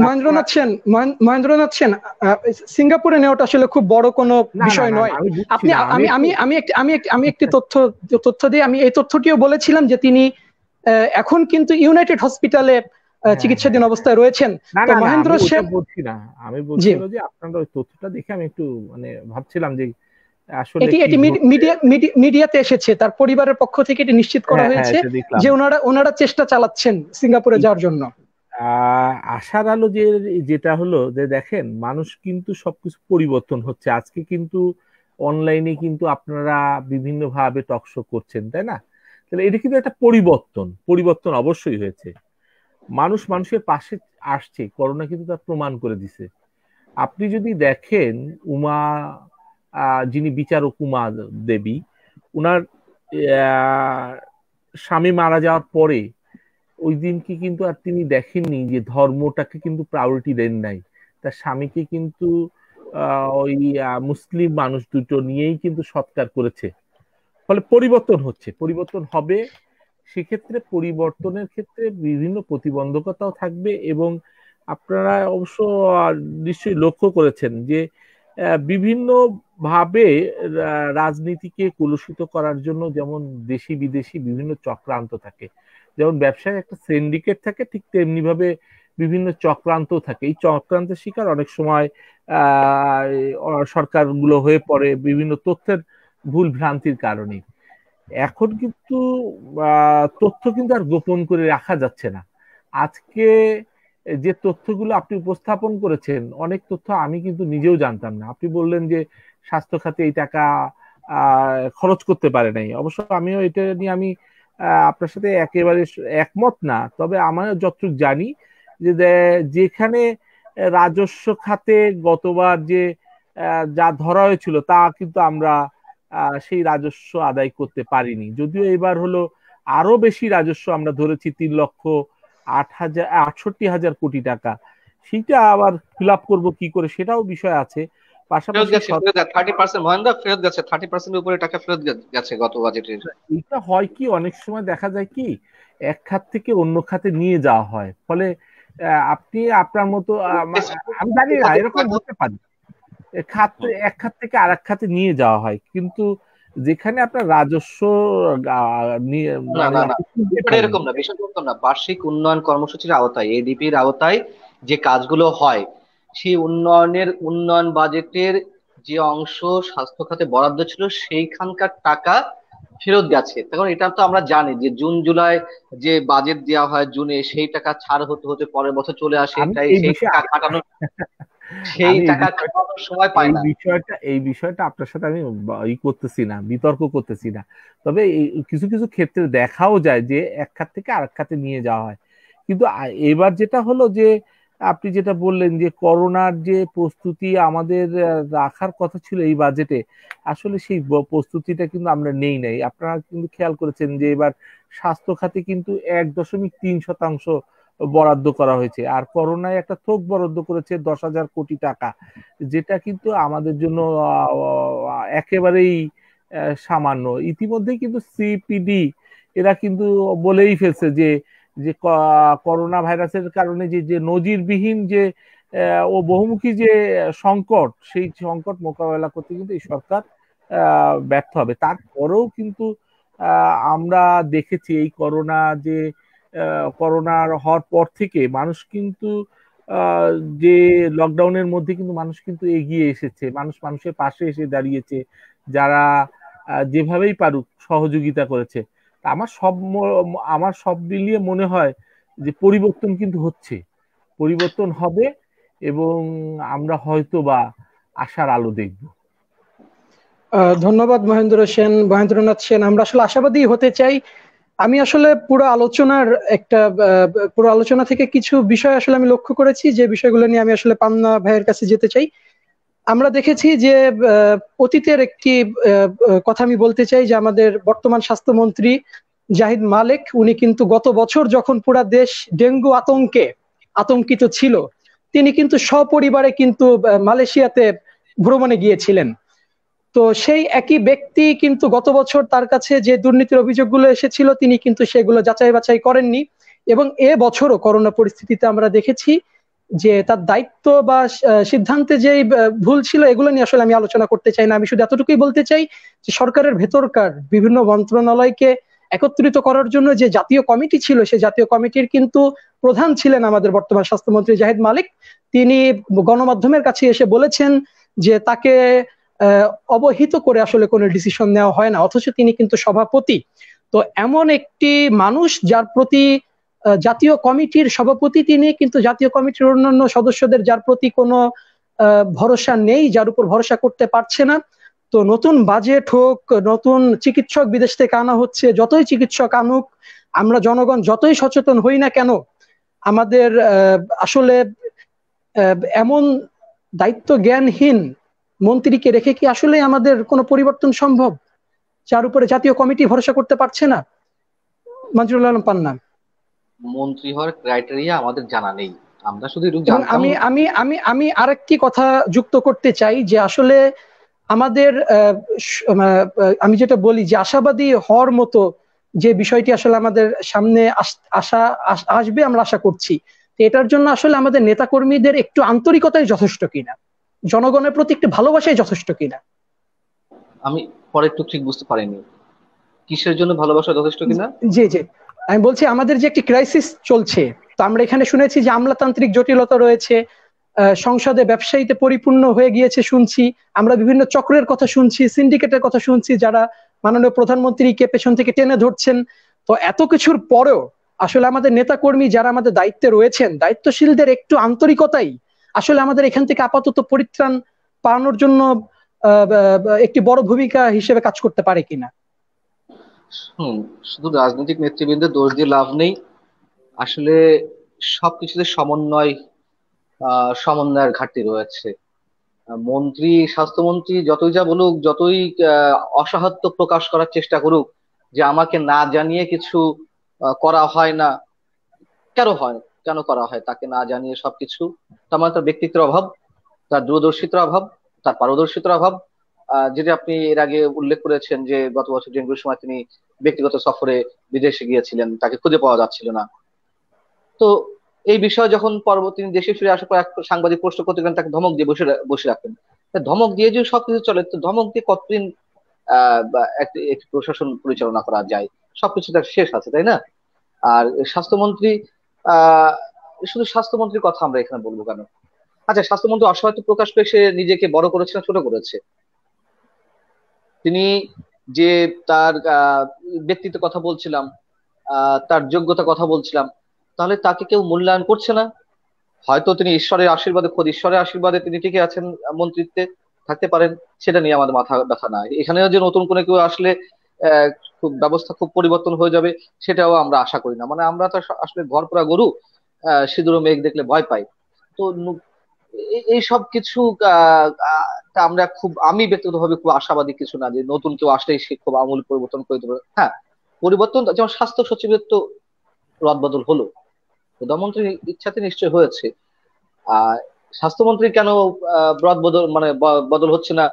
মহেন্দ্রনাথ সেন, সিঙ্গাপুরে নেওয়াটা আসলে খুব বড় কোনো বিষয় নয়। আপনি আমি একটি তথ্য দিয়ে, আমি এই তথ্যটিও বলেছিলাম যে তিনি এখন কিন্তু ইউনাইটেড হসপিটালে চিকিৎসাধীন অবস্থায় রয়েছেন। তো মহেন্দ্র সেন বলছি না, আমি বলছি যে আপনার ওই তথ্যটা দেখে আমি একটু মানে ভাবছিলাম যে আসলে এটি কি এটি মিডিয়াতে এসেছে, তার পরিবারের পক্ষ থেকে এটি নিশ্চিত করা হয়েছে যে ওনারা চেষ্টা চালাচ্ছেন সিঙ্গাপুরে যাওয়ার জন্য। আশার আলো যেটা হলো যে দেখেন, মানুষ কিন্তু সবকিছু পরিবর্তন হচ্ছে। আজকে কিন্তু অনলাইনে কিন্তু আপনারা বিভিন্ন ভাবে টকশো করছেন, তাই না? তাহলে এটা কিন্তু একটা পরিবর্তন অবশ্যই হয়েছে। মানুষ মানুষের পাশে আসছে, করোনা কিন্তু তার প্রমাণ করে দিছে। আপনি যদি দেখেন উমা, যিনি বিচারক উমা দেবী, উনার স্বামী মারা যাওয়ার পরে ওই দিনকে কিন্তু আর তিনি দেখেননি যে ধর্মটাকে কিন্তু প্রায়োরিটি দেন নাই, তার স্বামীকে কিন্তু ওই মুসলিম মানুষ দুটো নিয়েই কিন্তু সৎকার করেছে। ফলে পরিবর্তন হবে। সেক্ষেত্রে পরিবর্তনের ক্ষেত্রে বিভিন্ন প্রতিবন্ধকতাও থাকবে, এবং আপনারা অবশ্য নিশ্চয়ই লক্ষ্য করেছেন যে বিভিন্ন ভাবে রাজনীতিকে কলুষিত করার জন্য যেমন দেশি বিদেশি বিভিন্ন চক্রান্ত থাকে, যেমন ব্যবসায় একটা সিন্ডিকেট থাকে, ঠিক তেমনি ভাবে বিভিন্ন চক্রান্ত থাকে। এই চক্রান্তের শিকার অনেক সময় সরকারগুলো হয়ে পড়ে বিভিন্ন তথ্যের ভুল ভ্রান্তির কারণে। এখন কিন্তু তথ্য কিন্তু আর গোপন করে রাখা যাচ্ছে না। আজকে যে তথ্যগুলো আপনি উপস্থাপন করেছেন, অনেক তথ্য আমি কিন্তু নিজেও জানতাম না। আপনি বললেন যে স্বাস্থ্য খাতে এই টাকা খরচ করতে পারে নাই। অবশ্য আমিও এটা নিয়ে আপনার সাথে একেবারে একমত না, তবে আমার যতটুকু জানি যে যেখানে রাজস্ব খাতে গতবার যে যা ধরা হয়েছিল তা কিন্তু আমরা সেই রাজস্ব আদায় করতে পারিনি। যদিও এবার হলো আরো বেশি রাজস্ব আমরা ধরেছি, 3,68,000 কোটি টাকা। সেটা আবার ফিল আপ করবো কি করে সেটাও বিষয় আছে। পাশাপাশি এটা হয় কি, অনেক সময় দেখা যায় কি এক খাত থেকে অন্য খাতে নিয়ে যাওয়া হয়, ফলে আপনি আপনার মতো আমি জানি না, এরকম হতে পারে এক খাত থেকে আরেক খাতে নিয়ে যাওয়া হয়, কিন্তু যেখানে আপনার রাজস্ব এরকম না, বিষয়টা না। বার্ষিক উন্নয়ন কর্মসূচির আওতায়, এডিপির আওতায় যে কাজগুলো হয়, সেই উন্নয়ন বাজেটের যে অংশ স্বাস্থ্য খাতে বরাদ্দ ছিল সেইখানকার টাকা ফেরত গেছে। তখন এটা তো আমরা জানি যে জুন জুলাই যে বাজেট দেওয়া হয় জুনে, সেই টাকা ছাড় হতে হতে পরের বছর চলে আসে, তাই সেই টাকা কাটানোর সময় পায় না। এই বিষয়টা আপনার সাথে আমি করতেছি না, বিতর্ক করতেছি না, তবে কিছু কিছু ক্ষেত্রে দেখাও যায় যে এক খাত থেকে আরেক খাতে নিয়ে যাওয়া হয়। কিন্তু এবার যেটা হলো যে আপনি যেটা বললেন যে করোনার যে প্রস্তুতি আমাদের রাখার কথা ছিল এই বাজেটে, আসলে সেই প্রস্তুতিটা কিন্তু আমরা নেই নাই। আপনারা কিন্তু খেয়াল করেছেন যে এবার স্বাস্থ্য খাতে কিন্তু 1.3% বরাদ্দ করা হয়েছে, আর করোনায় একটা থোক বরাদ্দ করেছে 10,000 কোটি টাকা, যেটা কিন্তু আমাদের জন্য একেবারেই সামান্য। ইতিমধ্যেই কিন্তু সিপিডি এরা কিন্তু বলেই ফেলছে যে যে করোনা ভাইরাসের কারণে যে নজিরবিহীন যে ও বহুমুখী যে সংকট, সেই সংকট মোকাবেলা করতে কিন্তু এই সরকার ব্যর্থ হবে। তারপরেও কিন্তু আমরা দেখেছি এই করোনার হওয়ার পর থেকে মানুষ কিন্তু যে লকডাউনের মধ্যে কিন্তু মানুষ কিন্তু এগিয়ে এসেছে, মানুষের পাশে এসে দাঁড়িয়েছে, যারা যেভাবেই পারুক সহযোগিতা করেছে। আমার সব মিলিয়ে মনে হয় যে পরিবর্তন কিন্তু হচ্ছে, পরিবর্তন হবে, এবং আমরা হয়তো বা আশার আলো দেখব। ধন্যবাদ মহেন্দ্রনাথ সেন। আমরা আসলে আশাবাদী হতে চাই। আমি আসলে পুরো আলোচনা থেকে কিছু বিষয় আসলে আমি লক্ষ্য করেছি, যে বিষয়গুলো নিয়ে আমি আসলে পান্না ভাইয়ের কাছে যেতে চাই। আমরা দেখেছি যে অতীতের একটি কথা আমি বলতে চাই, যে আমাদের বর্তমান স্বাস্থ্যমন্ত্রী জাহিদ মালেক, উনি কিন্তু গত বছর যখন পুরা দেশ ডেঙ্গু আতঙ্কিত ছিল, তিনি কিন্তু সপরিবারে কিন্তু মালয়েশিয়াতে ভ্রমণে গিয়েছিলেন। তো সেই একই ব্যক্তি কিন্তু গত বছর তার কাছে যে দুর্নীতির অভিযোগগুলো এসেছিল, তিনি কিন্তু সেগুলো যাচাই বাছাই করেননি, এবং বছরও করোনা পরিস্থিতিতে আমরা দেখেছি যে তার দায়িত্ব বা সিদ্ধান্তে যে ভুল ছিল, এগুলো নিয়ে আসলে আমি আলোচনা করতে চাই না। আমি শুধু এতটুকুই বলতে চাই যে সরকারের ভেতরকার বিভিন্ন মন্ত্রণালয়কে একত্রিত করার জন্য যে জাতীয় কমিটি ছিল, সেই জাতীয় কমিটির কিন্তু প্রধান ছিলেন আমাদের বর্তমান স্বাস্থ্যমন্ত্রী জাহিদ মালিক। তিনি গণমাধ্যমের কাছে এসে বলেছেন যে তাকে অবহিত করে আসলে কোনো ডিসিশন নেওয়া হয় না, অথচ তিনি কিন্তু সভাপতি। তো এমন একটি মানুষ যার প্রতি জাতীয় কমিটির সভাপতি তিনি, কিন্তু জাতীয় কমিটির অন্যান্য সদস্যদের যার প্রতি কোনো ভরসা নেই, যার উপর ভরসা করতে পারছে না। তো নতুন বাজেট হোক, নতুন চিকিৎসক বিদেশ থেকে আনা হচ্ছে, যতই চিকিৎসক আনুক, আমরা জনগণ যতই সচেতন হই না কেন, আমাদের আসলে এমন দায়িত্ব জ্ঞানহীন মন্ত্রীকে রেখে কি আসলে আমাদের কোনো পরিবর্তন সম্ভব, যার উপরে জাতীয় কমিটি ভরসা করতে পারছে না? মঞ্জুরুল আলম পান্না, মন্ত্রী হওয়ার ক্রাইটেরিয়া আমাদের জানা নেই, আমরা শুধু এবং জানতাম। আমি আমি আমি আমি আরেকটি কথা যুক্ত করতে চাই যে আসলে আমাদের আমি যেটা বলি যে আশাবাদী হওয়ার মতো যে বিষয়টি আসলে আমাদের সামনে আসবে, আমরা আশা করছি। এটার জন্য আসলে আমাদের নেতাকর্মীদের একটু আন্তরিকতাই যথেষ্ট কিনা, জনগণের প্রতি একটু ভালোবাসাই যথেষ্ট কিনা। আমি পরে একটু ঠিক বুঝতে পারিনি কিসের জন্য ভালোবাসা যথেষ্ট কিনা। জি জি, আমি বলছি আমাদের যে একটি ক্রাইসিস চলছে, তো আমরা এখানে শুনেছি যে আমলাতান্ত্রিক জটিলতা রয়েছে, সংসদে ব্যবসায়ীতে পরিপূর্ণ হয়ে গিয়েছে শুনছি, আমরা বিভিন্ন চক্রের কথা শুনছি, সিন্ডিকেটের কথা শুনছি, যারা মাননীয় প্রধানমন্ত্রীকে পেছন থেকে টেনে ধরছেন। তো এত কিছুর পরেও আসলে আমাদের নেতা কর্মী যারা আমাদের দায়িত্বে রয়েছেন, দায়িত্বশীলদের একটু আন্তরিকতাই আসলে আমাদের এখান থেকে আপাতত পরিত্রাণ পাওয়ানোর জন্য একটি বড় ভূমিকা হিসেবে কাজ করতে পারে কিনা। শুধু রাজনৈতিক নেতৃবৃন্দের দোষ দিয়ে লাভ নেই, আসলে সবকিছুতে সমন্বয়ের ঘাটতি রয়েছে। মন্ত্রী, স্বাস্থ্যমন্ত্রী যতই যা বলুক, যতই অসহায়ত্ব প্রকাশ করার চেষ্টা করুক যে আমাকে না জানিয়ে কিছু করা হয় না, কেন করা হয় তাকে না জানিয়ে সবকিছু? তার মানে তার ব্যক্তিত্বের অভাব, তার দূরদর্শিতার অভাব, তার পারদর্শিতার অভাব। যেটা আপনি এর আগে উল্লেখ করেছেন যে গত বছর ডেঙ্গুর সময় তিনি ব্যক্তিগত সফরে বিদেশে গিয়েছিলেন, তাকে খুঁজে পাওয়া যাচ্ছিল না। তো এই বিষয়ে যখন পরবর্তী দেশে ফিরে আসার পর এক সাংবাদিক প্রশ্ন করতে গেলেন, তাকে ধমক দিয়ে বসে রাখেন। ধমক দিয়ে যে সবকিছু চলে, তো ধমক দিয়ে কতদিন একটি প্রশাসন পরিচালনা করা যায়? সবকিছু তার শেষ আছে, তাই না? আর স্বাস্থ্যমন্ত্রী, আহ শুধু স্বাস্থ্যমন্ত্রীর কথা আমরা এখানে বলবো কেন? আচ্ছা, স্বাস্থ্যমন্ত্রী অসহায়ত্ব প্রকাশ করে সে নিজেকে বড় করেছে না ছোট করেছে? তিনি যে তার ব্যক্তিত্বের কথা বলছিলাম, তার যোগ্যতা কথা বলছিলাম, তাহলে তাকে কেউ মূল্যায়ন করছে না? হয়তো তিনি ঈশ্বরের আশীর্বাদে, খোদ ঈশ্বরের আশীর্বাদে তিনি টিকে আছেন মন্ত্রিত্বে, থাকতে পারেন, সেটা নিয়ে আমাদের মাথা ব্যথা নাই। এখানেও যে নতুন করে কেউ আসলে আহ খুব ব্যবস্থা খুব পরিবর্তন হয়ে যাবে সেটাও আমরা আশা করি না। মানে আমরা তো আসলে ঘর পোড়া গরু, সিঁদুর ও মেঘ দেখলে ভয় পাই। তো এই সব কিছু তা আমরা আমি ব্যক্তিগতভাবে খুব আশাবাদী কিছু না যে নতুন কেউ আসলেই সে খুব আমূল পরিবর্তন করে দেবে। হ্যাঁ, পরিবর্তন যেমন স্বাস্থ্য সচিবের তো রদবদল হলো, প্রধানমন্ত্রীর ইচ্ছাতে নিশ্চয় হয়েছে। আর স্বাস্থ্যমন্ত্রী কেন রদ বদল মানে বদল হচ্ছে না,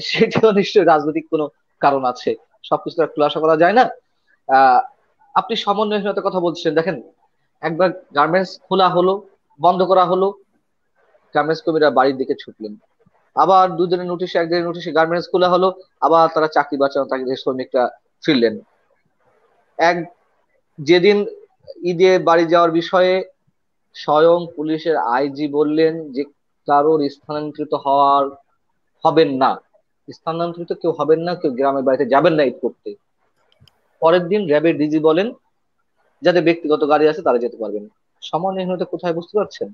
সেটাও নিশ্চয়ই রাজনৈতিক কোনো কারণ আছে। সবকিছু আর খুলাসা করা যায় না। আহ আপনি সমন্বয়হীনতার কথা বলছেন, দেখেন, একবার গার্মেন্টস খোলা হলো, বন্ধ করা হলো, গার্মেন্টস কর্মীরা বাড়ির দিকে ছুটলেন। আবার দুদিনের নোটিশে, একদিনের নোটিশে গার্মেন্টস খোলা হলো, আবার তারা চাকরি বাঁচানো, তাকে শ্রমিকরা ফিরলেন। এক যেদিন ঈদে বাড়ি যাওয়ার বিষয়ে স্বয়ং পুলিশের আইজি বললেন যে কারোর হবেন না, স্থানান্তরিত কেউ হবেন না, কেউ গ্রামের বাড়িতে যাবেন না ঈদ করতে। পরের দিন র্যাবের ডিজি বলেন যাদের ব্যক্তিগত গাড়ি আছে তারা যেতে পারবেন। সমন্বয়হীনতা কোথায়, বুঝতে পারছেন?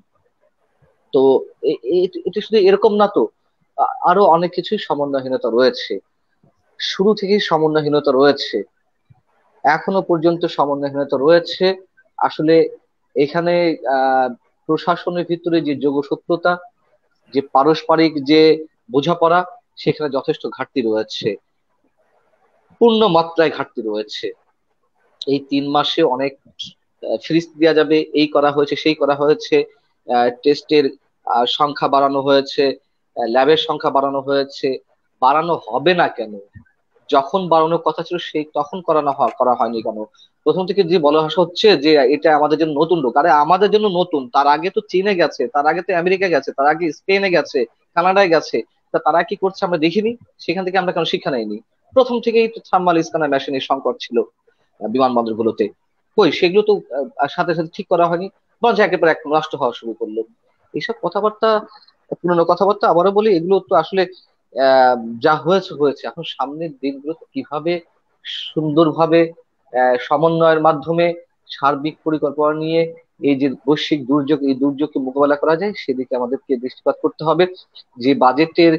তো এটা শুধু এরকম না তো, আরো অনেক কিছুই সমন্বয়হীনতা রয়েছে, শুরু থেকেই সমন্বয়হীনতা রয়েছে, এখনো পর্যন্ত সমন্বয়হীনতা রয়েছে। আসলে এখানে প্রশাসনের ভিতরে যে যোগসূত্রতা, যে পারস্পরিক যে বোঝাপড়া, সেখানে যথেষ্ট ঘাটতি রয়েছে, পূর্ণ মাত্রায় ঘাটতি রয়েছে। এই 3 মাসে অনেক ফ্রিজ দেওয়া যাবে, এই করা হয়েছে, সেই করা হয়েছে, টেস্টের সংখ্যা বাড়ানো হয়েছে, ল্যাবের সংখ্যা বাড়ানো হয়েছে। বাড়ানো হবে না কেন? যখন বাড়ানোর কথা ছিল সেই তখন করা হয়নি কেন? প্রথম থেকে যে বলা হচ্ছে যে এটা আমাদের জন্য নতুন রোগ। আরে আমাদের জন্য নতুন, তার আগে তো চীনে গেছে, তার আগে তো আমেরিকা গেছে, তার আগে স্পেনে গেছে, কানাডায় গেছে। তা তারা কি করছে আমরা দেখিনি? সেখান থেকে আমরা কেন শিক্ষা নেইনি? প্রথম থেকেই তো থার্মাল স্ক্যানার মেশিনের সংকট ছিল বিমানবন্দরগুলোতে, কই সেগুলো তো সাথে সাথে ঠিক করা হয়নি, বরঞ্চ একের পর এক নষ্ট হওয়া শুরু করলো। এইসব কথাবার্তা, পুরনো কথাবার্তা আবারও বলি, এগুলো তো আসলে যা হয়েছে হয়েছে, এখন সামনের দিনগুলোতে কিভাবে সুন্দরভাবে সমন্বয়ের মাধ্যমে সার্বিক পরিকল্পনা নিয়ে এই যে বৈশ্বিক দুর্যোগ, এই দুর্যোগকে মোকাবেলা করা যায় সেদিকে আমাদেরকে দৃষ্টিপাত করতে হবে। যে বাজেটের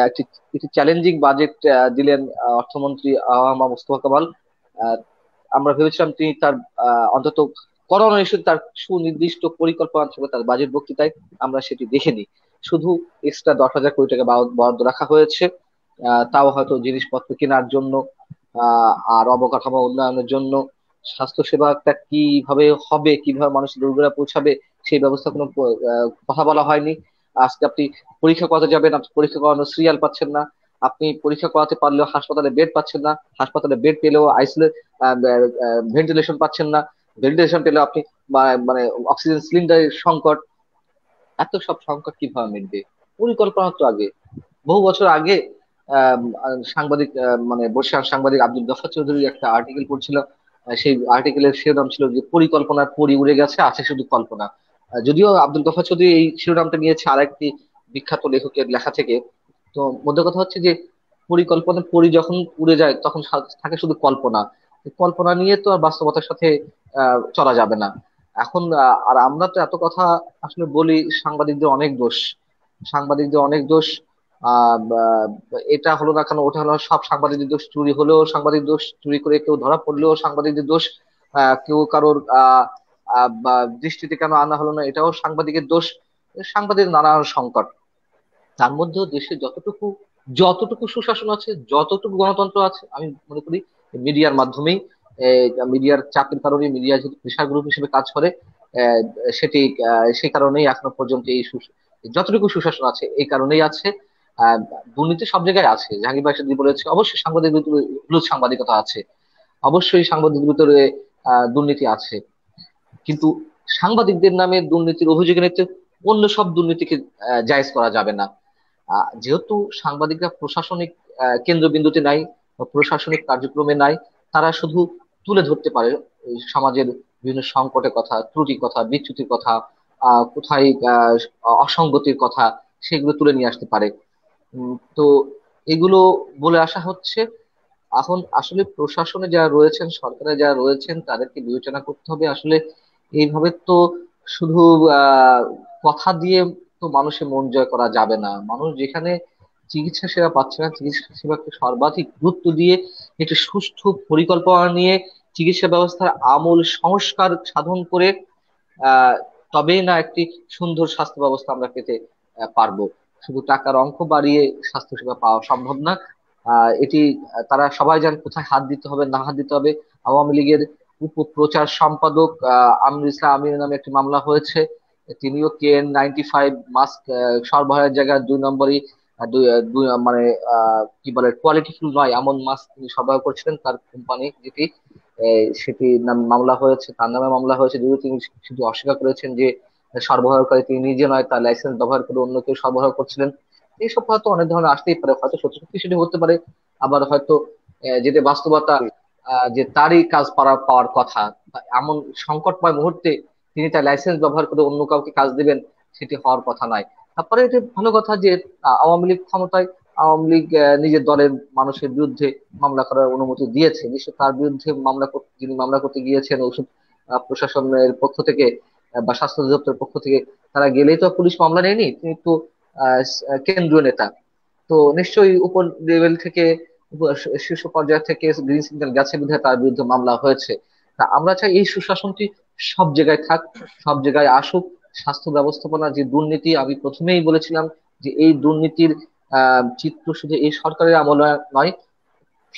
একটি একটি চ্যালেঞ্জিং বাজেট দিলেন অর্থমন্ত্রী আওয়ামা মুস্তফা কামাল। আহ, আমরা ভেবেছিলাম তিনি তার অন্তত করোনা ইস্যু তার সুনির্দিষ্ট পরিকল্পনা থাকবে তার বাজেট বক্তৃতায়, আমরা সেটি দেখিনি। শুধু এক্সট্রা 10,000 কোটি টাকা বরাদ্দ রাখা হয়েছে, তাও হয়তো জিনিসপত্র কেনার জন্য, আর অবকাঠামো উন্নয়নের জন্য। স্বাস্থ্য সেবাটা কিভাবে হবে, কিভাবে মানুষের রোগীরা পৌঁছাবে, সেই ব্যবস্থা কোনো কথা বলা হয়নি। আজকে আপনি পরীক্ষা করাতে যাবেন, আপনি পরীক্ষা করানোর সিরিয়াল পাচ্ছেন না। আপনি পরীক্ষা করাতে পারলেও হাসপাতালে বেড পাচ্ছেন না, হাসপাতালে বেড পেলেও ভেন্টিলেশন পাচ্ছেন না, ভেন্টিলেশন পেলেও আপনি মানে অক্সিজেন সিলিন্ডারের সংকট। এত সব সংকট কিভাবে মিটবে? পরিকল্পনা তো আগে, বহু বছর আগে সাংবাদিক মানে বর্ষিয়ান সাংবাদিক আব্দুল গফফার চৌধুরী একটা আর্টিকেল পড়ছিল। সেই আর্টিকেলের শিরোনাম ছিল যে পরিকল্পনার পরি উড়ে গেছে, আছে শুধু কল্পনা। যদিও আব্দুল গফফার চৌধুরী এই শিরোনামটা নিয়েছে আরেকটি বিখ্যাত লেখকের লেখা থেকে। তো মোদ্দা কথা হচ্ছে যে পরিকল্পনার পরি যখন উড়ে যায় তখন থাকে শুধু কল্পনা। কল্পনা নিয়ে তো আর বাস্তবতার সাথে চলা যাবে না। এখন আর আমরা তো এত কথা আসলে বলি, সাংবাদিকদের অনেক দোষ, সাংবাদিকদের অনেক দোষ। এটা হলো না কেন, ওটা হলো না, সব সাংবাদিকদের দোষ। চুরি হলেও সাংবাদিক দোষ, চুরি করে কেউ ধরা পড়লেও সাংবাদিকদের দোষ। কেউ কারোর দৃষ্টিতে কেন আনা হলো না, এটাও সাংবাদিকের দোষ। সাংবাদিক নানান সংকট। তার মধ্যেও দেশে যতটুকু যতটুকু সুশাসন আছে, যতটুকু গণতন্ত্র আছে, আমি মনে করি মিডিয়ার মাধ্যমেই, মিডিয়ার চাপের কারণে, মিডিয়া যেহেতু প্রেশার গ্রুপ হিসেবে কাজ করে, আহ, সেটি সেই কারণেই এখনো পর্যন্ত এই যতটুকু সুশাসন আছে এই কারণেই আছে। আহ দুর্নীতি সব জায়গায় আছে, জাহাঙ্গীর ভাই সেদিন বলেছে, অবশ্যই সাংবাদিক হলুদ সাংবাদিকতা আছে, অবশ্যই সাংবাদিকদের ভিতরে দুর্নীতি আছে। কিন্তু সাংবাদিকদের নামে দুর্নীতির অভিযোগ নিতে অন্য সব দুর্নীতিকে জায়েজ করা যাবে না। যেহেতু সাংবাদিকরা প্রশাসনিক কেন্দ্রবিন্দুতে নাই বা প্রশাসনিক কার্যক্রমে নাই, তারা শুধু তুলে ধরতে পারে এই সমাজের বিভিন্ন সংকটের কথা, ত্রুটির কথা, বিচ্যুতির কথা, কোথায় অসঙ্গতির কথা, সেগুলো তুলে নিয়ে আসতে পারে। তো এগুলো বলে আসা হচ্ছে। এখন আসলে প্রশাসনে যারা রয়েছেন, সরকারে যারা রয়েছেন, তাদেরকে বিবেচনা করতে হবে আসলে এইভাবে তো শুধু আহ কথা দিয়ে তো মানুষের মন জয় করা যাবে না। মানুষ যেখানে চিকিৎসা সেবা পাচ্ছে না, চিকিৎসা সেবাকে সর্বাধিক গুরুত্ব দিয়ে একটি সুষ্ঠু পরিকল্পনা নিয়ে চিকিৎসা ব্যবস্থার আমূল সংস্কার সাধন করে আহ তবেই না একটি সুন্দর স্বাস্থ্য ব্যবস্থা আমরা পেতে পারবো। শুধু টাকার অঙ্ক বাড়িয়ে স্বাস্থ্য সেবা পাওয়া সম্ভব না। এটি তারা সবাই জানে কোথায় হাত দিতে হবে, না হাত দিতে হবে। আওয়ামী লীগের উপপ্রচার সম্পাদক আমিনুল ইসলাম আমিরের নামে একটি মামলা হয়েছে। তিনিও KN95 মাস্ক সরবরাহের জায়গায় 2 নম্বরই মানে কি বলে কোয়ালিটিফুল নয় এমন মাস্ক তিনি সরবরাহ করছিলেন, তার কোম্পানি যেটি সেটি নাম মামলা হয়েছে, তার নামে মামলা হয়েছে। যদিও তিনি শুধু অস্বীকার করেছেন যে সরবরাহকারী তিনি নিজে নয়, তার লাইসেন্স ব্যবহার করে অন্য কেউ সরবরাহ করছিলেন। এইসব হয়তো অনেক ধরনের আসতেই পারে, হয়তো সত্যি সত্যি সেটি হতে পারে, আবার হয়তো যেটা বাস্তবতা যে তারই কাজ পাওয়ার কথা, এমন সংকটময় মুহূর্তে তিনি তার লাইসেন্স ব্যবহার করে অন্য কাউকে কাজ দিবেন, সেটি হওয়ার কথা নয়। তারপরে এটা ভালো কথা যে আওয়ামী লীগ ক্ষমতায়, আওয়ামী লীগ নিজের দলের মানুষের বিরুদ্ধে মামলা করার অনুমতি দিয়েছে। নিশ্চয় তার বিরুদ্ধে যিনি মামলা করতে গিয়েছেন ওষুধ প্রশাসনের পক্ষ থেকে বা স্বাস্থ্য অধিদপ্তরের পক্ষ থেকে, তারা গেলেই তো পুলিশ মামলা নেয়নি, তিনি তো কেন্দ্রীয় নেতা। তো নিশ্চয়ই উপর লেভেল থেকে, শীর্ষ পর্যায় থেকে গ্রিন সিগন্যাল গেছে বিধায় তার বিরুদ্ধে মামলা হয়েছে। তা আমরা চাই এই সুশাসনটি সব জায়গায় থাক, সব জায়গায় আসুক। স্বাস্থ্য ব্যবস্থাপনা যে দুর্নীতি, আমি প্রথমেই বলেছিলাম যে এই দুর্নীতির চিত্র শুধু এই সরকারের আমলে নয়,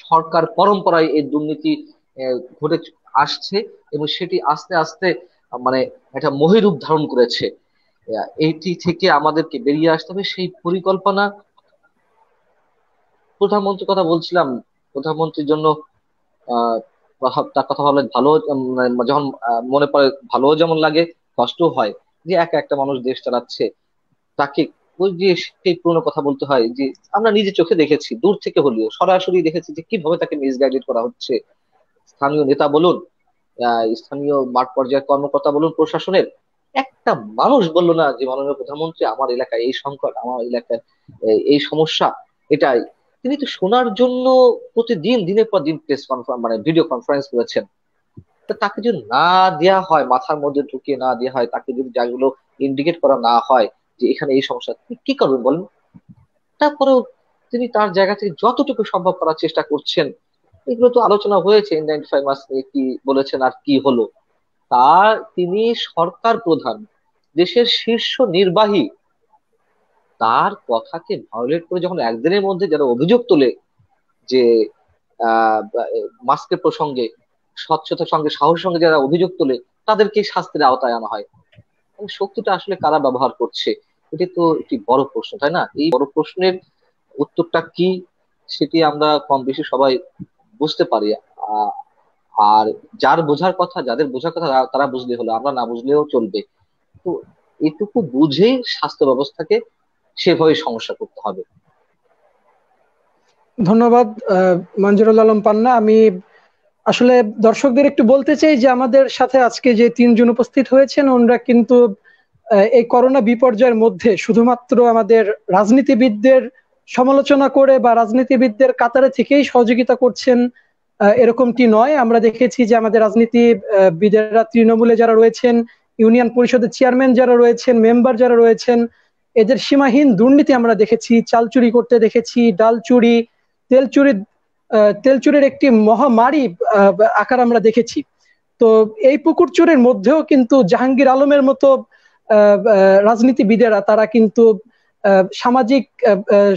সরকার পরম্পরায় এই দুর্নীতি ঘটে আসছে এবং সেটি আস্তে আস্তে মানে একটা মহিরূপ ধারণ করেছে। এইটি থেকে আমাদেরকে বেরিয়ে আসতে হবে। সেই পরিকল্পনা, প্রধানমন্ত্রীর কথা বলছিলাম, প্রধানমন্ত্রীর জন্য আহ তার কথা বলে ভালো, যখন মনে পড়ে ভালো যেমন লাগে, কষ্টও হয় যে একা একটা মানুষ দেশ চালাচ্ছে। তাকে ওই যে সেই পুরোনো কথা বলতে হয় যে আমরা নিজে চোখে দেখেছি, দূর থেকে হলেও সরাসরি দেখেছি যে কিভাবে তাকে মিসগাইডেড করা হচ্ছে। স্থানীয় নেতা বলুন, স্থানীয় মাঠ পর্যায়ের কর্মকর্তা বলুন, প্রশাসনের একটা মানুষ বললো না যে মাননীয় প্রধানমন্ত্রী আমার এলাকায় এই সংকট, আমার এলাকায় এই সমস্যা। এটাই। তিনি তো শোনার জন্য প্রতিদিন দিনের পর দিন প্রেস কনফারেন্স মানে ভিডিও কনফারেন্স করেছেন। তা তাকে যদি না দেয়া হয়, মাথার মধ্যে ঢুকিয়ে না দেওয়া হয়, তাকে যদি যাগুলো ইন্ডিকেট করা না হয় যে এখানে এই সমস্যা, তিনি কি করবেন বলেন? তারপরেও তিনি তার জায়গা থেকে যতটুকু সম্ভব করার চেষ্টা করছেন। এগুলো তো আলোচনা হয়েছে, N95 মাস নিয়ে কি বলেছেন আর কি হলো। তার তিনি সরকার প্রধান, দেশের শীর্ষ নির্বাহী, তার কথাকে ভায়োলেট করে যখন একদিনের মধ্যে যারা অভিযোগ তোলে যে আহ মাস্কের প্রসঙ্গে, স্বচ্ছতার সঙ্গে সাহসের সঙ্গে যারা অভিযোগ তোলে, তাদেরকে শাস্তির আওতায় আনা হয়, মানে শক্তিটা আসলে কারা ব্যবহার করছে? এটি তো একটি বড় প্রশ্ন, তাই না? এই বড় প্রশ্নের উত্তরটা কি, সেটি আমরা কম বেশি সবাই বুঝতে পারি। আহ, আর যার বোঝার কথা, যাদের বোঝার কথা তারা বুঝলে হলো, আমরা না বুঝলেও চলবে। তো এটুকু বুঝেই স্বাস্থ্য ব্যবস্থাকে সেভাবে সমস্যা করতে হবে। ধন্যবাদ মঞ্জুরুল আলম পান্না। আমি আসলে দর্শকদের একটু বলতে চাই যে আমাদের সাথে আজকে যে তিনজন উপস্থিত হয়েছেন, ওনারা কিন্তু এই করোনা বিপর্যয়ের মধ্যে শুধুমাত্র আমাদের রাজনীতিবিদদের সমালোচনা করে বা রাজনীতিবিদদের কাতারে থেকেই সহযোগিতা করছেন এরকমটি নয়। আমরা দেখেছি যে আমাদের রাজনীতিবিদেরা, তৃণমূলে যারা রয়েছেন, ইউনিয়ন পরিষদের চেয়ারম্যান যারা রয়েছেন, মেম্বার যারা রয়েছেন, এদের সীমাহীন দুর্নীতি আমরা দেখেছি। চাল চুরি করতে দেখেছি, ডাল চুরি, তেল চুরি, তেল চুরির একটি মহামারী আকার আমরা দেখেছি। তো এই পুকুর চুরির মধ্যেও কিন্তু জাহাঙ্গীর আলমের মতো রাজনীতিবিদেরা, তারা কিন্তু সামাজিক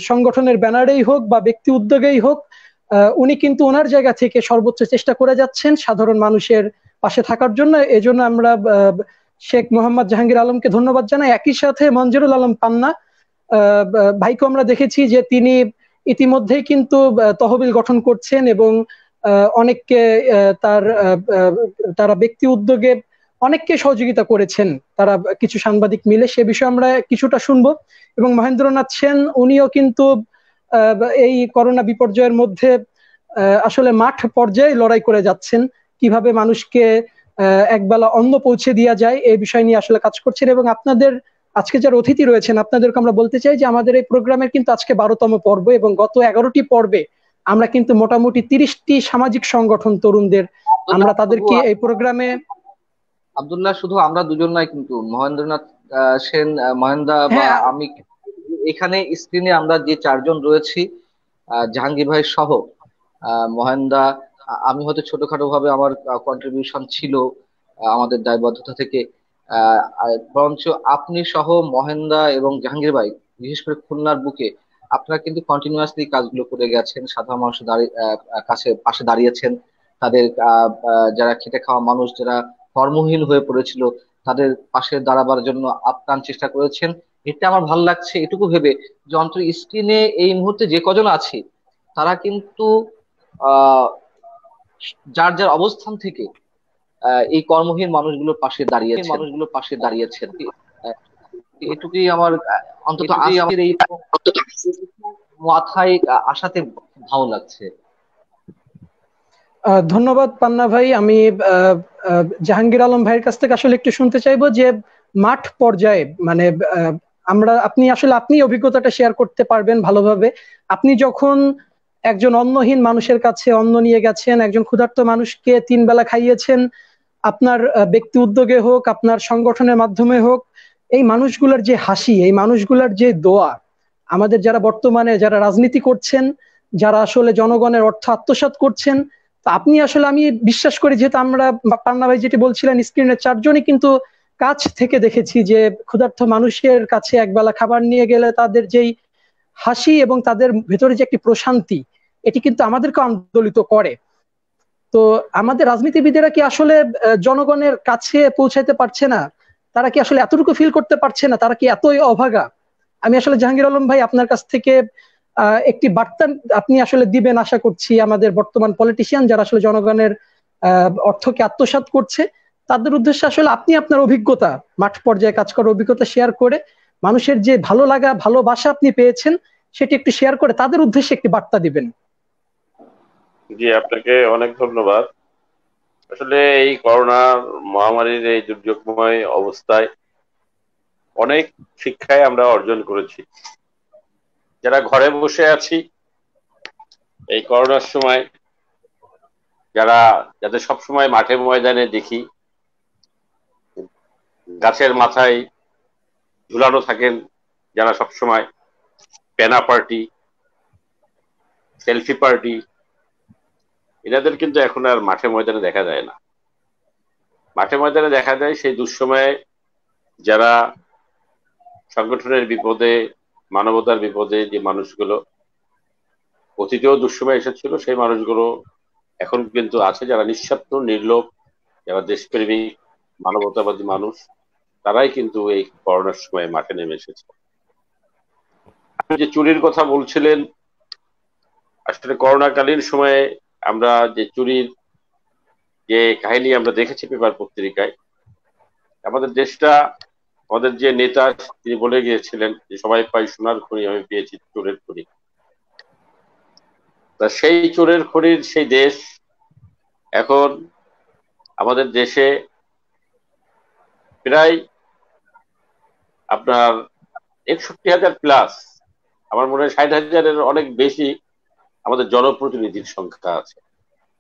সংগঠনের ব্যানারেই হোক বা ব্যক্তি উদ্যোগেই হোক, উনি কিন্তু ওনার জায়গা থেকে সর্বোচ্চ চেষ্টা করে যাচ্ছেন সাধারণ মানুষের পাশে থাকার জন্য। এজন্য আমরা শেখ মোহাম্মদ জাহাঙ্গীর আলমকে ধন্যবাদ জানাই। একই সাথে মঞ্জুরুল আলম পান্না ভাইকে আমরা দেখেছি যে তিনি ইতিমধ্যেই কিন্তু তহবিল গঠন করছেন এবং অনেককে তারা ব্যক্তি উদ্যোগে অনেককে সহযোগিতা করেছেন তারা, কিছু সাংবাদিক মিলে। সে বিষয়ে আমরা কিছুটা শুনবো। এবং মহেন্দ্রনাথ সেন, উনিও কিন্তু এই করোনা বিপর্যয়ের মধ্যে আসলে মাঠ পর্যায়ে লড়াই করে যাচ্ছেন, কিভাবে মানুষকে একবেলা অন্ন পৌঁছে দেওয়া যায় এই বিষয় নিয়ে আসলে কাজ করছেন। এবং আপনাদের আজকে যারা অতিথি রয়েছেন, আপনাদেরকে আমরা বলতে চাই যে আমাদের এই প্রোগ্রামের কিন্তু আজকে 12তম পর্ব, এবং গত 11টি পর্বে আমরা কিন্তু মোটামুটি 30টি সামাজিক সংগঠন তরুণদের আমরা তাদেরকে এই প্রোগ্রামে। আব্দুল্লাহ, শুধু আমরা দুজন নয় কিন্তু, মহেন্দ্রনাথ সেন, মহেন্দা বা হ্যাঁ, আমি, এখানে স্ক্রিনে আমরা যে চারজন রয়েছি, জাহাঙ্গীর ভাই সহ মহেন্দা, আমি হয়তো ছোটখাটো ভাবে আমার কন্ট্রিবিউশন ছিল আমাদের দায়বদ্ধতা থেকে, বরঞ্চ আপনি সহ মহেন্দা এবং জাহাঙ্গীর ভাই, বিশেষ করে খুলনার বুকে আপনারা কিন্তু কন্টিনিউয়াসলি কাজগুলো করে গেছেন, সাধারণ মানুষের পাশে দাঁড়িয়েছেন। তাদের যারা খেটে খাওয়া মানুষ, যারা কর্মহীন হয়ে পড়েছিল, তাদের পাশে দাঁড়াবার জন্য আপ্রাণ চেষ্টা করেছেন। এটা আমার ভালো লাগছে এটুকু ভেবে যে অন্তত স্ক্রিনে এই মুহূর্তে যে কজন আছে, তারা কিন্তু আহ যার যার অবস্থান থেকে এই কর্মহীন মানুষগুলোর পাশে দাঁড়িয়েছেন। আহ, এটুকুই আমার অন্তত আজকের এই মাথায় আসাতে ভালো লাগছে। ধন্যবাদ পান্না ভাই। আমি জাহাঙ্গীর আলম ভাইয়ের কাছ থেকে আসলে একটু শুনতে চাইবো যে মাঠ পর্যায়ে, মানে আপনি অভিজ্ঞতাটা শেয়ার করতে পারবেন ভালোভাবে। আপনি যখন একজন অন্নহীন মানুষের কাছে অন্ন নিয়ে গেছেন, একজন ক্ষুধার্ত মানুষকে 3 বেলা খাইয়েছেন, আপনার ব্যক্তি উদ্যোগে হোক, আপনার সংগঠনের মাধ্যমে হোক, এই মানুষগুলোর যে হাসি, এই মানুষগুলোর যে দোয়া, আমাদের যারা বর্তমানে যারা রাজনীতি করছেন, যারা আসলে জনগণের অর্থ আত্মসাৎ করছেন, তো আপনি আসলে, আমি বিশ্বাস করি, যেহেতু আমরা পান্না ভাই যেটি বলছিলেন, স্ক্রিনের চারজনই কিন্তু কাছ থেকে দেখেছি যে ক্ষুধার্ত মানুষের কাছে একবেলা খাবার নিয়ে গেলে তাদের যেই হাসি এবং তাদের ভেতরে যে একটি প্রশান্তি, এটি কিন্তু আমাদেরকে আন্দোলিত করে। তো আমাদের রাজনীতিবিদেরা কি আসলে জনগণের কাছে পৌঁছাইতে পারছে না? তারা কি আসলে এতটুকু ফিল করতে পারছে না? তারা কি এতই অভাগা? আমি আসলে জাহাঙ্গীর আলম ভাই আপনার কাছ থেকে একটি বার্তা আপনি আসলে দিবেন আশা করছি আমাদের বর্তমান পলিটিশিয়ান যারা আসলে জনগণের অর্থকে আত্মসাৎ করছে, তাদের উদ্দেশ্যে আসলে আপনি আপনার অভিজ্ঞতা, মাঠ পর্যায়ে কাজ করার অভিজ্ঞতা শেয়ার করে, মানুষের যে ভালো লাগা ভালোবাসা আপনি পেয়েছেন সেটি একটু শেয়ার করে তাদের উদ্দেশ্যে একটি বার্তা দিবেন। জি, আপনাকে অনেক ধন্যবাদ। আসলে এই করোনা মহামারীর এই দুর্যোগময় অবস্থায় অনেক শিক্ষায় আমরা অর্জন করেছি। যারা ঘরে বসে আছি এই করোনার সময়, যাদের সবসময় মাঠে ময়দানে দেখি গাছের মাথায় ঝুলানো থাকেন, যারা সবসময় পেনা পার্টি, সেলফি পার্টি, এনাদের কিন্তু এখন আর মাঠে ময়দানে দেখা যায় না। মাঠে ময়দানে দেখা যায় সেই দুঃসময়ে যারা সংগঠনের বিপদে, মানবতার বিপদে যে মানুষগুলো অতীতেও দুঃসময় এসেছিল, সেই মানুষগুলো এখন কিন্তু আছে, যারা নিঃস্বার্থ নির্লোভ, যারা দেশপ্রেমিক মানবতাবাদী মানুষ, তারাই কিন্তু এই করোনার সময় মাঠে নেমে এসেছে। আপনি যে চুরির কথা বলছিলেন, আসলে করোনাকালীন সময়ে আমরা যে চুরির যে কাহিনী আমরা দেখেছি পেপার পত্রিকায়, আমাদের দেশটা, আমাদের যে নেতা তিনি বলে গিয়েছিলেন যে সবাই পাই সোনার খনি, আমি পেয়েছি চোরের খনি। তা সেই চোরের খনির সেই দেশ এখন আমাদের দেশে প্রায় আপনার 61,000 প্লাস, আমার মনে হয় 60,000-এর অনেক বেশি আমাদের জনপ্রতিনিধির সংখ্যা আছে।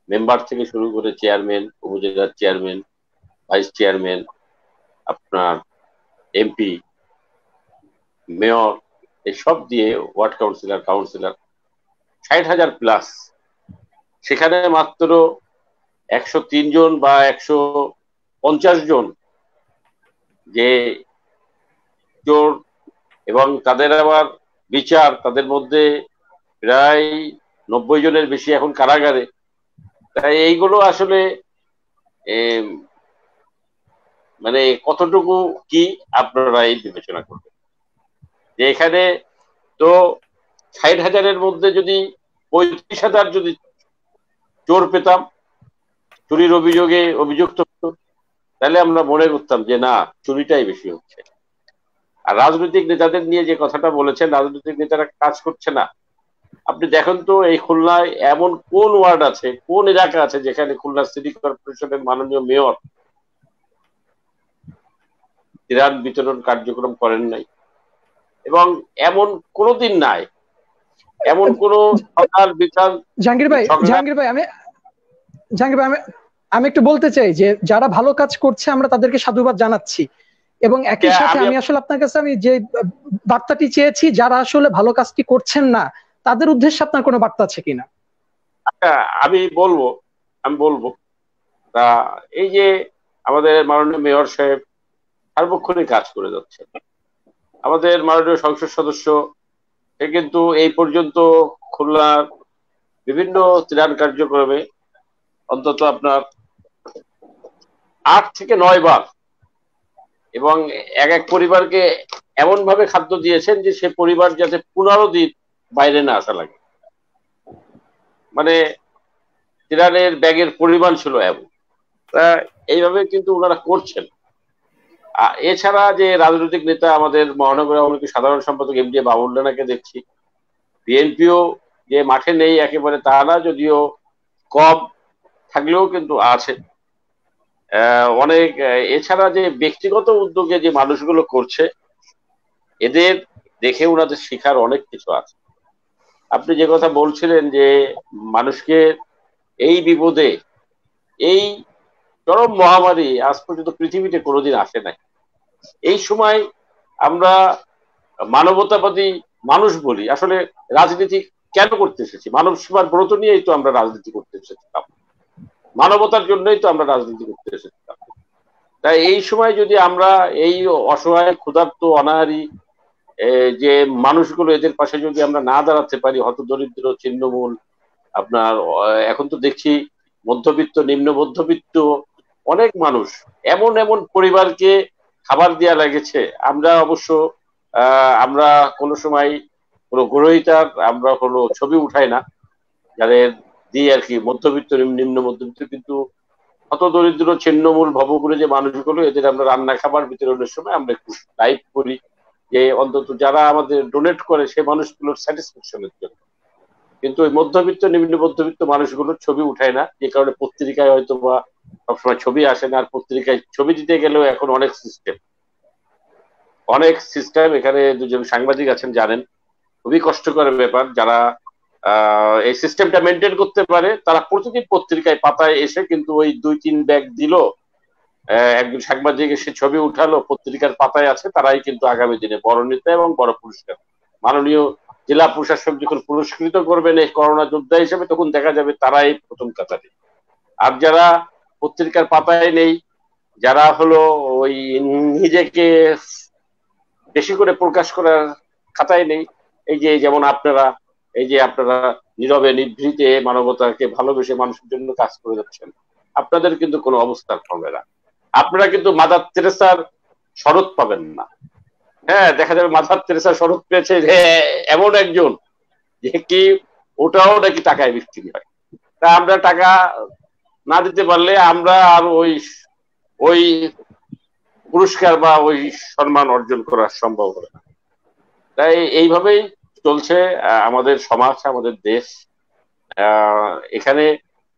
মেম্বার থেকে শুরু করে চেয়ারম্যান, উপজেলার চেয়ারম্যান, ভাইস চেয়ারম্যান, আপনার এমপি, মেয়র, এসব দিয়ে ওয়ার্ড কাউন্সিলর 60,000 প্লাস। সেখানে মাত্র 103 জন বা 150 জন যে চোর, এবং তাদের আবার বিচার, তাদের মধ্যে প্রায় 90 জনের বেশি এখন কারাগারে। তাই এইগুলো আসলে মানে কতটুকু কি আপনারা এই বিবেচনা করবেন যে এখানে তো 60,000-এর মধ্যে যদি 35,000 যদি চোর পেতাম, চুরির অভিযোগে অভিযুক্ত, তাহলে আমরা মনে করতাম যে না, চুরিটাই বেশি হচ্ছে। আর রাজনৈতিক নেতাদের নিয়ে যে কথাটা বলেছেন, রাজনৈতিক নেতারা কাজ করছে না। আপনি দেখেন তো এই খুলনায় এমন কোন ওয়ার্ড আছে, কোন এলাকা আছে যেখানে খুলনা সিটি কর্পোরেশনের মাননীয় মেয়র ত্রাণ বিতরণ কার্যক্রম করেন নাই, এবং এমন কোনোদিন নাই, এমন কোন সরকার বিকাল। জাহাঙ্গীর ভাই আমি একটু বলতে চাই যে যারা ভালো কাজ করছে আমরা তাদেরকে সাধুবাদ জানাচ্ছি, এবং একই সাথে আমি আসলে আপনার কাছে আমি যে বার্তাটি চেয়েছি, যারা আসলে ভালো কাজটি করছেন না তাদের উদ্দেশ্যে আপনার কোনো বার্তা আছে কিনা? আমি বলবো তা এই যে আমাদের মাননীয় মেয়র সাহেব সার্বক্ষণিক কাজ করে যাচ্ছে, আমাদের মাননীয় সংসদ সদস্য সে কিন্তু এই পর্যন্ত খুলনার বিভিন্ন ত্রাণ কার্যক্রমে অন্তত আপনার 8 থেকে 9 বার, এবং এক পরিবারকে এমন ভাবে খাদ্য দিয়েছেন যে সে পরিবার যাতে 15 দিন বাইরে না আসা লাগে, মানে ত্রাণের ব্যাগের পরিমাণ ছিল এমন। এইভাবে কিন্তু ওনারা করছেন। এছাড়া যে রাজনৈতিক নেতা, আমাদের মহানগর আওয়ামী লীগের সাধারণ সম্পাদক এম ডি বাবুল্লানাকে দেখছি, বিএনপিও যে মাঠে নেই একেবারে তা না, যদিও কম থাকলেও কিন্তু আছে অনেক। এছাড়া যে ব্যক্তিগত উদ্যোগে যে মানুষগুলো করছে, এদের দেখে ওনাদের শেখার অনেক কিছু আছে। আপনি যে কথা বলছিলেন যে মানুষকে এই বিপদে, এই চরম মহামারী আজ পর্যন্ত পৃথিবীতে কোনোদিন আসে নাই, এই সময় আমরা মানবতাবাদী মানুষ বলি, আসলে রাজনীতি কেন করতে এসেছি? মানব সেবার ব্রত নিয়েই তো আমরা রাজনীতি করতে এসেছিলাম, মানবতার জন্যই তো আমরা রাজনীতি করতে এসেছিলাম। তাই এই সময় যদি আমরা এই অসহায় ক্ষুধার্ত অনাহারী যে মানুষগুলো, এদের পাশে যদি আমরা না দাঁড়াতে পারি, হতদরিদ্র ছিন্নমূল, আপনার এখন তো দেখছি মধ্যবিত্ত, নিম্ন মধ্যবিত্ত অনেক মানুষ, এমন এমন পরিবারকে খাবার দেয়া লাগেছে। আমরা অবশ্য আমরা কোনো সময় কোনো গ্রহিতার আমরা কোনো ছবি উঠাই না, যাদের দিয়ে আর কি মধ্যবিত্ত, নিম্ন মধ্যবিত্ত, কিন্তু হতদরিদ্র ছিন্নমূল ভবঘুরে যে মানুষগুলো, এদের আমরা রান্না খাবার বিতরণের সময় আমরা একটু লাইভ করি, যে অন্তত যারা আমাদের ডোনেট করে সে মানুষগুলোর স্যাটিসফ্যাকশনের জন্য। কিন্তু ওই মধ্যবিত্ত, নিম্ন মধ্যবিত্ত মানুষগুলোর ছবি উঠায় না, যে কারণে পত্রিকায় হয়তো বা সবসময় ছবি আসে না। আর পত্রিকায় ছবি দিতে গেলেও এখন অনেক সিস্টেম, এখানে দুজন সাংবাদিক আছেন জানেন খুবই কষ্টকর ব্যাপার। যারা এই সিস্টেমটা মেনটেন করতে পারে তারা প্রতিদিন পত্রিকায় পাতায় এসে কিন্তু ওই 2-3 ব্যাগ দিল, একজন সাংবাদিক এসে ছবি উঠালো, পত্রিকার পাতায় আছে, তারাই কিন্তু আগামী দিনে বড় নেতা এবং বড় পুরস্কার। মাননীয় জেলা প্রশাসক যখন পুরস্কৃত করবেন এই করোনা যোদ্ধা হিসেবে, তখন দেখা যাবে তারাই প্রথম কাতারে। আর যারা পত্রিকার পাতায় নেই, যারা হলো ওই নিজেকে বেশি করে প্রকাশ করার খাতায় নেই, এই যে যেমন আপনারা, এই যে আপনারা নীরবে নিভৃতে মানবতাকে ভালোবেসে মানুষের জন্য কাজ করে যাচ্ছেন, আপনাদের কিন্তু কোনো অবস্থান হবে না। আপনারা কিন্তু মাদার তেরেসার শরৎ পাবেন না। হ্যাঁ, দেখা যাবে মাদার তেরেসার শরৎ পেয়েছে এমন একজন যে কি ওটাও নাকি টাকায় বিক্রি হয়। তা আমরা টাকা না দিতে পারলে আমরা আর ওই ওই পুরস্কার বা ওই সম্মান অর্জন করা সম্ভব হবে না। তাই এইভাবেই চলছে আমাদের সমাজ, আমাদের দেশ। এখানে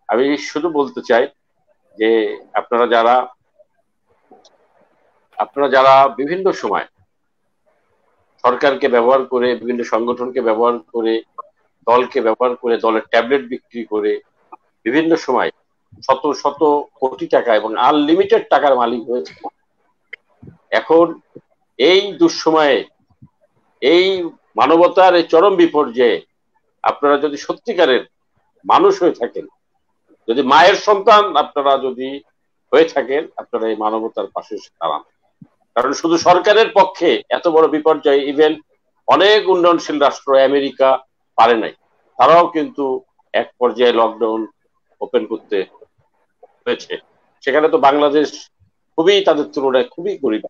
আমি শুধু বলতে চাই যে আপনারা যারা বিভিন্ন সময় সরকারকে ব্যবহার করে, বিভিন্ন সংগঠনকে ব্যবহার করে, দলকে ব্যবহার করে, দলের ট্যাবলেট বিক্রি করে বিভিন্ন সময় শত শত কোটি টাকা এবং আনলিমিটেড টাকার মালিক হয়েছে, এখন এই দুঃসময়ে, এই মানবতার এই চরম বিপর্যয়ে আপনারা যদি সত্যিকারের মানুষ হয়ে থাকেন, যদি মায়ের সন্তান আপনারা যদি হয়ে থাকেন, আপনারা এই মানবতার পাশে দাঁড়ান। কারণ শুধু সরকারের পক্ষে এত বড় বিপর্যয় ইভেন অনেক উন্নয়নশীল রাষ্ট্র আমেরিকা পারে নাই, তারাও কিন্তু এক পর্যায়ে লকডাউন ওপেন করতে হয়েছে। সেখানে তো বাংলাদেশ খুবই তাদের তুলনায় খুবই গরিব।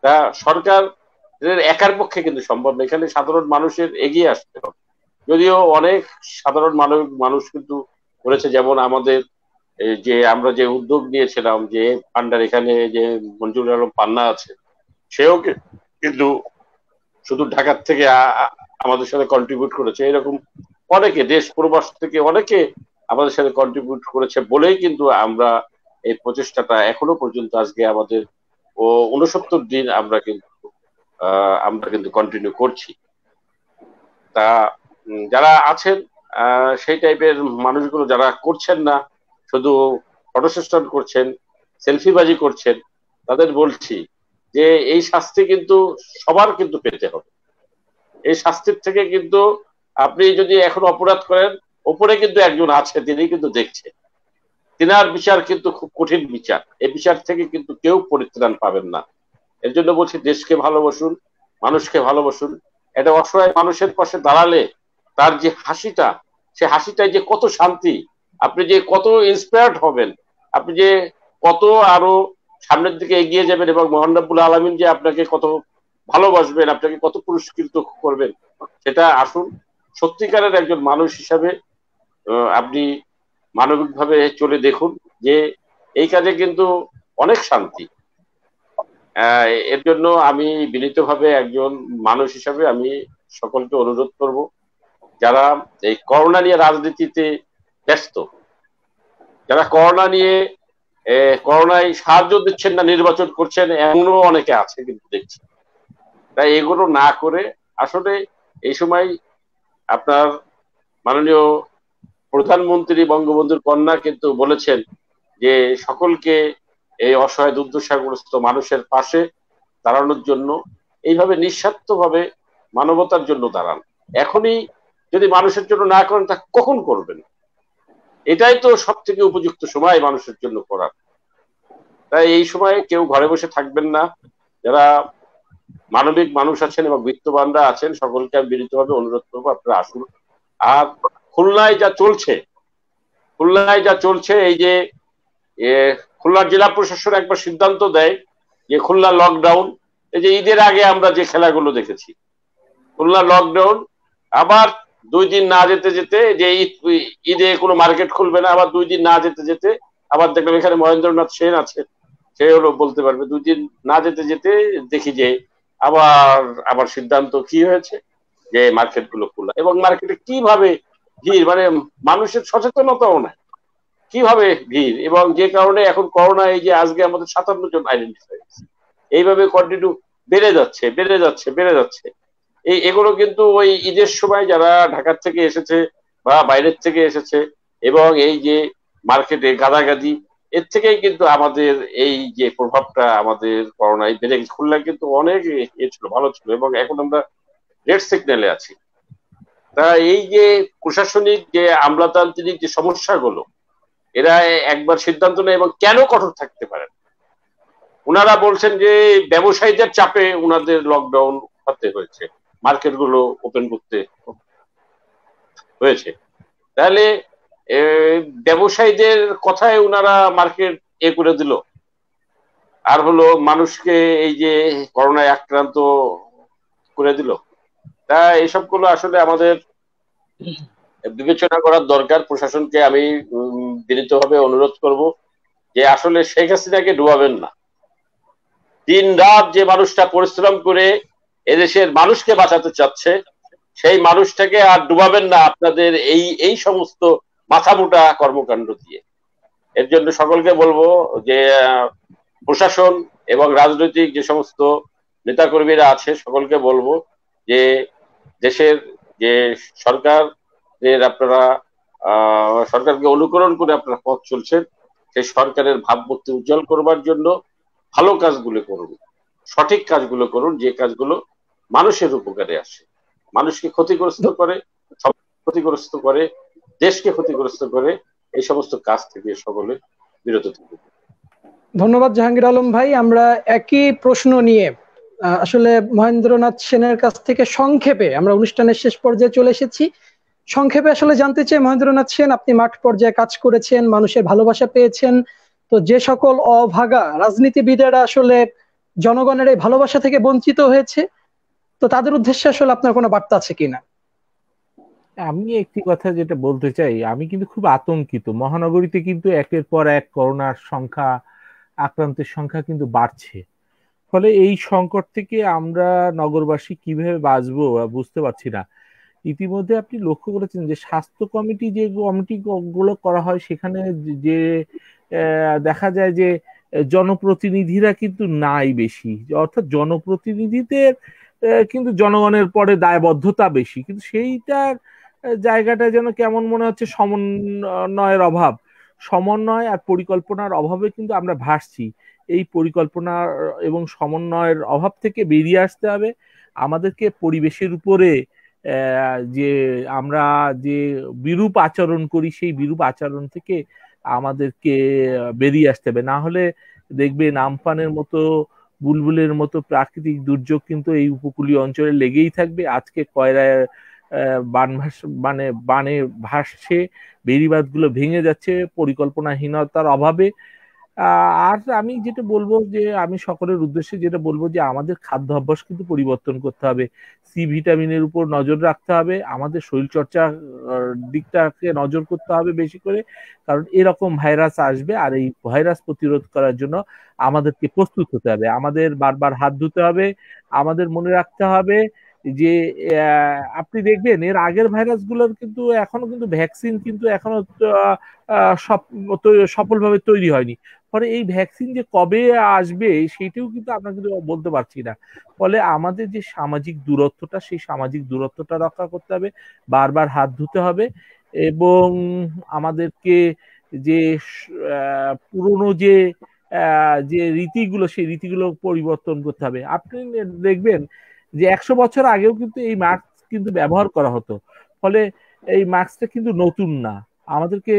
তা সরকার একার পক্ষে কিন্তু সম্ভব না, এখানে সাধারণ মানুষের এগিয়ে আসতে হবে। যদিও অনেক সাধারণ মানুষ কিন্তু করেছে, যেমন আমাদের যে আমরা যে উদ্যোগ নিয়েছিলাম যে পান্ডার এখানে যে মঞ্জুরুল আলম পান্না আছে, সেও কিন্তু শুধু ঢাকার থেকে আমাদের সাথে কন্ট্রিবিউট করেছে। এরকম অনেকে দেশ প্রবাস থেকে অনেকে আমাদের সাথে কন্ট্রিবিউট করেছে বলেই কিন্তু আমরা এই প্রচেষ্টাটা এখনো পর্যন্ত আজকে আমাদের 69 দিন আমরা কিন্তু কন্টিনিউ করছি। তা যারা আছেন সেই টাইপের মানুষগুলো যারা করছেন না, শুধু ফটোসেশন করছেন, সেলফিবাজি করছেন, তাদের বলছি যে এই শাস্তি কিন্তু সবার কিন্তু পেতে হবে। এই শাস্তির থেকে কিন্তু আপনি যদি এখন অপরাধ করেন, ওপরে কিন্তু একজন আছে, তিনি কিন্তু দেখছে, তিনার বিচার কিন্তু খুব কঠিন বিচার। এই বিচার থেকে কিন্তু কেউ পরিত্রাণ পাবেন না। এর জন্য বলছি, দেশকে ভালোবাসুন, মানুষকে ভালোবাসুন। এটা অসহায় মানুষের পাশে দাঁড়ালে তার যে হাসিটা, সে হাসিটাই যে কত শান্তি, আপনি যে কত ইন্সপায়ার্ড হবেন, আপনি যে কত আরো সামনের দিকে এগিয়ে যাবেন, এবং মহান রব্বুল আলামিন যে আপনাকে কত ভালোবাসবেন, আপনাকে কত পুরস্কৃত করবেন, সেটা আসুন সত্যিকারের একজন মানুষ হিসাবে আপনি মানবিকভাবে চলে দেখুন যে এই কাজে কিন্তু অনেক শান্তি। এর জন্য আমি বিনীতভাবে একজন মানুষ হিসাবে আমি সকলকে অনুরোধ করব, যারা এই করোনা নিয়ে রাজনীতিতে ব্যস্ত, যারা করোনা নিয়ে করোনায় সাহায্য দিচ্ছেন না, নির্বাচন করছেন, এমনও অনেকে আছে কিন্তু দেখছি। তাই এগুলো না করে আসলে এই সময় আপনার মাননীয় প্রধানমন্ত্রী বঙ্গবন্ধুর কন্যা কিন্তু বলেছেন যে সকলকে এই অসহায় দুর্দশাগ্রস্ত মানুষের পাশে দাঁড়ানোর জন্য, এইভাবে নিঃস্বার্থভাবে মানবতার জন্য দাঁড়ান। এখনই যদি মানুষের জন্য না করেন, তা কখন করবেন? এটাই তো সব থেকে উপযুক্ত সময় মানুষের জন্য করার। তাই এই সময়ে কেউ ঘরে বসে থাকবেন না। যারা মানবিক মানুষ আছেন এবং বিত্তবানরা আছেন, সকলকে আমি বিনীতভাবে অনুরোধ করবো, আপনারা আসুন। আর খুলনায় যা চলছে এই যে খুলনার জেলা প্রশাসন একবার সিদ্ধান্ত দেয় যে খুলনা লকডাউন, এই যে ঈদের আগে আমরা যে খেলাগুলো দেখেছি, খুলনা লকডাউন, আবার 2 দিন না যেতে যেতে যে ঈদে কোনো মার্কেট খুলবে না, আবার 2 দিন না যেতে যেতে আবার দেখলাম এখানে মহেন্দ্রনাথ সেন আছে, সে হলো বলতে পারবে 2 দিন না যেতে যেতে দেখি যে আবার সিদ্ধান্ত কি হয়েছে যে মার্কেট গুলো খোলা। এবং মার্কেটে কিভাবে ভিড়, মানে মানুষের সচেতনতাও নাই, কিভাবে ভিড়, এবং যে কারণে এখন করোনা এই যে আজকে আমাদের 57 জন আইডেন্টিফাই হয়েছে, এইভাবে কন্টিনিউ বেড়ে যাচ্ছে। এগুলো কিন্তু ওই ঈদের সময় যারা ঢাকার থেকে এসেছে বা বাইরের থেকে এসেছে এবং এই যে মার্কেটে গাদাগাদি, এর থেকেই কিন্তু আমাদের এই যে প্রভাবটা আমাদের করোনায় বেড়ে গেছে। খুলনায় কিন্তু অনেক ছিল, ভালো ছিল, এবং এখন আমরা রেড সিগন্যালে আছি। তা এই যে প্রশাসনিক যে আমলাতান্ত্রিক যে সমস্যাগুলো, এরা একবার সিদ্ধান্ত নেয় এবং কেন কঠোর থাকতে পারে। ওনারা বলছেন যে ব্যবসায়ীদের চাপে ওনাদের লকডাউন করতে হয়েছে, মার্কেট গুলো ওপেন করতে হয়েছে। তাহলে ব্যবসায়ীদের কথায় ওনারা মার্কেট করে দিল, আর হলো মানুষকে এই যে করোনায় আক্রান্ত করে দিল। তা এসব গুলো আসলে আমাদের বিবেচনা করার দরকার। প্রশাসনকে আমি বিনীতভাবে অনুরোধ করব যে আসলে শেখ হাসিনাকে ডুবাবেন না। দিন রাত যে মানুষটা পরিশ্রম করে এদেশের মানুষকে বাঁচাতে চাচ্ছে, সেই মানুষটাকে আর ডুবাবেন না আপনাদের এই সমস্ত মাথামোটা কর্মকাণ্ড দিয়ে। এর জন্য সকলকে বলবো যে প্রশাসন এবং রাজনৈতিক যে সমস্ত নেতাকর্মীরা আছে সকলকে বলবো যে দেশের যে সরকার, আপনারা সরকারকে অনুকরণ করে আপনারা পথ চলছেন, সেই সরকারের ভাবমূর্তি উজ্জ্বল করবার জন্য ভালো কাজগুলো করুন, সঠিক কাজগুলো করুন, যে কাজগুলো মানুষের উপকারে আসে। মানুষকে ক্ষতিগ্রস্ত করে, ক্ষতিগ্রস্ত করে, দেশকে ক্ষতিগ্রস্ত করে, এই সমস্ত কাজ থেকে সকলে বিরত থাকুন। ধন্যবাদ জাহাঙ্গীর আলম ভাই। আমরা একই প্রশ্ন নিয়ে আসলে মহেন্দ্রনাথ সেনের কাছ থেকে সংক্ষেপে আমরা অনুষ্ঠানের শেষ পর্যায়ে চলে এসেছি। সংক্ষেপে আসলে জানতে চাই, মহেন্দ্রনাথ সেন, আপনি মাঠ পর্যায়ে কাজ করেছেন, মানুষের ভালোবাসা পেয়েছেন, তো যে সকল অভাগা রাজনীতিবিদেরা আসলে জনগণের এই ভালোবাসা থেকে বঞ্চিত হয়েছে, তো তাদের উদ্দেশ্যে আসলে আপনার কোনো বার্তা আছে কিনা? আমি একটি কথা যেটা বলতে চাই, আমি কিন্তু খুব আতঙ্কিত। মহানগরীতে কিন্তু একের পর এক করোনার সংখ্যা, আক্রান্তের সংখ্যা কিন্তু বাড়ছে। ফলে এই সংকট থেকে আমরা নগরবাসী কিভাবে বাঁচবো বুঝতে পারছি না। ইতিমধ্যে আপনি লক্ষ্য করেছেন যে স্বাস্থ্য কমিটি, যে কমিটি গুলো করা হয়, সেখানে যে দেখা যায় যে জনপ্রতিনিধিরা কিন্তু নাই বেশি, অর্থাৎ জনপ্রতিনিধিদের কিন্তু জনগণের পরে দায়বদ্ধতা বেশি, কিন্তু সেইটার জায়গাটা যেন কেমন মনে হচ্ছে সমন্বয়ের অভাব, সমন্বয় আর পরিকল্পনার অভাবে কিন্তু আমরা ভাসছি। এই পরিকল্পনা এবং সমন্বয়ের অভাব থেকে বেরিয়ে আসতে হবে। আমাদেরকে পরিবেশের উপরে যে আমরা যে বিরূপ আচরণ করি, সেই বিরূপ আচরণ থেকে আমাদেরকে বেরিয়ে আসতে হবে। না হলে দেখবেন আমফানের মতো, বুলবুলের মতো প্রাকৃতিক দুর্যোগ কিন্তু এই উপকূলীয় অঞ্চলে লেগেই থাকবে। আজকে কয়রায় বানে ভাসছে, বেড়িবাঁধ গুলো ভেঙে যাচ্ছে পরিকল্পনাহীনতার অভাবে। আর আমি যেটা বলবো, যে আমি সকলের উদ্দেশ্যে যেটা বলবো, যে আমাদের খাদ্য অভ্যাস কিন্তু পরিবর্তন করতে হবে। সি ভিটামিনের উপর নজর রাখতে হবে, আমাদের শরীরচর্চার দিকটাকে নজর করতে হবে বেশি করে, কারণ এরকম ভাইরাস আসবে। আর এই ভাইরাস প্রতিরোধ করার জন্য আমাদেরকে প্রস্তুত হতে হবে, আমাদের বারবার হাত ধুতে হবে, আমাদের মনে রাখতে হবে যে আপনি দেখবেন এর আগের ভাইরাস গুলোর কিন্তু এখনো কিন্তু ভ্যাকসিন কিন্তু এখনো সফলভাবে তৈরি হয়নি। ফলে এই ভ্যাকসিন যে কবে আসবে সেটাও কিন্তু আমরা কিন্তু বলতে পারছি না। ফলে আমাদের যে সামাজিক দূরত্বটা, সেই সামাজিক দূরত্বটা রক্ষা করতে হবে, বারবার হাত ধুতে হবে, এবং আমাদেরকে যে পুরনো যে রীতিগুলো, সেই রীতিগুলো পরিবর্তন করতে হবে। আপনি দেখবেন যে 100 বছর আগেও কিন্তু এই মাস্ক কিন্তু ব্যবহার করা হতো। ফলে এই মাস্কটা কিন্তু নতুন না, আমাদেরকে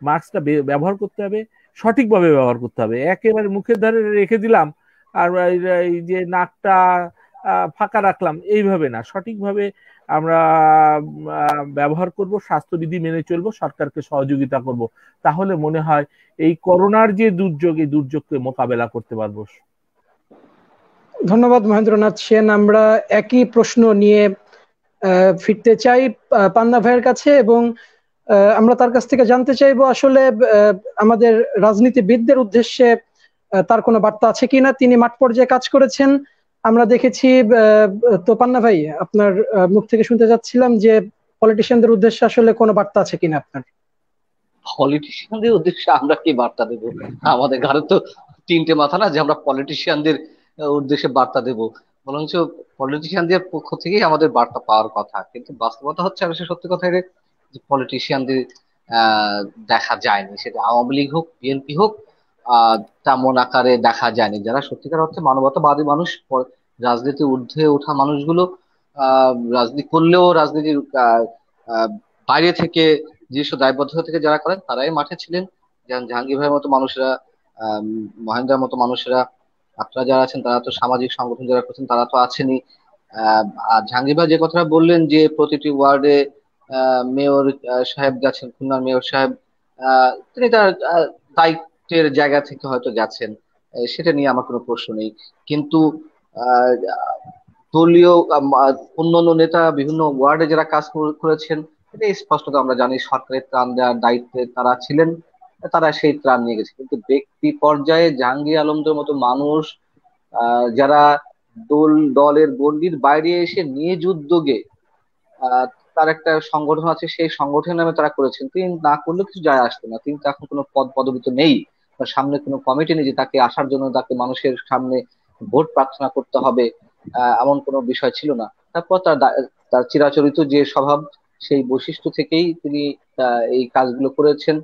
মাস্কটা ব্যবহার করতে হবে, সঠিকভাবে ব্যবহার করতে হবে। একেবারে মুখের ধারে রেখে দিলাম আর এই যে নাকটা ফাঁকা রাখলাম, এইভাবে না, সঠিকভাবে আমরা ব্যবহার করব, স্বাস্থ্যবিধি মেনে চলবো, সরকারকে সহযোগিতা করব, তাহলে মনে হয় এই করোনার যে দুর্যোগ, এই দুর্যোগকে মোকাবেলা করতে পারবো। ধন্যবাদ মহেন্দ্রনাথ সেন। আমরা একই প্রশ্ন নিয়ে ফিরতে চাই পান্না ভাইয়ের কাছে, এবং আমরা তার কাছ থেকে জানতে চাইবো আসলে আমাদের রাজনীতিবিদদের উদ্দেশ্যে তার কোনো বার্তা আছে কিনা। তিনি মাঠ পর্যায়ে কাজ করেছেন, আমরা দেখেছি। তো পান্না ভাই, আপনার মুখ থেকে শুনতে চাচ্ছিলাম যে পলিটিশিয়ানদের উদ্দেশ্যে আসলে কোনো বার্তা আছে কিনা আপনার। পলিটিশিয়ানদের উদ্দেশ্যে আমরা কি বার্তা দেবো? আমাদের ঘরে তো 3টে মাথা না যে আমরা পলিটিশিয়ানদের উদ্দেশ্যে বার্তা দেব। বরঞ্চ পলিটিশিয়ানদের পক্ষ থেকেই আমাদের বার্তা পাওয়ার কথা, কিন্তু বাস্তবতা হচ্ছে আসলে সত্যি কথা এটা যে পলিটিশিয়ানদের আহ দেখা যায়নি, সেটা আওয়ামী লীগ হোক বিএনপি হোক, তেমন আকারে দেখা যায়নি। যারা সত্যিকার অর্থে মানবতাবাদী মানুষ, রাজনীতির ঊর্ধ্বে ওঠা মানুষগুলো রাজনীতি করলেও রাজনীতির আহ, আহ, বাইরে থেকে যেসব দায়বদ্ধতা থেকে যারা করেন তারাই মাঠে ছিলেন। যেমন জাহাঙ্গীর ভাইয়ের মতো মানুষরা, মহেন্দ্রের মতো মানুষেরা, আপনারা যারা আছেন তারা তো সামাজিক সংগঠন যারা করছেন তারা তো আছেনই। আর জাহাঙ্গীর ভাই যে কথাটা বললেন যে প্রতিটি ওয়ার্ডে মেয়র সাহেব গেছেন, খুলনার মেয়র সাহেব, তিনি তার দায়িত্বের জায়গা থেকে হয়তো গেছেন, সেটা নিয়ে আমার কোনো প্রশ্ন নেই। কিন্তু আহ, দলীয় অন্যান্য নেতা বিভিন্ন ওয়ার্ডে যারা কাজ করেছেন, এটা স্পষ্টত আমরা জানি সরকারের ত্রাণ দেওয়ার দায়িত্বে তারা ছিলেন, তারা সেই ত্রাণ নিয়ে গেছে। কিন্তু ব্যক্তি পর্যায়ে জাহাঙ্গীর আলমদের মতো মানুষ যারা দলের গণ্ডির বাইরে এসে নিজ উদ্যোগে, আহ, তার একটা সংগঠন আছে সেই সংগঠনের নামে তারা করেছেন, তিনি না করলে কিছু যায় আসতো না। তিনি তো এখন কোনো পদ পদবি তো নেই, তার সামনে কোনো কমিটি নেই যে তাকে আসার জন্য তাকে মানুষের সামনে ভোট প্রার্থনা করতে হবে, এমন কোনো বিষয় ছিল না। তারপর তার চিরাচরিত যে স্বভাব, সেই বৈশিষ্ট্য থেকেই তিনি এই কাজগুলো করেছেন,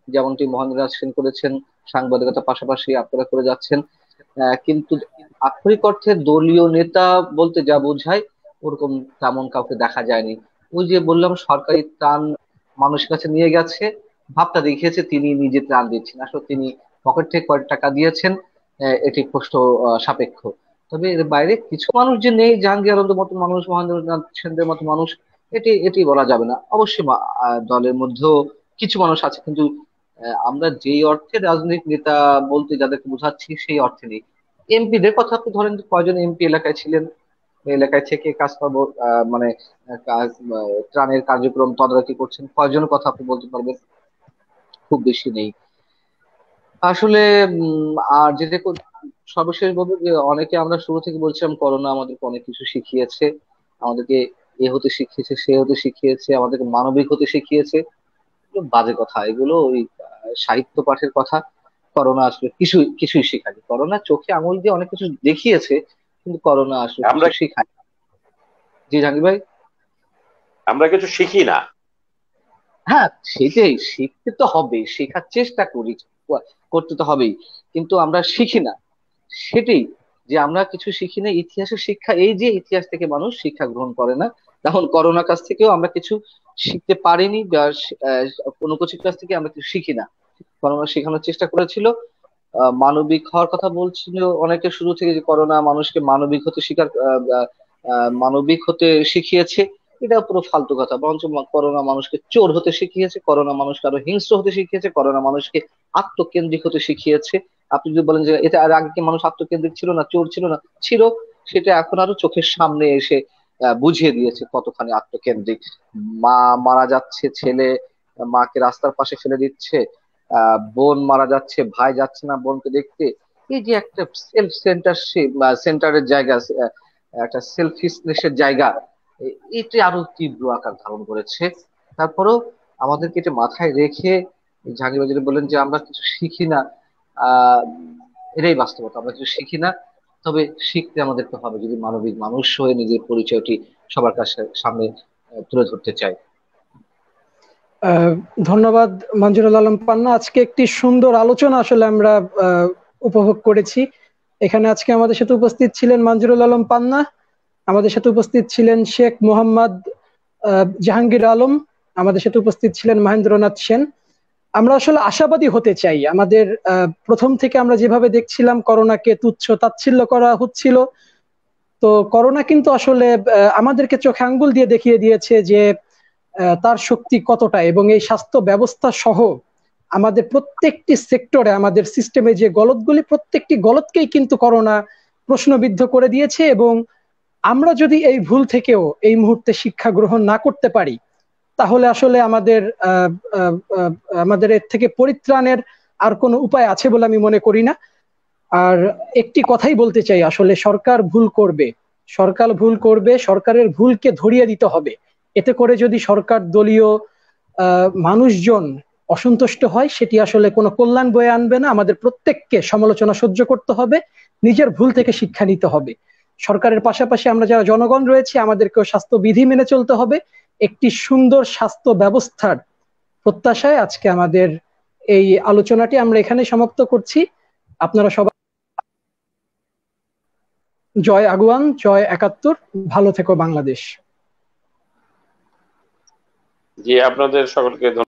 যেমনটি মহেন্দ্র নাথ সেন করেছেন, সাংবাদিকতার পাশাপাশি আপনারা করে যাচ্ছেন। কিন্তু আক্ষরিক অর্থে দলীয় নেতা বলতে যা বোঝায় ওরকম তেমন কাউকে দেখা যায়নি। ওই যে বললাম সরকারি ত্রাণ মানুষের কাছে নিয়ে গেছে, ভাবটা দেখিয়েছে তিনি নিজে ত্রাণ দিচ্ছেন, আসলে তিনি পকেট থেকে কয়েক টাকা দিয়েছেন, এটি প্রশ্ন সাপেক্ষ। তবে এর বাইরে কিছু মানুষ যে নেই, জাহাঙ্গীর আলমদের মতো মানুষ, মহেন্দ্রনাথ সেনদের মতো মানুষ, এটি এটি বলা যাবে না। অবশ্যই দলের মধ্যেও কিছু মানুষ আছে, কিন্তু আমরা যেই অর্থে রাজনৈতিক নেতা বলতে যাদেরকে বোঝাচ্ছি সেই অর্থে নেই। এমপিদের কথা আপনি ধরেন, কয়জন এমপি এলাকায় ছিলেন, এই এলাকায় থেকে কাজ পাবো মানে কাজ ত্রাণের কার্যক্রম তদারকি করছেন, কয়জনের কথা আপনি বলতে পারবেন? খুব বেশি নেই আসলে। আর যেটা সর্বশেষ বলবো যে অনেকে আমরা শুরু থেকে বলছিলাম করোনা আমাদেরকে অনেক কিছু শিখিয়েছে, আমাদেরকে এ হতে শিখিয়েছে, সে হতে শিখিয়েছে, আমাদেরকে মানবিক হতে শিখিয়েছে। এগুলো বাজে কথা, এগুলো ওই সাহিত্য পাঠের কথা। করোনা আসলে কিছুই কিছুই শেখায়নি। করোনা চোখে আঙুল দিয়ে অনেক কিছু দেখিয়েছে, কিন্তু করোনা আসলে আমরা কিছু শেখায়। জি জাহাঙ্গীর ভাই। আমরা কিছু শিখি না। হ্যাঁ, সেটাই, শিখতে তো হবে, শেখার চেষ্টা করি, করতে তো হবেই, কিন্তু আমরা শিখি না। সেটাই, যে আমরা কিছু শিখি না। ইতিহাসের শিক্ষা এই যে ইতিহাস থেকে মানুষ শিক্ষা গ্রহণ করে না, তখন করোনার কাছ থেকেও আমরা কিছু শিখতে পারিনি, বা আহ, কোনো কিছুর কাছ থেকে আমরা কিছু শিখি না। করোনা শেখানোর চেষ্টা করেছিল, মানবিক হওয়ার কথা বলছিল অনেকে শুরু থেকে, যে করোনা মানুষকে মানবিক হতে মানবিক হতে শিখিয়েছে। এটা পুরো ফালতু কথা। বরঞ্চ করোনা মানুষকে চোর হতে শিখিয়েছে, করোনা মানুষকে আরো হিংস্র হতে শিখিয়েছে, করোনা মানুষকে আত্মকেন্দ্রিক হতে শিখিয়েছে। আপনি যদি বলেন যে এটা আর আগে কি মানুষ আত্মকেন্দ্রিক ছিল না, চোর ছিল না, ছিল। সেটা এখন আরো চোখের সামনে এসে বুঝিয়ে দিয়েছে কতখানি আত্মকেন্দ্রিক। মা মারা যাচ্ছে, ছেলে মাকে রাস্তার পাশে ফেলে দিচ্ছে, বোন মারা যাচ্ছে, ভাই যাচ্ছে না বোনকে দেখতে। এই যে একটা সেলফ সেন্টারশিপ বা সেন্টারের জায়গা, একটা সেলফিশনেসের জায়গা, এটি আরো তীব্র আকার ধারণ করেছে। তারপরেও আমাদেরকে এটা মাথায় রেখে জাহাঙ্গীর ভাই যেটা বললেন যে আমরা কিছু শিখি না, আহ এটাই বাস্তবতা, আমরা কিছু শিখি না। তবে শিখতে আমাদেরকে হবে যদি মানবিক মানুষ হয়ে নিজের পরিচয়টি সবার কাছে সামনে তুলে ধরতে চাই। আহ, ধন্যবাদ মঞ্জুরুল আলম পান্না। আজকে একটি সুন্দর আলোচনা আসলে আমরা উপভোগ করেছি। এখানে আজকে আমাদের সাথে উপস্থিত ছিলেন মঞ্জুরুল আলম পান্না, আমাদের সাথে উপস্থিত ছিলেন শেখ মোহাম্মদ জাহাঙ্গীর আলম, আমাদের সাথে উপস্থিত ছিলেন মহেন্দ্রনাথ সেন। আমরা আসলে আশাবাদী হতে চাই। আমাদের প্রথম থেকে আমরা যেভাবে দেখছিলাম করোনাকে তুচ্ছ তাচ্ছিল্য করা হচ্ছিল, তো করোনা কিন্তু আসলে আমাদেরকে চোখে আঙ্গুল দিয়ে দেখিয়ে দিয়েছে যে তার শক্তি কতটা, এবং এই স্বাস্থ্য ব্যবস্থা সহ আমাদের প্রত্যেকটি সেক্টরে আমাদের সিস্টেমে যে গলতগুলি, প্রত্যেকটি গলতকেই কিন্তু করোনা প্রশ্নবিদ্ধ করে দিয়েছে। এবং আমরা যদি এই ভুল থেকেও এই মুহূর্তে শিক্ষা গ্রহণ না করতে পারি, তাহলে আসলে আমাদের এর থেকে পরিত্রাণের আর কোনো উপায় আছে বলে আমি মনে করি না। আর একটি কথাই বলতে চাই, আসলে সরকার ভুল করবে, সরকারের ভুলকে ধরিয়ে দিতে হবে। এতে করে যদি সরকার দলীয় মানুষজন অসন্তুষ্ট হয়, সেটি আসলে কোনো কল্যাণ বয়ে আনবে না। আমাদের প্রত্যেককে সমালোচনা সহ্য করতে হবে, নিজের ভুল থেকে শিক্ষা নিতে হবে। সরকারের পাশাপাশি আমরা যারা জনগণ রয়েছে আমাদেরকেও স্বাস্থ্যবিধি মেনে চলতে হবে। একটি সুন্দর স্বাস্থ্য ব্যবস্থার প্রত্যাশায় আজকে আমাদের এই আলোচনাটি আমরা এখানে সমাপ্ত করছি। আপনারা সবাই জয় আগুয়ান, জয় ৭১, ভালো থেকো বাংলাদেশ। জি, আপনাদের সকলকে